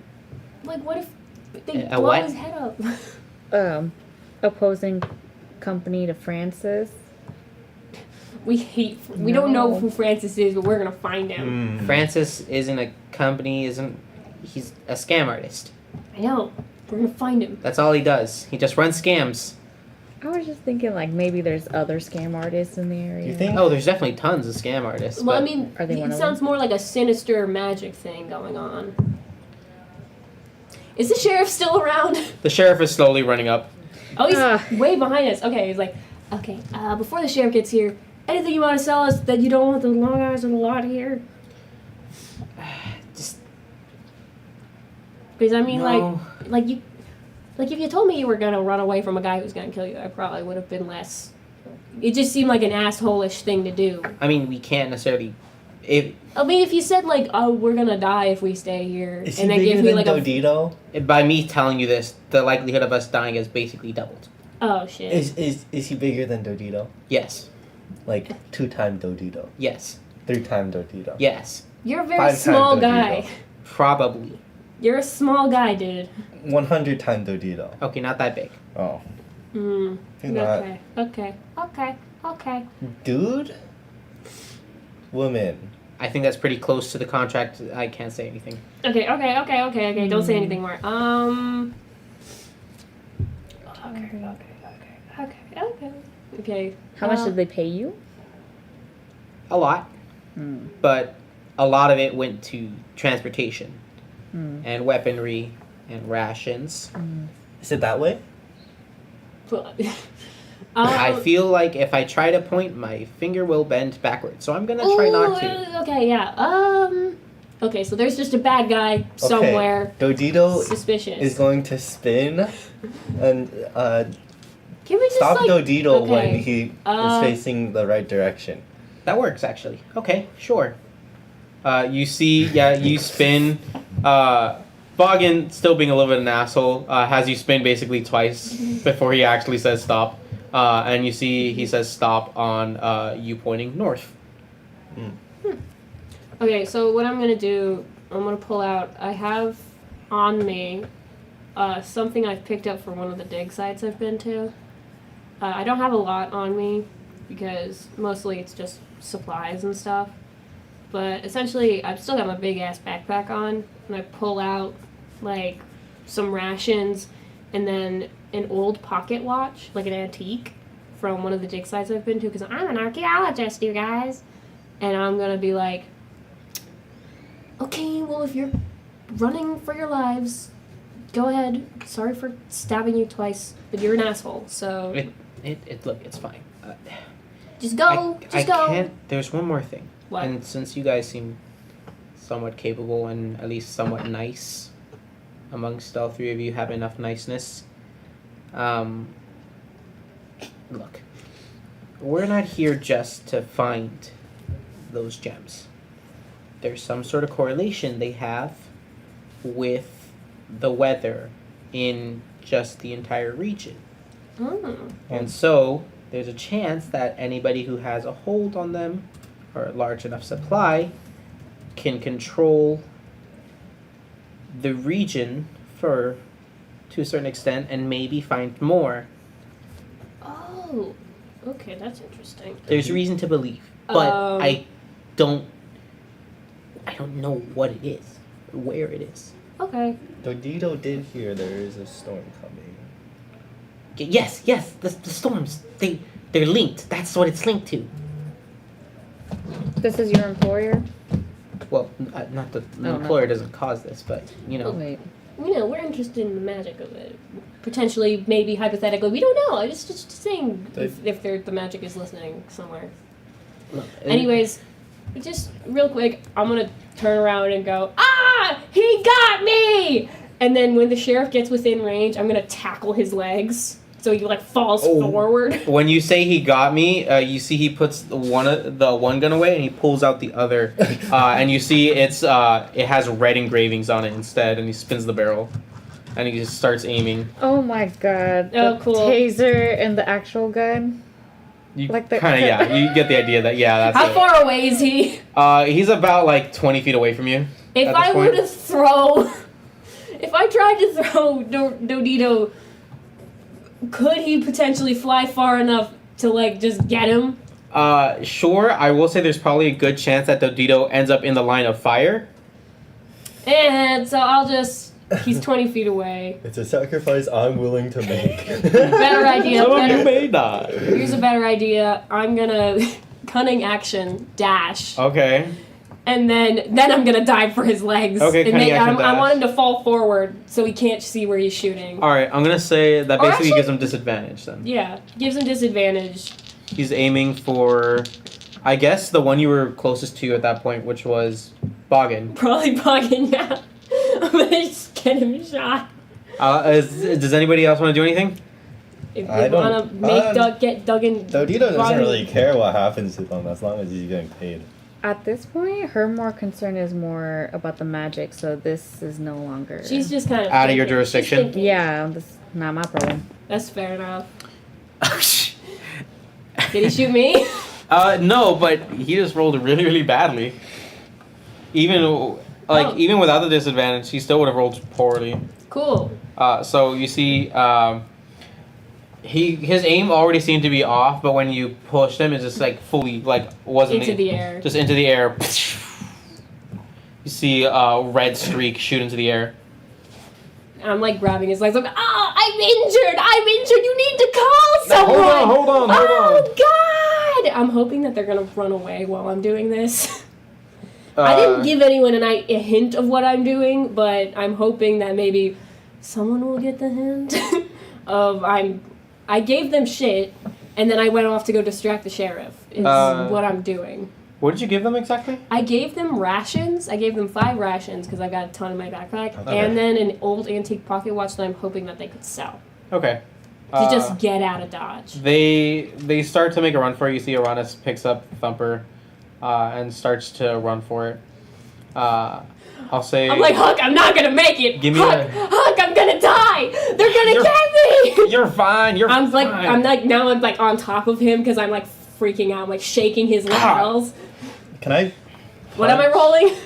Like, what if They A blow what? his head up. Opposing company to Francis. We don't know No. who Francis is, but we're gonna find him. Francis isn't a company, he's a scam artist. I know. We're gonna find him. That's all he does. He just runs scams. I was just thinking like maybe there's other scam artists in the area. You think? Oh, there's definitely tons of scam artists. Well, I but mean, Are they one it of sounds more like a sinister magic thing going on. Is the sheriff still around? the sheriff is slowly running up. Oh, he's Ah. way behind us. Okay, he's like, okay, before the sheriff gets here, anything you want to sell us that you don't want the long guys on the lot here? Just Because I mean, no. like if you told me you were gonna run away from a guy who's gonna kill you, I probably would have been less. It just seemed like an asshole-ish thing to do. I mean, we can't necessarily. I mean, if you said like, "Oh, we're gonna die if we stay here," Is he and then bigger give me than like Dodito? By me telling you this, the likelihood of us dying is basically doubled. oh shit, Is he bigger than Dodito? Yes. Like 2-time Dodito, Yes. 3-time Dodito. Yes. you're a very 5-time small Dodito. guy. Probably. You're a small guy, dude. 100-time Dodito. Okay, not that big. Oh, Hmm. he's not. Okay. Dude. Woman. I think that's pretty close to the contract. I can't say anything. Okay. Don't say anything more. Okay. How much did they pay you? A lot, but a lot of it went to transportation and weaponry and rations. Is it that way? I feel like if I try to point, my finger will bend backwards. So I'm gonna try not to. Okay, yeah. Okay, so there's just a bad guy somewhere. Dodito Suspicious. is going to spin and Can we just stop like Dodito okay. when he is Uh, facing the right direction. That works actually. Okay, sure. You see, you spin. Boggin, still being a little bit of an asshole, has you spin basically twice before he actually says stop. And you see he says stop on you pointing north. Okay, so what I'm gonna do, I'm gonna pull out. I have on me something I've picked up from one of the dig sites I've been to. I don't have a lot on me because mostly it's just supplies and stuff. But essentially, I've still got my big ass backpack on, and I pull out like some rations and then an old pocket watch, like an antique, from one of the dig sites I've been to. Because I'm an archaeologist, you guys, and I'm gonna be like, okay, well, if you're running for your lives, go ahead. Sorry for stabbing you twice, but you're an asshole, so Look, it's fine. just go. I Go. can't. There's one more thing. What? And since you guys seem somewhat capable and at least somewhat nice, amongst all three of you have enough niceness. Look, we're not here just to find those gems. There's some sort of correlation they have with the weather in just the entire region. Mm. And so there's a chance that anybody who has a hold on them or a large enough supply can control the region to a certain extent and maybe find more. Oh, okay, that's interesting. There's reason to believe, but Um, I don't know what it is, or where it is. Okay. Dodito did hear there is a storm coming. Yes, the storms, they're linked. That's what it's linked to. This is your employer? Well, not the No, employer not- doesn't cause this, but you know. Oh, wait. You know, we're interested in the magic of it. Potentially, maybe, hypothetically, we don't know. I'm just saying if the magic is listening somewhere. Look, Anyways, just real quick, I'm gonna turn around and go, ah! He got me! And then when the sheriff gets within range, I'm gonna tackle his legs. So he like falls forward. When you say he got me, you see he puts the one gun away and he pulls out the other, and you see it has red engravings on it instead, and he spins the barrel, and he just starts aiming. Oh my god. Oh, The cool. taser and the actual gun? You Like the- kind of you get the idea that that's How it. far away is he? He's about like 20 feet away from you. If At this I were point. to throw if I tried to throw Dodito, could he potentially fly far enough to like just get him? Sure. I will say there's probably a good chance that Dodito ends up in the line of fire. And so I'll just. He's 20 feet away. It's a sacrifice I'm willing to make. Better idea. Some of Better. you may die. Here's a better idea. I'm gonna cunning action dash. Okay. And then I'm gonna dive for his legs. Okay, And cunning action I dash. want him to fall forward so he can't see where he's shooting. All right. I'm gonna say that Or basically actually- gives him disadvantage then. Yeah, gives him disadvantage. He's aiming for, I guess, the one you were closest to at that point, which was Boggin. Probably bugging out. I'm gonna just get him shot. Does anybody else want to do anything? If I you wanna don't- make get Duggan. Dodito doesn't Boggin- really care what happens to them as long as he's getting paid. At this point, her more concern is more about the magic, so this is no longer. She's just kind of Out of your thinking. She's jurisdiction? thinking. Yeah, that's not my problem. That's fair enough. Did he shoot me? No, but he just rolled really, really badly. Even even without the disadvantage, he still would have rolled poorly. Cool. So you see, his aim already seemed to be off, but when you pushed him, it's just like fully wasn't Into the air. just into the air. You see a red streak shoot into the air. I'm like grabbing his legs. Like, I'm injured. You need to call someone. Hold on. Oh God! I'm hoping that they're gonna run away while I'm doing this. I didn't give anyone a hint of what I'm doing, but I'm hoping that maybe someone will get the hint of I gave them shit, and then I went off to go distract the sheriff. Is what I'm doing. What did you give them exactly? I gave them rations. I gave them 5 rations because I've got a ton in my backpack, Okay. and then an old antique pocket watch that I'm hoping that they could sell Okay. to just get out of Dodge. They start to make a run for it. You see Uranus picks up Thumper and starts to run for it. I'll say... I'm like, Huck, I'm not gonna make it. Give me Huck, I'm gonna die. They're gonna get me. You're fine. I'm like on top of him because I'm like freaking out. I'm like shaking his lapels. Can I? What am I rolling?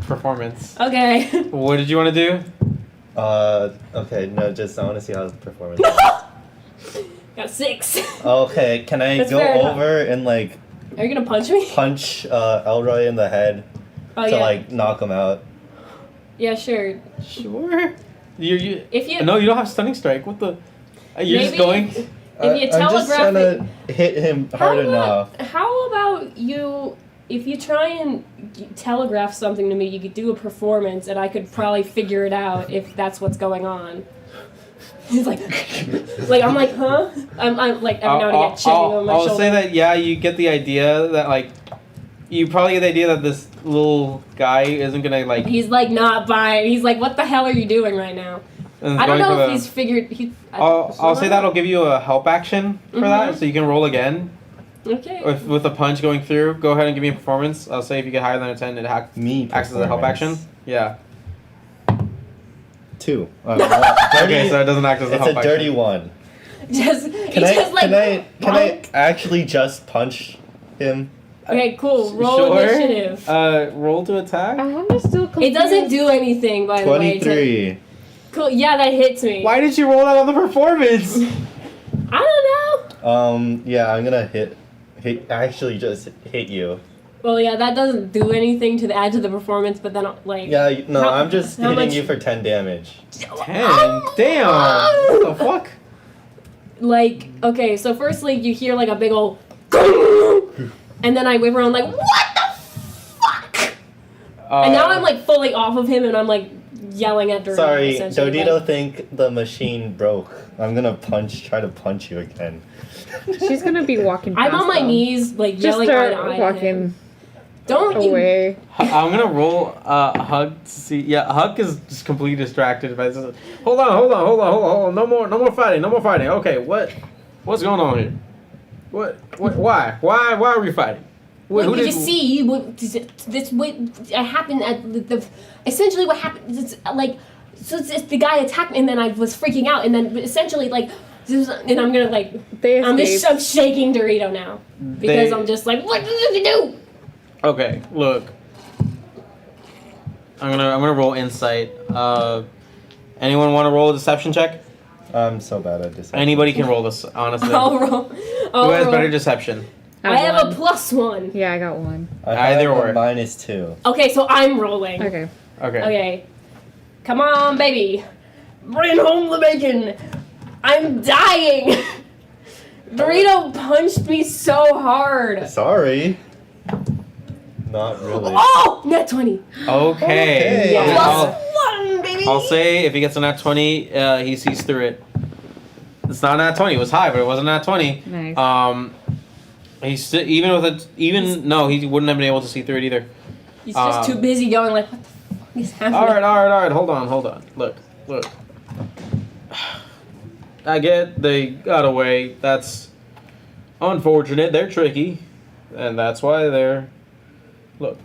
Performance. Okay. What did you want to do? Okay, no, just I want to see how the performance. Got 6. Okay, can I That's go fair enough. over and like Are you gonna punch me? punch Elroy in the head Oh to yeah. like knock him out? Yeah, sure. Sure. You. If you No, you don't have stunning strike. What the? You're just Maybe- going. If you I'm just trying telegraph to hit him hard enough. How about you? If you try and telegraph something to me, you could do a performance, and I could probably figure it out if that's what's going on. He's like, I'm like, huh? I'm like every now and again checking on my I'll shoulder. say that you get the idea that like you probably get the idea that this little guy isn't gonna like. He's like not buying. He's like, what the hell are you doing right now? and I don't going know for if the- he's figured. I'll say that'll give you a help action for that, Mhm. so you can roll again. Okay. With a punch going through, go ahead and give me a performance. I'll say if you get higher than a 10, it Me acts as a help action. performance. Yeah. 2. Okay, so it doesn't act as a It's help a dirty action. one. Just Can I bonk. actually just punch him? Okay, cool. Roll Sure. initiative. Roll to attack. I'm just still confused. It doesn't do anything, by the way. 23. Cool. Yeah, that hits me. Why did you roll that on the performance? I don't know. Yeah, I'm gonna actually just hit you. Well, yeah, that doesn't do anything to add to the performance, but then like. Yeah, no, How- I'm just how hitting much- you for 10 damage. 10? Damn! What the fuck? Like, okay, so firstly you hear like a big old, and then I whip around like, what the fuck? And now I'm like fully off of him, and I'm like yelling at Dorito. Sorry, essentially, Dodito like- think the machine broke. I'm gonna try to punch you again. She's gonna be walking. I'm past on my them. knees, like Just yelling start eye to eye. walking Don't you? away. I'm gonna roll Hug to see. Yeah, Hug is just completely distracted by this. Hold on. No more fighting. Okay, what's going on here? Why are we fighting? What Who did did- you see? This what happened at the essentially what happened? It's like so it's the guy attacked me, and then I was freaking out, and then essentially like. And I'm gonna like. They I'm escaped. shaking Dorito now because They- I'm just like, what did you do? Okay, look. I'm gonna roll insight. Anyone want to roll a deception check? I'm so bad at this. Anybody can roll this, honestly. I'll roll. Who has better deception? I have one. a +1. Yeah, I got one. I have Either a or. -2. Okay, so I'm rolling. Okay. Okay. Okay. Come on, baby. Bring home the bacon. I'm dying. Dorito punched me so hard. Sorry. Not really. Oh, net 20. Okay. Okay. Plus 1, baby. I'll say if he gets a nat 20, he sees through it. It's not a nat 20. It was high, but it wasn't a nat 20. Nice. He's he wouldn't have been able to see through it either. He's just too busy going like, what the fuck is happening? All right. Hold on. Look. I get they got away. That's unfortunate. They're tricky, and that's why they're. Look,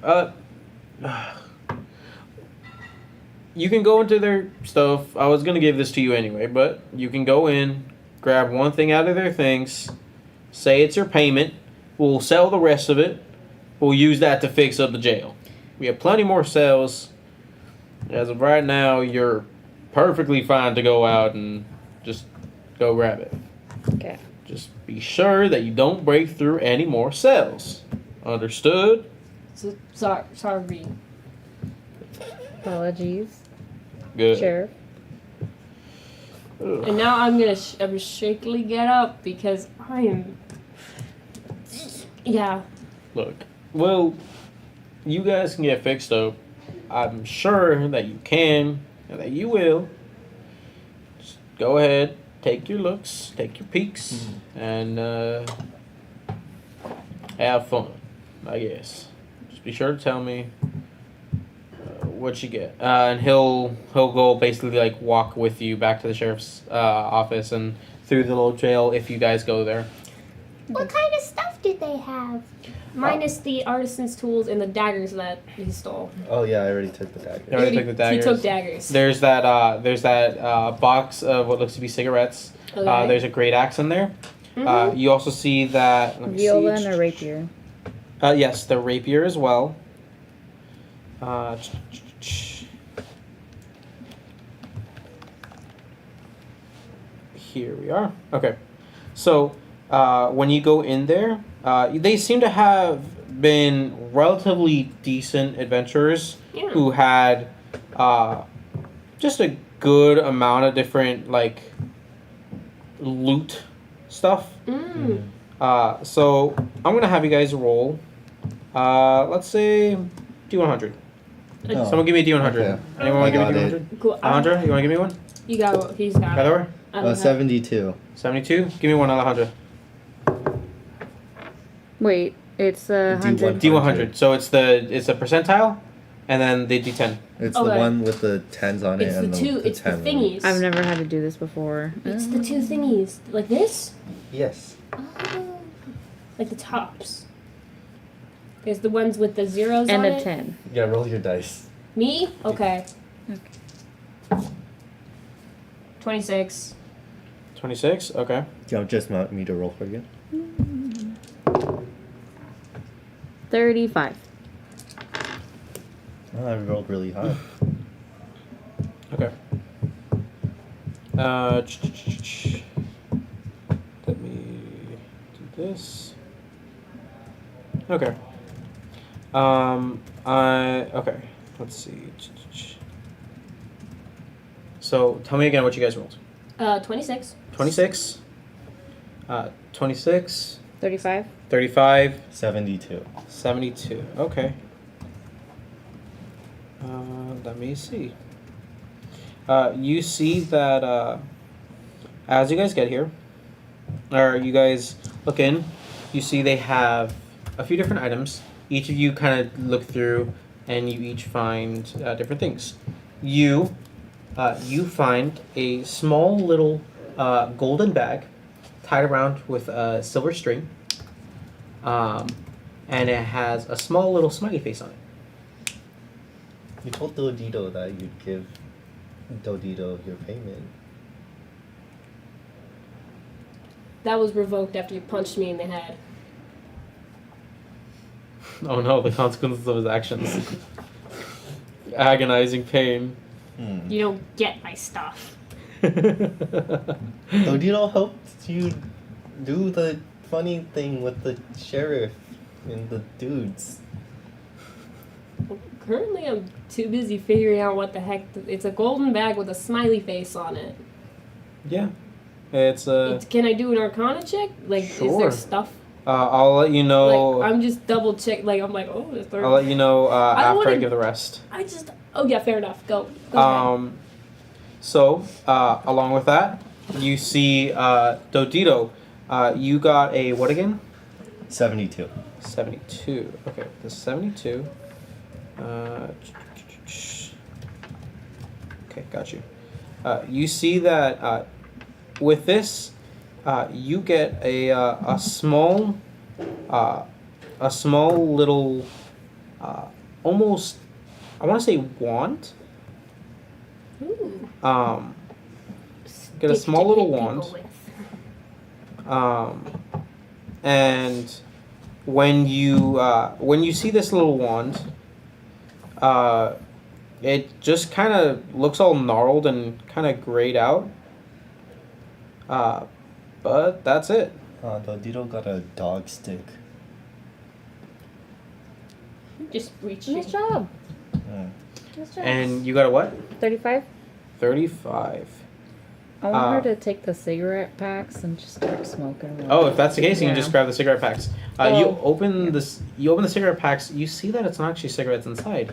you can go into their stuff. I was gonna give this to you anyway, but you can go in, grab one thing out of their things, say it's your payment. We'll sell the rest of it. We'll use that to fix up the jail. We have plenty more cells. As of right now, you're perfectly fine to go out and just go grab it. Okay. Just be sure that you don't break through any more cells. Understood? Sorry. Apologies, Good. Sheriff. And now I'm gonna shakily get up because I am. Yeah. Look, well, you guys can get fixed up. I'm sure that you can and that you will. Just go ahead, take your looks, take your peeks, and have fun, I guess. Just be sure to tell me what you get. And he'll go basically like walk with you back to the sheriff's office and through the little jail if you guys go there. What kind of stuff did they have? Minus the artisan's tools and the daggers that he stole. Oh yeah, I already took the dagger. You already took the daggers. He took daggers. There's that box of what looks to be cigarettes. Okay. There's a great axe in there. Mhm. You also see that. Let me Viola see. and a rapier. Yes, the rapier as well. Here we are. Okay, so when you go in there, they seem to have been relatively decent adventurers Yeah. who had just a good amount of different like loot stuff. Mm. So I'm gonna have you guys roll. Let's say D100. Oh. Someone give me a D100. Okay. Anyone want to give me I a got D100? Cool. Alejandra, you want to give me one? You got. He's got. By the it. way, I don't have- 72. 72. Give me one, Alejandra. Wait, it's a D100. 100. D100. So it's a percentile, and then the D10. It's Okay. the one with the 10s on It's it the and two. the It's the 10 thingies. I've never had to do this before. It's the two thingies like this. Yes. Oh. Like the tops. There's the ones with the zeros And on a it. 10. Yeah, roll your dice. Me? Okay. Okay. 26. 26. Okay. Do you just want me to roll for you? 35. Oh, I rolled really high. Okay. Let me do this. Okay. Okay. Let's see. So tell me again what you guys rolled. 26. 26. 26. 35. 35. 72. 72. Okay. Let me see. You see that as you guys get here, or you guys look in, you see they have a few different items. Each of you kind of look through, and you each find different things. You find a small little golden bag tied around with a silver string, and it has a small little smiley face on it. You told Dodito that you'd give Dodito your payment. That was revoked after you punched me in the head. Oh no, the consequences of his actions. agonizing pain. You don't get my stuff. Dodito helped you do the funny thing with the sheriff and the dudes. Currently, I'm too busy figuring out what the heck. It's a golden bag with a smiley face on it. Yeah. It's Can I do an Arcana check? Like, is Sure. there stuff? I'll let you know. Like, I'm just double check. Like, I'm like, oh, there's third. I'll let you know I don't after I wanna- give the rest. Oh yeah, fair enough. Go ahead. So, along with that, you see Dodito. You got a what again? 72. 72. Okay, the 72. Okay, got you. You see that with this, you get a small little, almost, I want to say wand. Ooh. Get a Stick small to little hit wand. people with. And when you see this little wand, it just kind of looks all gnarled and kind of grayed out. But that's it. Dodito got a dog stick. Just reach. Nice job. Mm. Nice job. And you got a what? 35. 35. I want her to take the cigarette packs and just start smoking. Oh, if that's the case, you can Yeah. just grab the cigarette packs. You Oh, open this. You open the cigarette packs. You see that it's not actually cigarettes inside.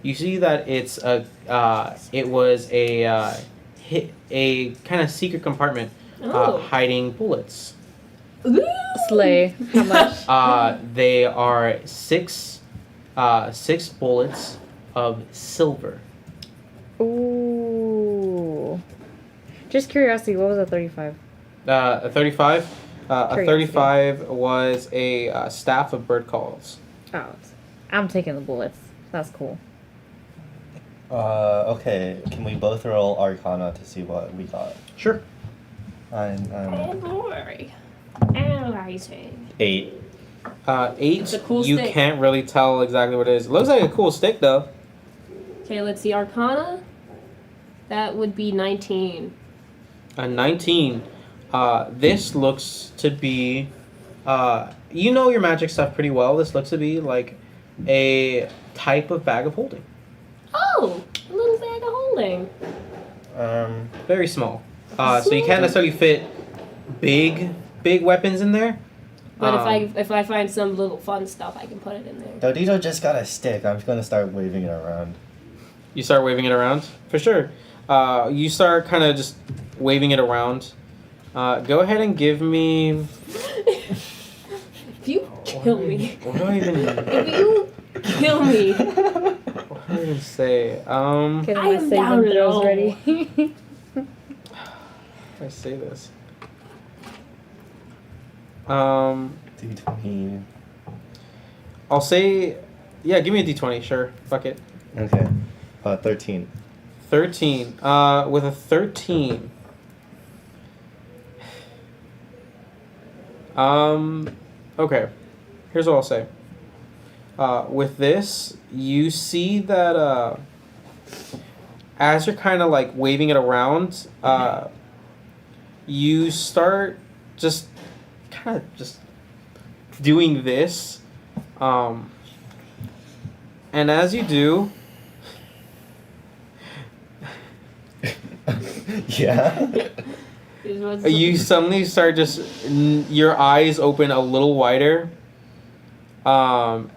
You see that it's a. It was a kind of secret compartment Oh. hiding bullets. Ooh. Slay. How much? They are six bullets of silver. Ooh. Just curiosity, what was a 35? A 35. A Curiosity. 35 was a staff of bird calls. Oh, I'm taking the bullets. That's cool. Okay, can we both roll Arcana to see what we got? Sure. I'm Oh boy. Analyzing. 8. 8. It's a cool you stick. can't really tell exactly what it is. It looks like a cool stick though. Okay, let's see. Arcana. That would be 19. A 19. This looks to be. You know your magic stuff pretty well. This looks to be like a type of bag of holding. Oh, a little bag of holding. Very small. So you can't necessarily fit big weapons in there. But if I find some little fun stuff, I can put it in there. Dodito just got a stick. I'm gonna start waving it around. You start waving it around? For sure. You start kind of just waving it around. Go ahead and give me... If you kill me. What do I even... If you kill me. What do I even say? Get I my am saving down throws low. ready. How do I say this? D20. I'll say... Yeah, give me a d20, sure. Fuck it. Okay. 13. 13. With a 13... Okay. Here's what I'll say. With this, you see that as you're kind of like waving it around, you start just kind of just doing this, and as you do, Yeah? you suddenly start your eyes open a little wider, and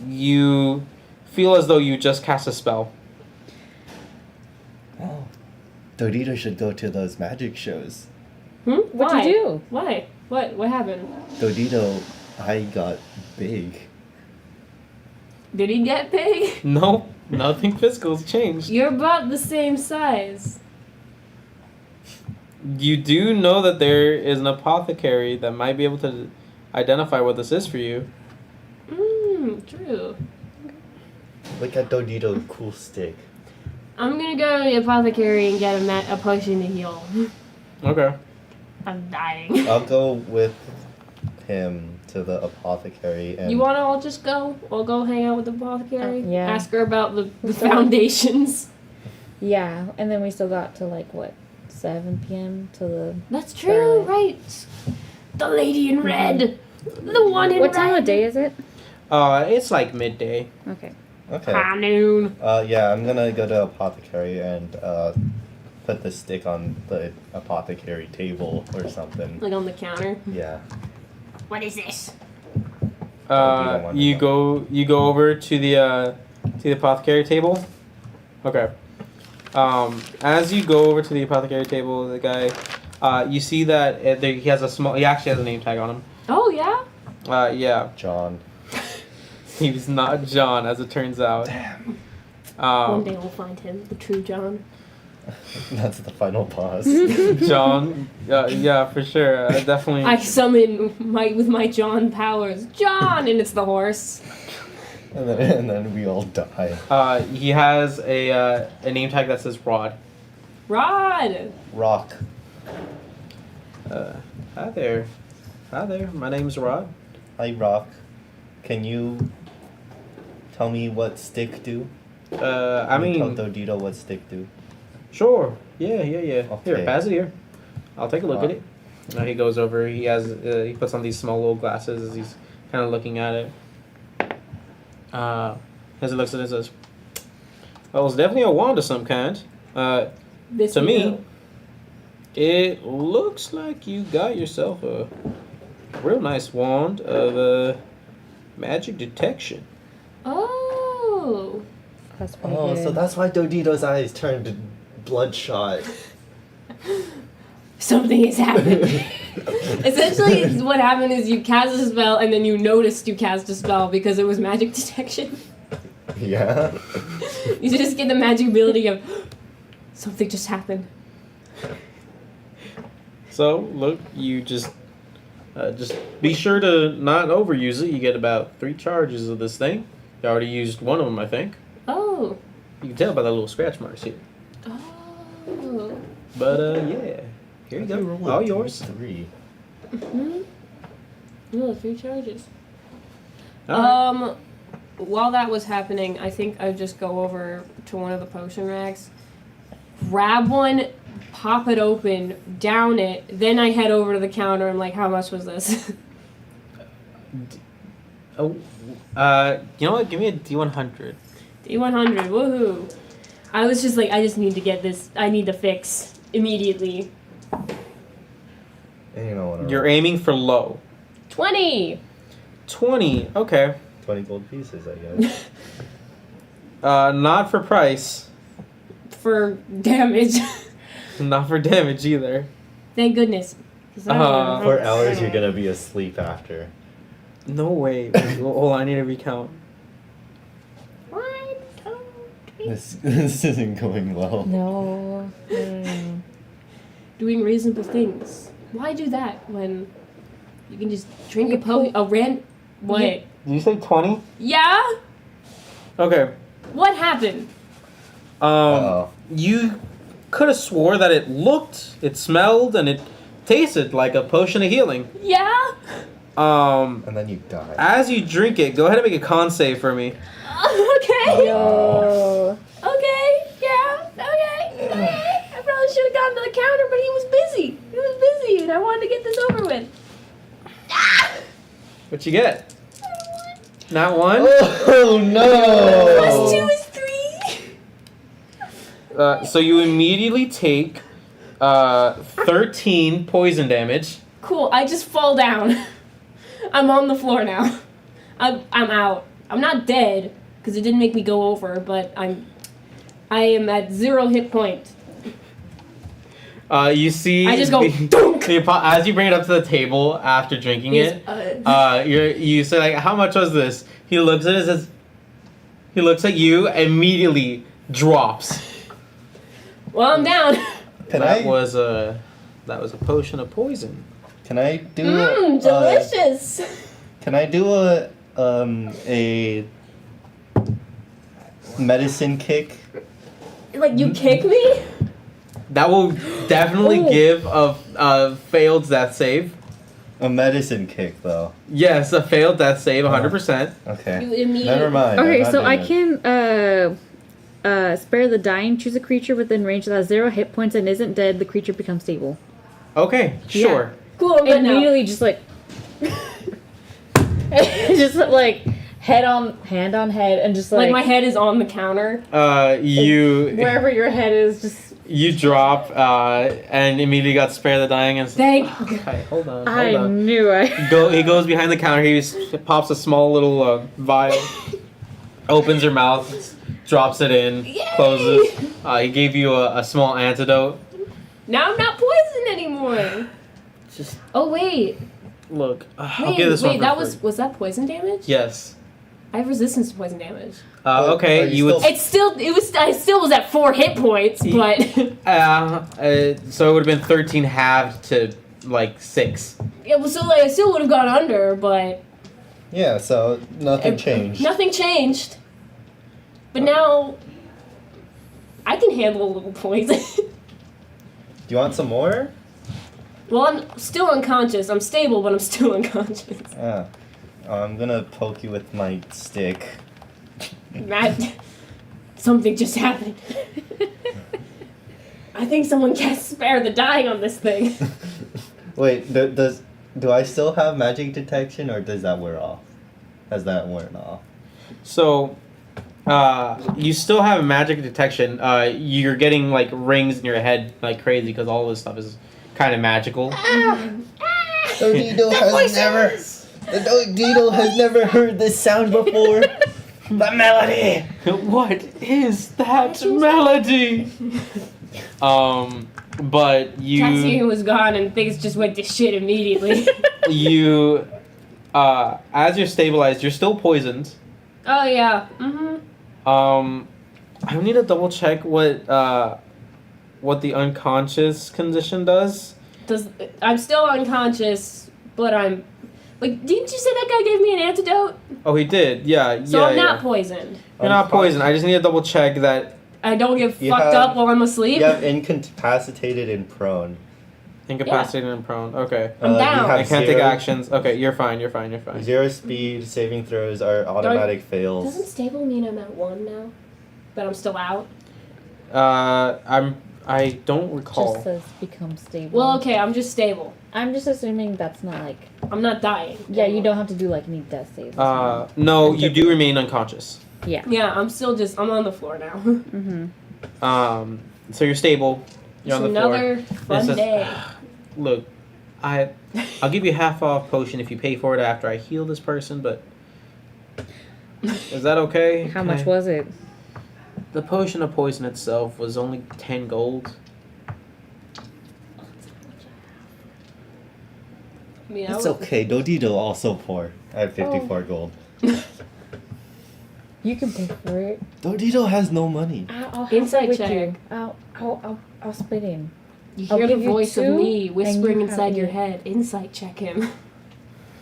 you feel as though you just cast a spell. Oh. Dodito should go to those magic shows. What'd What'd you do? Why? What happened? Dodito, I got big. Did he get big? Nope, nothing physical's changed. You're about the same size. You do know that there is an apothecary that might be able to identify what this is for you. True. Look at Dodito's cool stick. I'm gonna go to the apothecary and get a potion to heal. Okay. I'm dying. I'll go with him to the apothecary and You want to all just go? I'll go hang out with the apothecary. Yeah. Ask her about the foundations. Yeah, and then we still got to like what, 7 p.m. to the. That's true, Right. right? The lady in red. The one in What red. time of day is it? It's like midday. Okay. okay. High noon. Yeah, I'm gonna go to apothecary and put the stick on the apothecary table or something. Like on the counter. Yeah. What is this? don't want You to go over to the apothecary table. Okay. As you go over to the apothecary table, the guy, you see that he actually has a name tag on him. Oh yeah. Yeah, John. he's not John, as it turns out. Damn. One day we'll find him, the true John. That's the final boss. John, yeah, for sure, definitely. I summon with my John powers, John, and it's the horse. and then we all die. He has a name tag that says Rod. Rod. Rock. Hi there. My name's Rod. Hi, Rock. Can you tell me what stick do? I Tell mean, Dodito what stick do. sure. Yeah. Here, Okay. pass it here. I'll take a look at it. Now he goes over. He puts on these small little glasses as he's kind of looking at it. As he looks at it, says, "Well, it's definitely a wand of some kind. This To we me, know. it looks like you got yourself a real nice wand of magic detection." Oh. That's pretty Oh, good. so that's why Dodito's eyes turned bloodshot. Something has happened. Essentially, what happened is you cast a spell and then you noticed you cast a spell because it was magic detection. Yeah. You just get the magic ability of something just happened. So look, you just be sure to not overuse it. You get about 3 charges of this thing. You already used one of them, I think. Oh. You can tell by the little scratch marks here. Oh. But yeah, here you go. All yours. 3. Hmm. No, 3 charges. All right. While that was happening, I think I'd just go over to one of the potion racks, grab one, pop it open, down it, then I head over to the counter and like, how much was this? Oh, you know what? Give me a D100. D100, woohoo. I was just like, I just need to get this, I need to fix immediately. And you know what? You're aiming for low. 20! 20. Okay. 20 gold pieces, I guess. Not for price. For damage. Not for damage either. Thank goodness. 'Cause I don't know. 4 hours, you're gonna be asleep after. No way. Hold on, I need to recount. 1, 2, 3. This isn't going well. No. Doing reasonable things. Why do that when you can just drink You What? Did you say 20? Yeah? Okay. What happened? Uh-oh. You could have swore that it smelled, and it tasted like a potion of healing. Yeah? And then you die. As you drink it, go ahead and make a con save for me. Okay. Yo. Okay. Yeah. Okay. I probably should have gone to the counter, but he was busy. And I wanted to get this over with. What you get? Not one? Oh no! Plus 2 is 3. So you immediately take 13 poison damage. Cool. I just fall down. I'm on the floor now. I'm out. I'm not dead because it didn't make me go over, but I am at 0 hit point. You see, I just go dunk. as you bring it up to the table after drinking it. You say like, "How much was this?" He looks at it, says, he looks at you, immediately drops. Well, I'm down. That was a potion of poison. Can I do Delicious. Can I do a medicine kick? Like you kick me? That will definitely Ooh. give a failed death save. A medicine kick, though. Yes, a failed death save, 100%. Okay. You immediately. Never mind. I'm Okay, not so doing I it. can spare the dying. Choose a creature within range that has 0 hit points and isn't dead. The creature becomes stable. Okay, sure. Cool, but And no. immediately just like, just like hand on head, and just Like my head is on the counter. You wherever your head is, just. you drop and immediately got spare the dying and. Thank. Okay, hold on. I Hold on. knew I. He goes behind the counter. He pops a small little vial, opens her mouth, drops it in, Yay! closes. He gave you a small antidote. Now I'm not poisoned anymore. Just Oh wait. look. I'll Wait, give this one wait, for that free. was that poison damage? Yes. I have resistance to poison damage. Okay, are you you would. still- I still was at 4 hit points, but So it would have been 13 halved to like 6. yeah, well, so like I still would have gone under, but Yeah, so nothing changed. nothing changed. But now I can handle a little poison. Do you want some more? Well, I'm still unconscious. I'm stable, but I'm still unconscious. Yeah. I'm gonna poke you with my stick. Matt, something just happened. I think someone cast spare the dying on this thing. Wait, do I still have magic detection, or does that wear off? Has that worn off? So, you still have magic detection. You're getting like rings in your head like crazy because all this stuff is kind of magical. Dodito has never heard this sound before. The melody. What is that melody? But Cassie you was gone and things just went to shit immediately. you as you're stabilized, you're still poisoned. Oh yeah. Mhm. I need to double check what the unconscious condition does. I'm still unconscious, but I'm like. Didn't you say that guy gave me an antidote? Oh, he did. Yeah. So yeah. I'm not yeah. poisoned. You're not poisoned. I just need to double check that I don't get You fucked have- up while I'm asleep. You have incapacitated and prone. incapacitated and prone. Okay. I'm you down. have I can't take zero- actions. Okay, you're fine. You're fine. You're fine. 0 speed, saving throws are automatic Doesn't fails. stable mean I'm at 1 now? But I'm still out? I don't recall. Just says become stable. Well, okay, I'm just stable. I'm just assuming that's not like. I'm not dying. Yeah, you don't have to do like any death saves. No, you do remain unconscious. Yeah. Yeah, I'm on the floor now. Mm-hmm. So you're stable. You're It's on the floor. another fun This is- day. Look, I'll give you a half off potion if you pay for it after I heal this person, but is that okay? How Can much was it? the potion of poison itself was only 10 gold. I mean, It's okay. Dodito also poor. I have 54 gold. You can pay for it. Dodito has no money. I'll Insight have it with check. you. I'll split in. You I'll hear the give you voice 2, of me and whispering you have inside your it. head. Insight check him.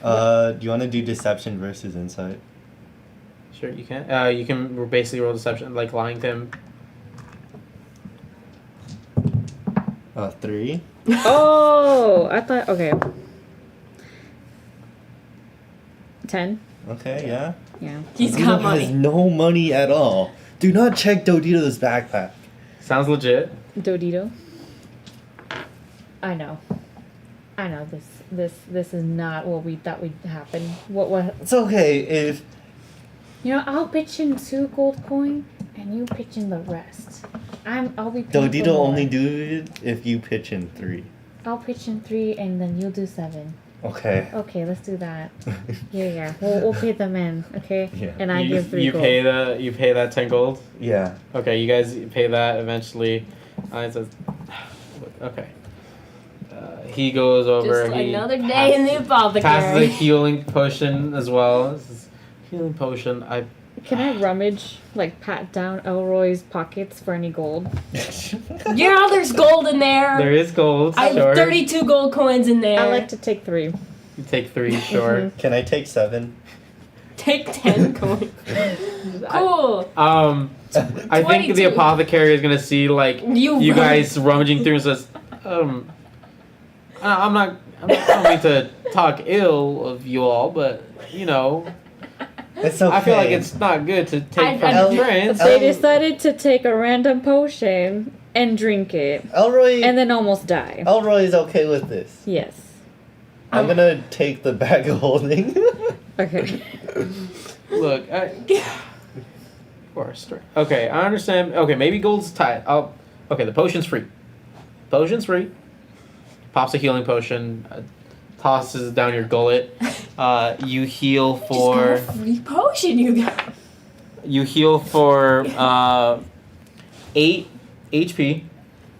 Do you want to do deception versus insight? Sure, you can. You can basically roll deception, like lying to him. 3. Oh, I thought. Okay. 10. Okay, yeah. Yeah. He's Dodito got has money. no money at all. Do not check Dodito's backpack. Sounds legit. Dodito. I know. This is not what we thought would happen. What? It's okay if You know, I'll pitch in 2 gold coin, and you pitch in the rest. I'll be. paying for Dodito more. only do it if you pitch in 3. I'll pitch in 3, and then you'll do 7. Okay. Okay, let's do that. Yeah. We'll pay them in, okay? Yeah. And I you, give 3 you gold. you pay that 10 gold. Yeah. Okay, you guys pay that eventually. It says, okay. He goes over. Just he another day in the passes a apothecary. healing potion as well. This is healing potion. Can I rummage, like, pat down Elroy's pockets for any gold? Yeah, there's gold in there. There is gold. I Sure. have 32 gold coins in there. I like to take 3. You take 3. Sure. Can I take 7? Take 10 coins. Cool. I think the 22. apothecary is gonna see like You you run. guys rummaging through and says, I don't mean to talk ill of you all, but you know, It's okay. I feel like it's not good to take from El- friends. El- They decided to take a random potion and drink it, Elroy. and then almost die. Elroy is okay with this. Yes. I'm gonna take the bag of holding. Okay. Look, okay, I understand. Okay, maybe gold's tight. Okay, the potion's free. Potion's free. Pops a healing potion. Tosses it down your gullet. You heal Just for. got a free potion, you got. You heal for 8 HP.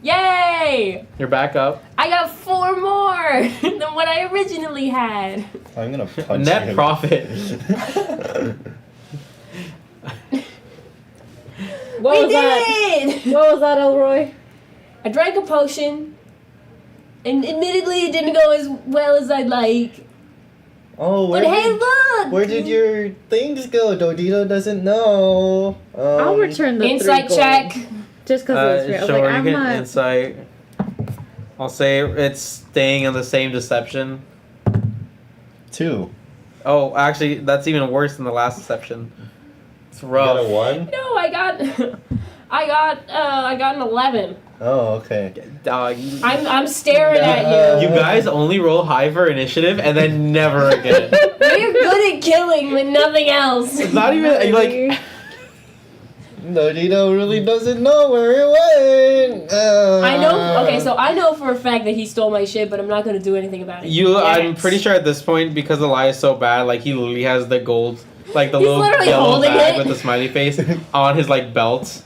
Yay! You're back up. I got 4 more than what I originally had. I'm gonna punch Net him. profit. What We was that? did! What was that, Elroy? I drank a potion, and admittedly it didn't go as well as I'd like. Oh, But hey, look! where did your things go? Dodito doesn't know. I'll return the Insight 3 gold. check. Just because it's free. I was Sure, like, you I'm can not. insight. I'll say it's staying in the same deception. 2. Oh, actually, that's even worse than the last deception. It's You got rough. a 1? No, I got an 11. Oh, okay. I'm staring at You guys only roll high for initiative and then never again. you. You're good at killing, but nothing else. It's not even like Dodito really doesn't know where it went. I know. Okay, so I know for a fact that he stole my shit, but I'm not gonna do anything about it. you. I'm Yet. pretty sure at this point, because the lie is so bad, like he literally has the gold, like the He's little literally yellow holding bag it. with the smiley face on his like belt.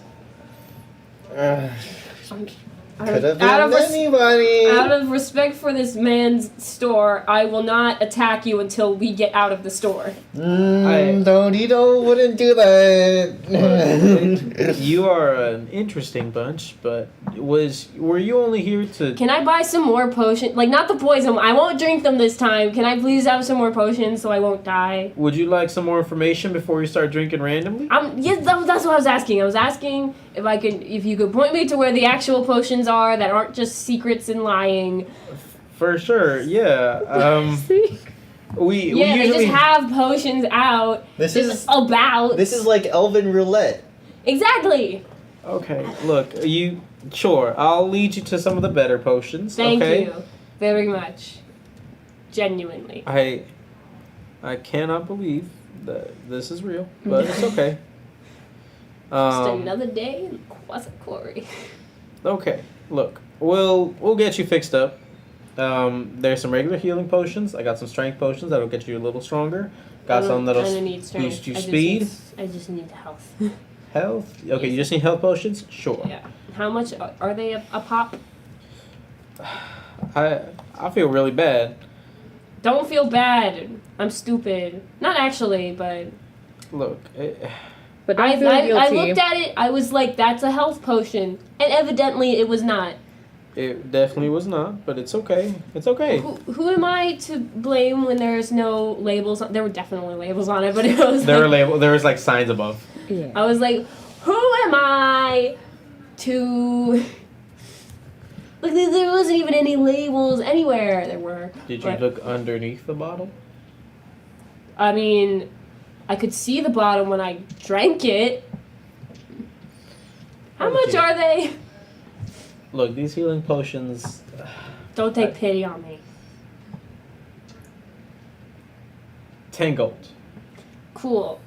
Could have Out of been res- anybody. Out of respect for this man's store, I will not attack you until we get out of the store. Dodito wouldn't do that. You are an interesting bunch, but were you only here to? Can I buy some more potions? Like, not the poison. I won't drink them this time. Can I please have some more potions so I won't die? Would you like some more information before you start drinking randomly? Yes, that's what I was asking. I was asking if you could point me to where the actual potions are that aren't just secrets and lying. For sure, yeah. See? We Yeah, they usually just have potions out. This just is- about. This is like Elven Roulette. Exactly. Okay, look, sure, I'll lead you to some of the better potions. Thank okay? you very much. Genuinely. I cannot believe that this is real, but it's okay. Just another day in Quasar Quarry. Okay, look, we'll get you fixed up. There's some regular healing potions. I got some strength potions that'll get you a little stronger. Got some that'll I don't need strength. boost your I just speed, need- I just need health. health. Okay, you just need health potions. Sure. Yeah. How much are they a pop? I feel really bad. Don't feel bad. I'm stupid. Not actually, but Look, But I don't feel I guilty. looked at it. I was like, that's a health potion, and evidently it was not. it definitely was not, but it's okay. It's okay. Who am I to blame when there's no labels? There were definitely labels on it, but it was There were like, there was like signs above. Yeah. I was like, who am I to? Like there wasn't even any labels anywhere. There were. Did you but- look underneath the bottle? I mean, I could see the bottom when I drank it. How much Okay. are they? Look, these healing potions. Don't take pity on me. 10 gold. Cool.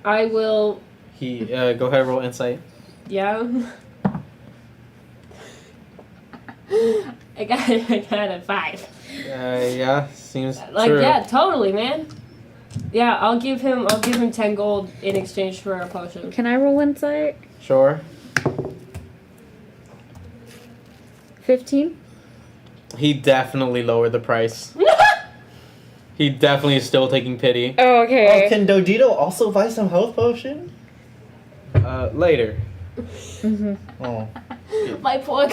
I will. He go ahead, roll insight. Yeah. I got a 5. Yeah, seems Like true. yeah, totally, man. Yeah, I'll give him 10 gold in exchange for a potion. Can I roll insight? Sure. 15? He definitely lowered the price. He definitely is still taking pity. Oh, okay. Oh, can Dodito also buy some health potion? Later. Mm-hmm. Oh. my poor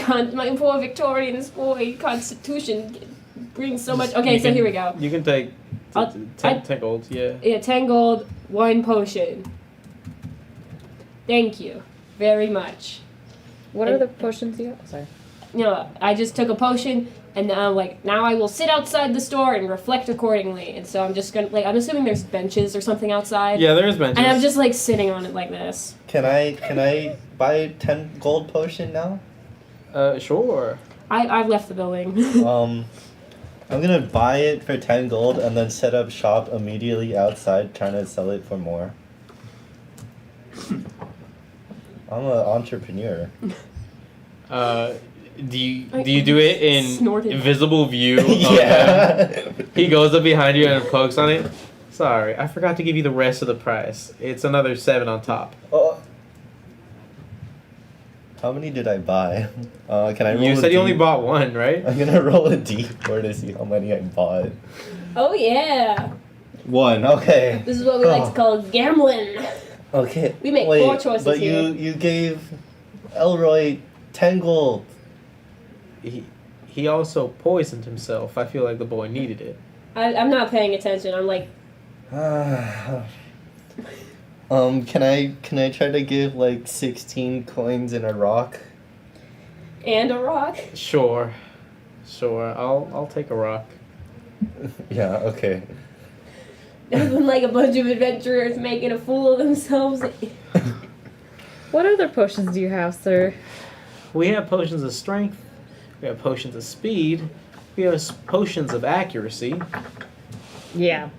Victorian boy constitution brings so much. Okay, You so can- here we go. You can take I'll- 10 gold, yeah. Yeah, 10 gold, 1 potion. Thank you very much. What are the potions you got? Sorry. No, I just took a potion And now I'm like, now I will sit outside the store and reflect accordingly. And so I'm just gonna, like, I'm assuming there's benches or something outside. Yeah, there's benches. And I'm just, like, sitting on it like this. Can I buy 10 gold potion now? Sure. I've left the building. I'm gonna buy it for 10 gold and then set up shop immediately outside, trying to sell it for more. I'm an entrepreneur. Do you do it in Snorted. invisible view? Of Yeah. him? He goes up behind you and pokes on it. Sorry, I forgot to give you the rest of the price. It's another 7 on top. Oh. How many did I buy? Can I roll You a said you only D? bought one, right? I'm gonna roll a D4 to see how many I bought. Oh, yeah. 1, okay. This is what we like to call gambling. Okay. We make Wait, poor choices but here. you gave Elroy 10 gold. He also poisoned himself. I feel like the boy needed it. I'm not paying attention. I'm like, Can I try to give like 16 coins in a rock? and a rock. Sure. I'll take a rock. Yeah, okay. Nothing like a bunch of adventurers making a fool of themselves. What other potions do you have, sir? We have potions of strength. We have potions of speed. We have potions of accuracy. Yeah.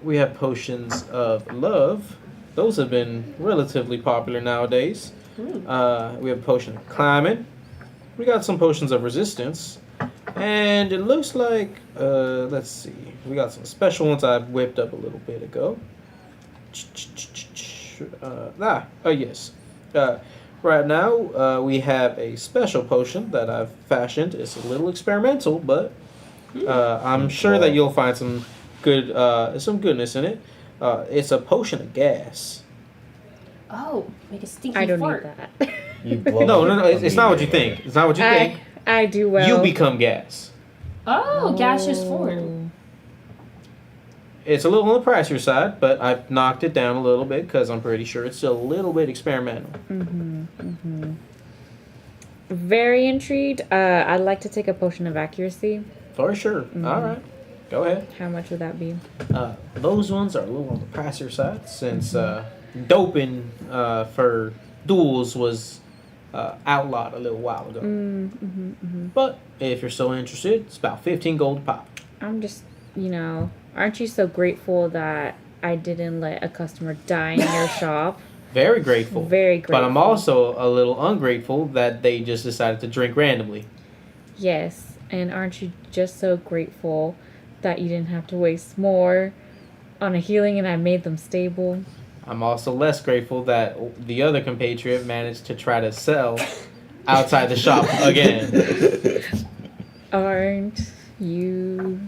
We have potions of love. Those have been relatively popular nowadays. We have a potion of climbing. We got some potions of resistance. And it looks like, let's see. We got some special ones I whipped up a little bit ago. Yes. Right now, we have a special potion that I've fashioned. It's a little experimental, but I'm sure that you'll find some goodness in it. It's a potion of gas. Oh, make a stinky I don't fart. need that. You blow No, it it's not what you think. It's not what you think. I do well. You become gas. Oh, gaseous form. It's a little on the pricier side, but I've knocked it down a little bit because I'm pretty sure it's still a little bit experimental. Very intrigued. I'd like to take a potion of accuracy. For sure. All right. Go ahead. How much would that be? Those ones are a little on the pricier side since doping for duels was outlawed a little while ago. But if you're so interested, it's about 15 gold a pop. I'm just, aren't you so grateful that I didn't let a customer die in your shop? Very grateful. Very grateful. But I'm also a little ungrateful that they just decided to drink randomly. Yes, and aren't you just so grateful that you didn't have to waste more on a healing and I made them stable? I'm also less grateful that the other compatriot managed to try to sell outside the shop again. Aren't you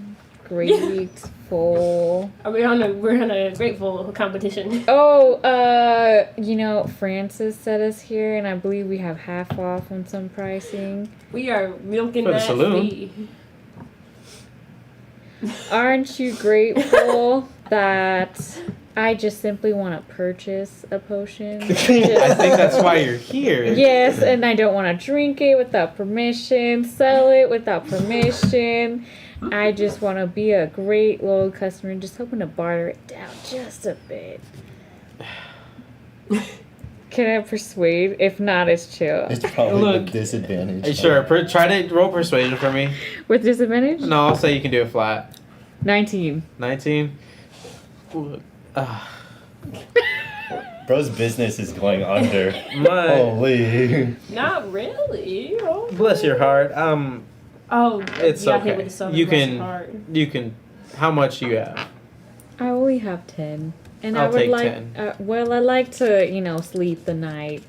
grateful? We're on a grateful competition. Oh, Francis set us here, and I believe we have half off on some pricing. We are milking For the that saloon. fee. Aren't you grateful that I just simply want to purchase a potion? I think that's why you're here. Yes, and I don't want to drink it without permission, sell it without permission. I just want to be a great loyal customer and just hoping to barter it down just a bit. Can I persuade? If not, it's chill. It's probably Look. with disadvantage. Hey, sure, try to roll persuasion for me. With disadvantage? No, I'll say you can do it flat. 19. 19. Bro's business is going under. My, Holy. Not really. Oh, bless your heart. It's you got hit okay. with the southern You blessed can- heart. You can. How much do you have? I only have 10. And I'll I would take like 10. I like to, sleep the night,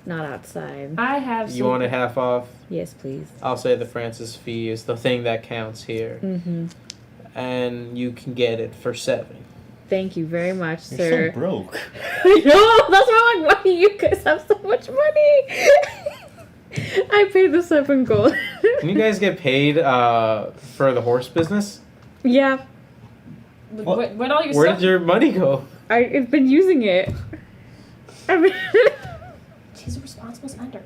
not outside. I have You want it half off? Yes, please. I'll say the Francis fee is the thing that counts here, Mhm. and you can get it for 7. Thank you very much, You're sir. so broke. I know, that's why I'm like, money. You guys have so much money. I paid the 7 gold. Can you guys get paid for the horse business? Yeah, What all your Where stuff? did your money go? I've been using it. I mean, She's a responsible spender.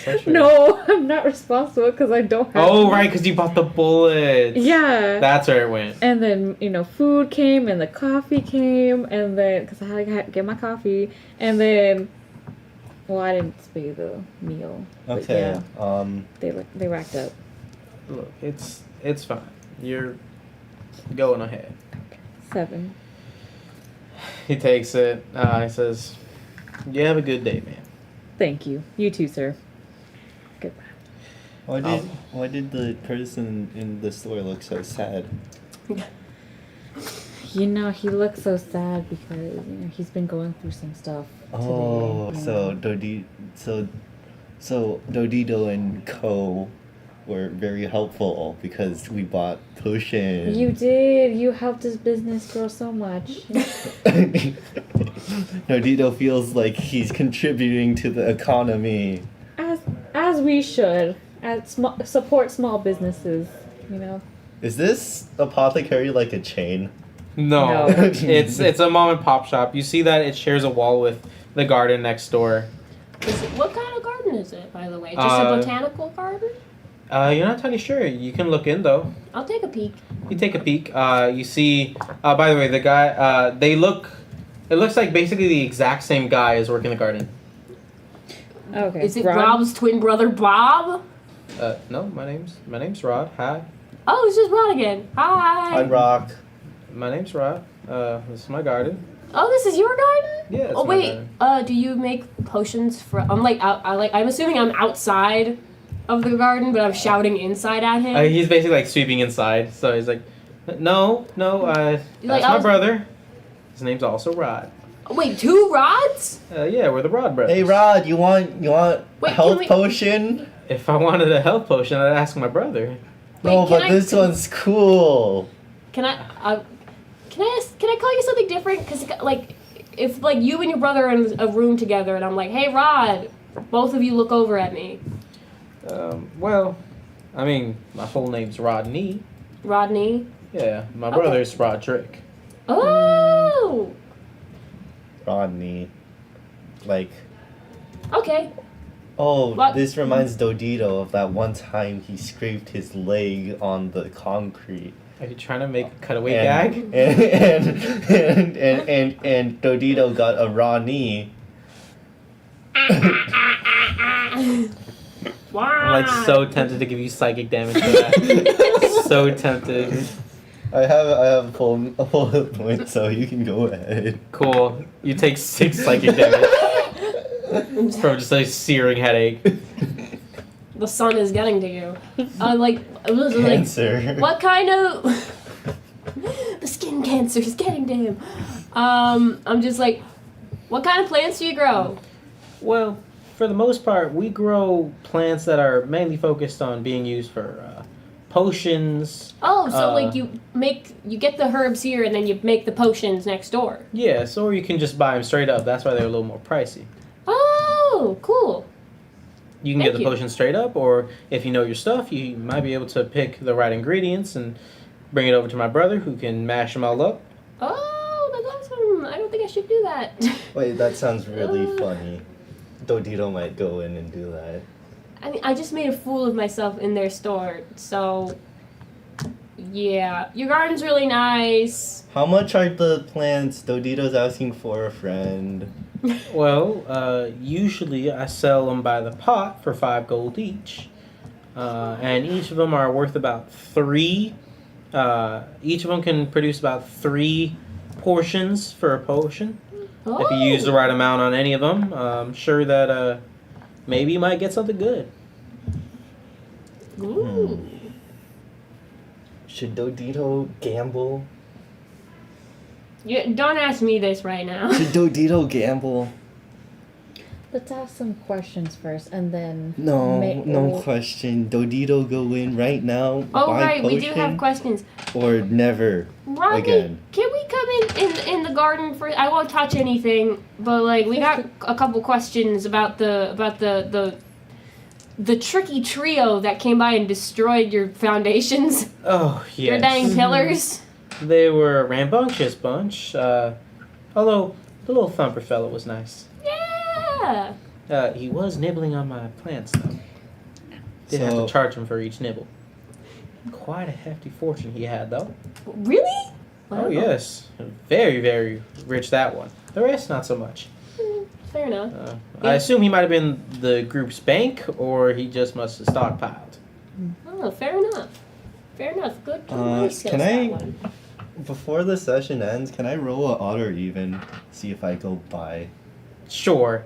So true. No, I'm not responsible because I don't have. Oh, right, because you bought the bullets. Yeah. That's where it went. And then, food came and the coffee came, and then, because I had to get my coffee, and then, well, I didn't pay the meal. But Okay. yeah, they racked up. Look, it's fine. You're going ahead. 7. He takes it. He says, "You have a good day, man." Thank you. You too, sir. Goodbye. Why did the person in the store look so sad? He looks so sad because, he's been going through some stuff Oh, today. so Dodito and Co were very helpful because we bought potions. You did. You helped his business grow so much. Dodito feels like he's contributing to the economy. As we should. Support small businesses, Is this apothecary like a chain? No, No. it's a mom and pop shop. You see that it shares a wall with the garden next door. What kind of garden is it, by the way? Just Uh, a botanical garden? You're not entirely sure. You can look in though. I'll take a peek. You take a peek. You see. By the way, the guy. They look. It looks like basically the exact same guy is working the garden. Okay. Is it Rob? Rob's twin brother, Bob? No, my name's Rod. Hi, Oh, it's just Rod again. Hi. Hi, Rock. my name's Rod. This is my garden. Oh, this is your garden? Yeah. It's Oh my wait. garden. Do you make potions for? I'm assuming I'm outside of the garden, but I'm shouting inside at him. He's basically like sweeping inside, so he's like, no, that's Like, my brother. His name's also Rod. Wait, 2 rods? Yeah, we're the Rod brothers. Hey Rod, you want Wait, health can we- potion? If I wanted a health potion, I'd ask my brother. No, Wait, but can I- this one's cool. Can I call you something different? Cause like, if like you and your brother are in a room together, and I'm like, hey Rod, both of you look over at me. Well, I mean, my full name's Rodney. Rodney. Yeah, my Okay. brother's Roderick. Oh. Rodney. Like, Okay. Oh, What? this reminds Dodito of that one time he scraped his leg on the concrete. Are you trying to make a cutaway and, gag? and Dodito got a raw knee. Wow. I'm like so tempted to give you psychic damage for that. So tempted. I have a full hit point, so you can go ahead. Cool. You take 6 psychic damage from just a searing headache. The sun is getting to you. Cancer. What kind of the skin cancer is getting to him? I'm just like, what kind of plants do you grow? Well, for the most part, we grow plants that are mainly focused on being used for potions. Oh, so Uh, like you get the herbs here and then you make the potions next door. Yes, or you can just buy them straight up. That's why they're a little more pricey. Oh, cool. You can Thank get the you. potion straight up, or if you know your stuff, you might be able to pick the right ingredients and bring it over to my brother, who can mash them all up. Oh, that's awesome. I don't think I should do that. Wait, that sounds really funny. Dodito might go in and do that. I mean, I just made a fool of myself in their store, so yeah. Your garden's really nice. How much are the plants? Dodito's asking for a friend. Well, usually I sell them by the pot for 5 gold each, and each of them are worth about 3. Each of them can produce about 3 portions for a potion. Oh. If you use the right amount on any of them, I'm sure that maybe you might get something good. Ooh. Should Dodito gamble? Don't ask me this right now. Should Dodito gamble? Let's ask some questions first, and then No question. Dodito go in right now. Oh buy right, we do potion, have questions. or never. Rodney, Again. can we come in the garden for? I won't touch anything, but like we got a couple questions about the tricky trio that came by and destroyed your foundations, Oh, yes. your dang pillars. They were a rambunctious bunch, although the little thumper fellow was nice. Yeah. He was nibbling on my plants, though. Did have So- to charge him for each nibble. Quite a hefty fortune he had, though. Really? Oh, yes. Very, very rich, that one. The rest, not so much. Fair enough. I assume he might have been the group's bank, or he just must have stockpiled. Oh, fair enough. Fair enough. Good. Nice skills, can that I- one. Before the session ends, can I roll an odd or even? See if I go by. Sure.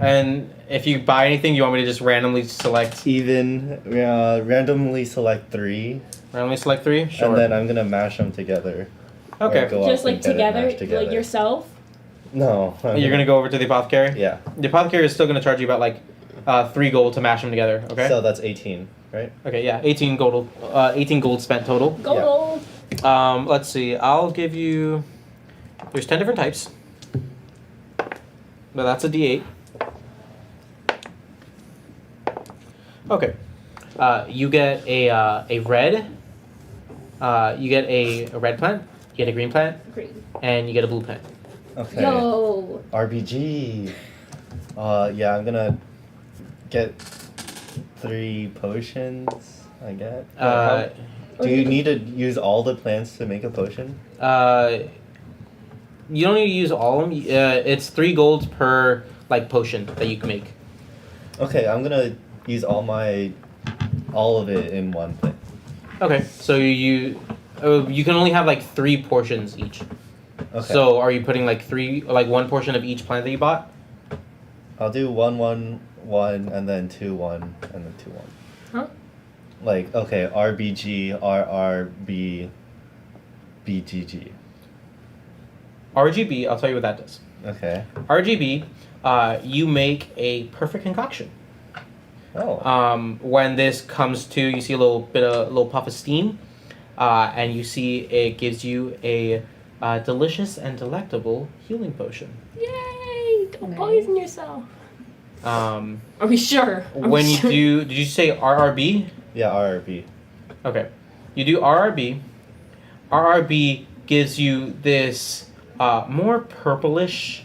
And if you buy anything, you want me to just randomly select? Even, randomly select 3, Randomly select 3? Sure. and then I'm gonna mash them together. Okay. Or go Just up like and get it together, mashed together. like yourself. No. You're gonna go over to the apothecary? Yeah. The apothecary is still gonna charge you about like 3 gold to mash them together, okay? So that's 18, right? Okay, yeah, 18 gold spent total. Gold. Let's see, I'll give you, there's 10 different types. But that's a D8. Okay. You get a red, you get a red plant, you get a green plant, Green. and you get a blue plant. Okay. Yo. RBG. Yeah, I'm gonna get 3 potions, I guess. Do you need to use all the plants to make a potion? You don't need to use all of them. It's 3 golds per like potion that you can make. Okay, I'm gonna use all of it in one thing. Okay, so you can only have like 3 portions each. Okay. So are you putting like 1 portion of each plant that you bought? I'll do 1, 1, 1, and then 2, 1, and then 2, 1. Huh? Like, okay, RBG, RRB, BGG. RGB, I'll tell you what that does. Okay. RGB, you make a perfect concoction. Oh. When this comes to, you see a little puff of steam, and you see it gives you a delicious and delectable healing potion. Yay! Don't Nice. poison yourself. Are Are we sure? when you do, did you say RRB? Yeah, RRB. Okay. You do RRB. RRB gives you this more purplish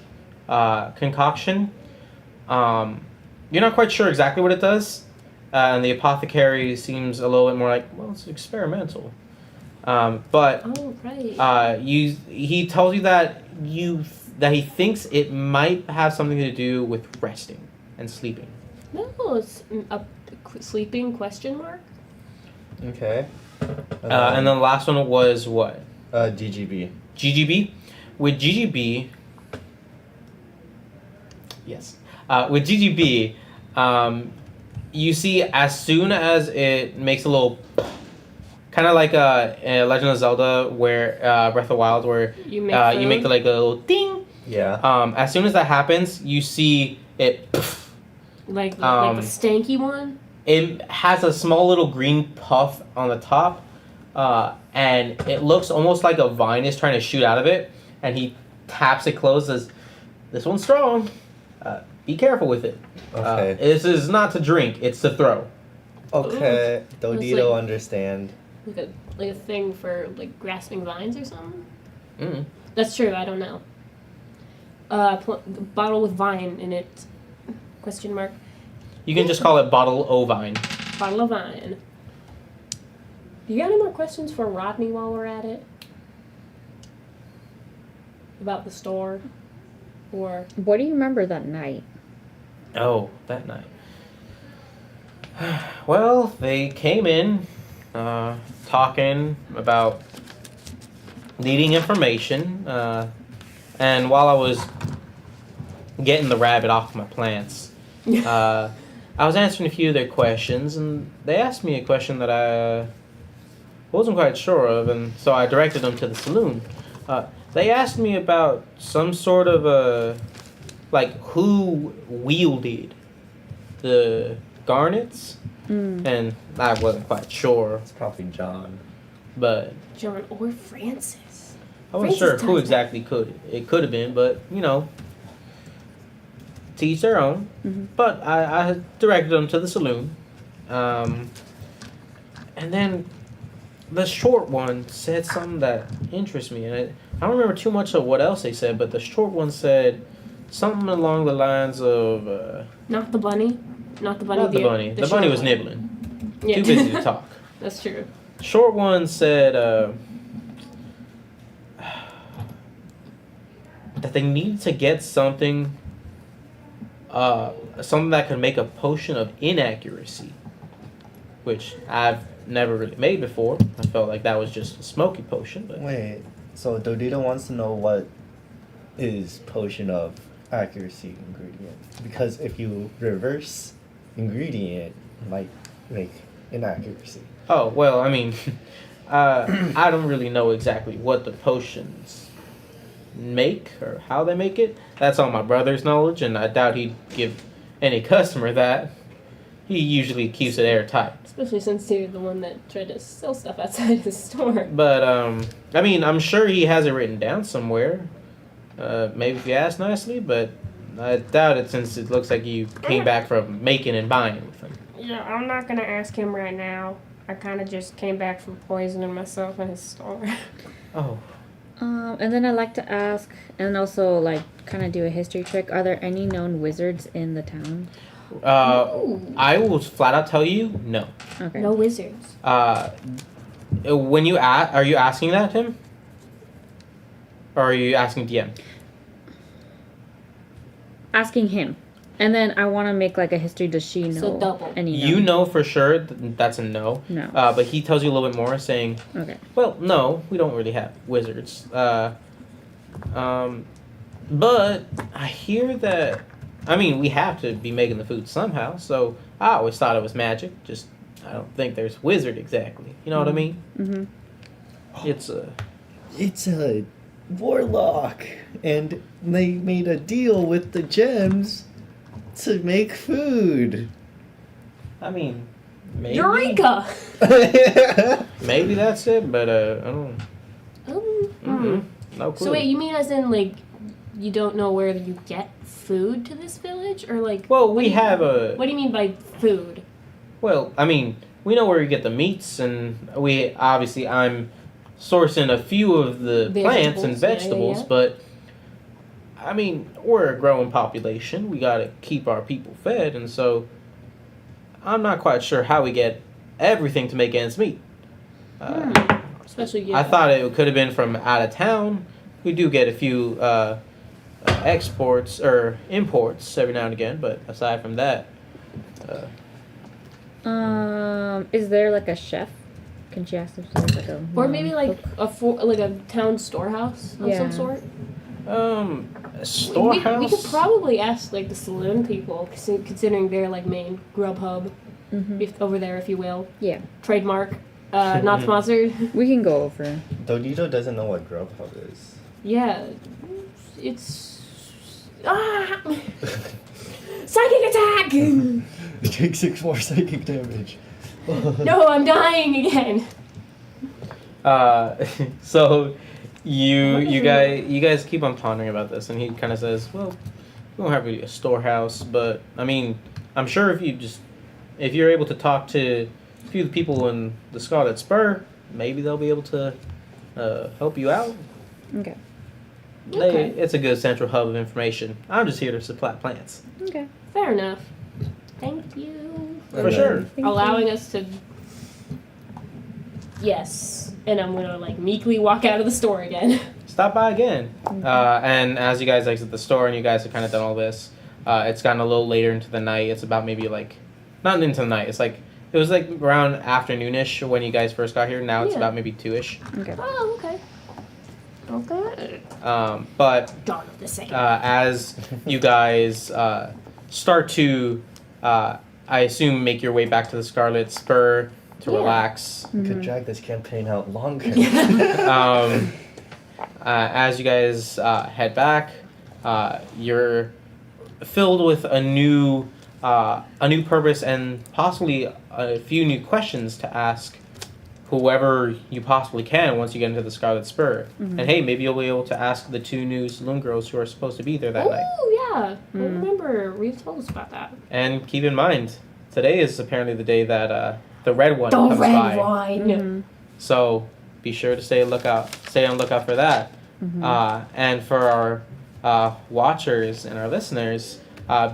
concoction. You're not quite sure exactly what it does. And the apothecary seems a little bit more like, well, it's experimental. But Oh right. he tells you that he thinks it might have something to do with resting and sleeping. No, it's sleeping question mark. Okay. And then the last one was what? GGB. GGB. With GGB, yes. With GGB, you see as soon as it makes a little, kind of like Legend of Zelda, where Breath of the Wild, where You make you make like a little ding. Yeah. As soon as that happens, you see it. like the stanky one. It has a small little green puff on the top, and it looks almost like a vine is trying to shoot out of it. And he taps it closed, says, "This one's strong. Be careful with it. Okay. This is not to drink; it's to throw." Okay. Dodito like- understand. Like a thing for like grasping vines or something. Mm. That's true. I don't know. Bottle with vine in it. Question mark. You can just call it bottle o vine. Bottle of vine. You got any more questions for Rodney while we're at it? About the store? Or What do you remember that night? Oh, that night. Well, they came in, talking about needing information, and while I was getting the rabbit off my plants, I was answering a few of their questions, and they asked me a question that I wasn't quite sure of, and so I directed them to the saloon. They asked me about some sort of like who wielded the garnets, and I wasn't quite sure, It's probably John. but John or Francis. I wasn't Francis sure who does exactly it could have been, but you know, to each their own. But I directed them to the saloon, and then the short one said something that interests me, and I don't remember too much of what else they said, but the short one said something along the lines of Not the bunny. Not the bunny. not the bunny. The bunny short was one. nibbling. Yeah. Too busy to talk. That's true. Short one said that they need to get something something that could make a potion of inaccuracy, which I've never really made before. I felt like that was just a smoky potion, but Wait, so Dodito wants to know what is potion of accuracy ingredient. Because if you reverse ingredient, it might make inaccuracy. oh well, I mean, I don't really know exactly what the potions make or how they make it. That's all my brother's knowledge, and I doubt he'd give any customer that. He usually keeps it airtight. Especially since you're the one that tried to sell stuff outside his store. But I mean, I'm sure he has it written down somewhere. Maybe if you ask nicely, but I doubt it since it looks like you came back from making and buying with him. Yeah, I'm not gonna ask him right now. I kind of just came back from poisoning myself in his store. Oh, And then I'd like to ask, and also like kind of do a history check. Are there any known wizards in the town? I will flat out tell you no. Okay. No wizards. When you are you asking that him, or are you asking DM? Asking him, and then I want to make like a history. Does she know So double. any? You known- know for sure that's a no. No. But he tells you a little bit more, saying, Okay. "Well, no, we don't really have wizards. But I hear that. I mean, we have to be making the food somehow. So I always thought it was magic. Just I don't think there's wizard exactly. You know what I mean? Mm-hmm. It's It's a warlock, and they made a deal with the gems to make food. I mean, maybe Eureka! maybe that's it. But I don't. Hmm. No clue. So wait, you mean as in like you don't know where you get food to this village, or like? Well, what we do you- have a. What do you mean by food? Well, I mean, we know where you get the meats, and we obviously I'm sourcing a few of the plants and Vegetables, vegetables, yeah. but I mean, we're a growing population. We got to keep our people fed, and so I'm not quite sure how we get everything to make ends meet. Especially I thought it could have been from out of town. We do get a few exports or imports every now and again, but aside from that, Is there like a chef? Can she ask if there's like a or maybe like cook? like a town storehouse of Yeah. some sort. storehouse. We could probably ask like the saloon people, considering they're like main grub hub over there, if you will. Yeah, Trademark, not sponsored. we can go over. Dodito doesn't know what Grubhub is. Yeah, it's psychic attack. Take 6 more psychic damage. No, I'm dying again. So you guys keep on pondering about this, and he kind of says, "Well, we don't have really a storehouse, but I mean, I'm sure if you're able to talk to a few of the people in the Scarlet Spur, maybe they'll be able to help you out. Okay. Okay. It's a good central hub of information. I'm just here to supply plants. Okay. Fair enough. Thank you For sure. Thank allowing you. us to. Yes, and I'm gonna like meekly walk out of the store again. Stop by again. And as you guys exit the store and you guys have kind of done all this, it's gotten a little later into the night. It's about maybe like, not into the night. It was like around afternoonish when you guys first got here. Now it's Yeah. about maybe 2ish. Okay. Oh, okay. Okay. But Dawn of the second. as you guys start to, I assume, make your way back to the Scarlet Spur to Yeah. relax. We could drag this campaign out longer. As you guys head back, you're filled with a new purpose and possibly a few new questions to ask whoever you possibly can once you get into the Scarlet Spur. And hey, maybe you'll be able to ask the 2 new saloon girls who are supposed to be there that night. Oh yeah, I remember Reeve told us about that. And keep in mind, today is apparently the day that the red one The comes red by. wine. So be sure to stay on lookout for that. And for our watchers and our listeners,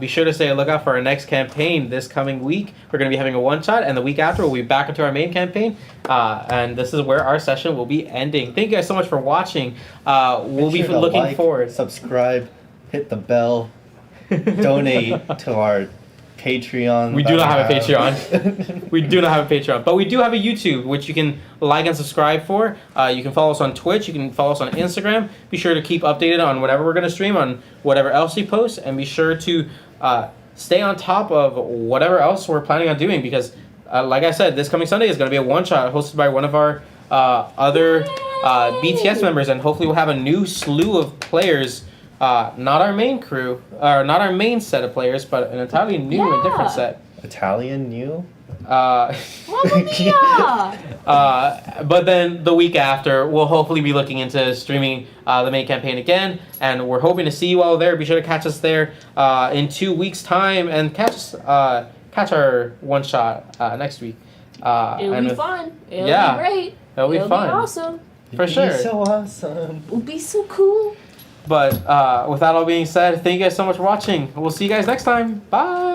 be sure to stay a lookout for our next campaign this coming week. We're going to be having a one-shot, and the week after we'll be back into our main campaign. And this is where our session will be ending. Thank you guys so much for watching. We'll Make be sure to looking like, forward. subscribe, hit the bell, donate to our Patreon. We do not have a Patreon. We do not have a Patreon, but we do have a YouTube, which you can like and subscribe for. You can follow us on Twitch. You can follow us on Instagram. Be sure to keep updated on whatever we're going to stream, on whatever else we post, and be sure to stay on top of whatever else we're planning on doing, because, like I said, this coming Sunday is going to be a one-shot hosted by one of our other BTS members, and hopefully we'll have a new slew of players. Not our main crew, or not our main set of players, but an entirely new and different set. Italian new? Mamma mia! But then the week after, we'll hopefully be looking into streaming the main campaign again, and we're hoping to see you all there. Be sure to catch us there in 2 weeks' time, and catch our one shot next week. It'll be fun. It'll be great. It'll be fun. Be awesome. For sure. It'll be so awesome. It'll be so cool. But with that all being said, thank you guys so much for watching. We'll see you guys next time. Bye.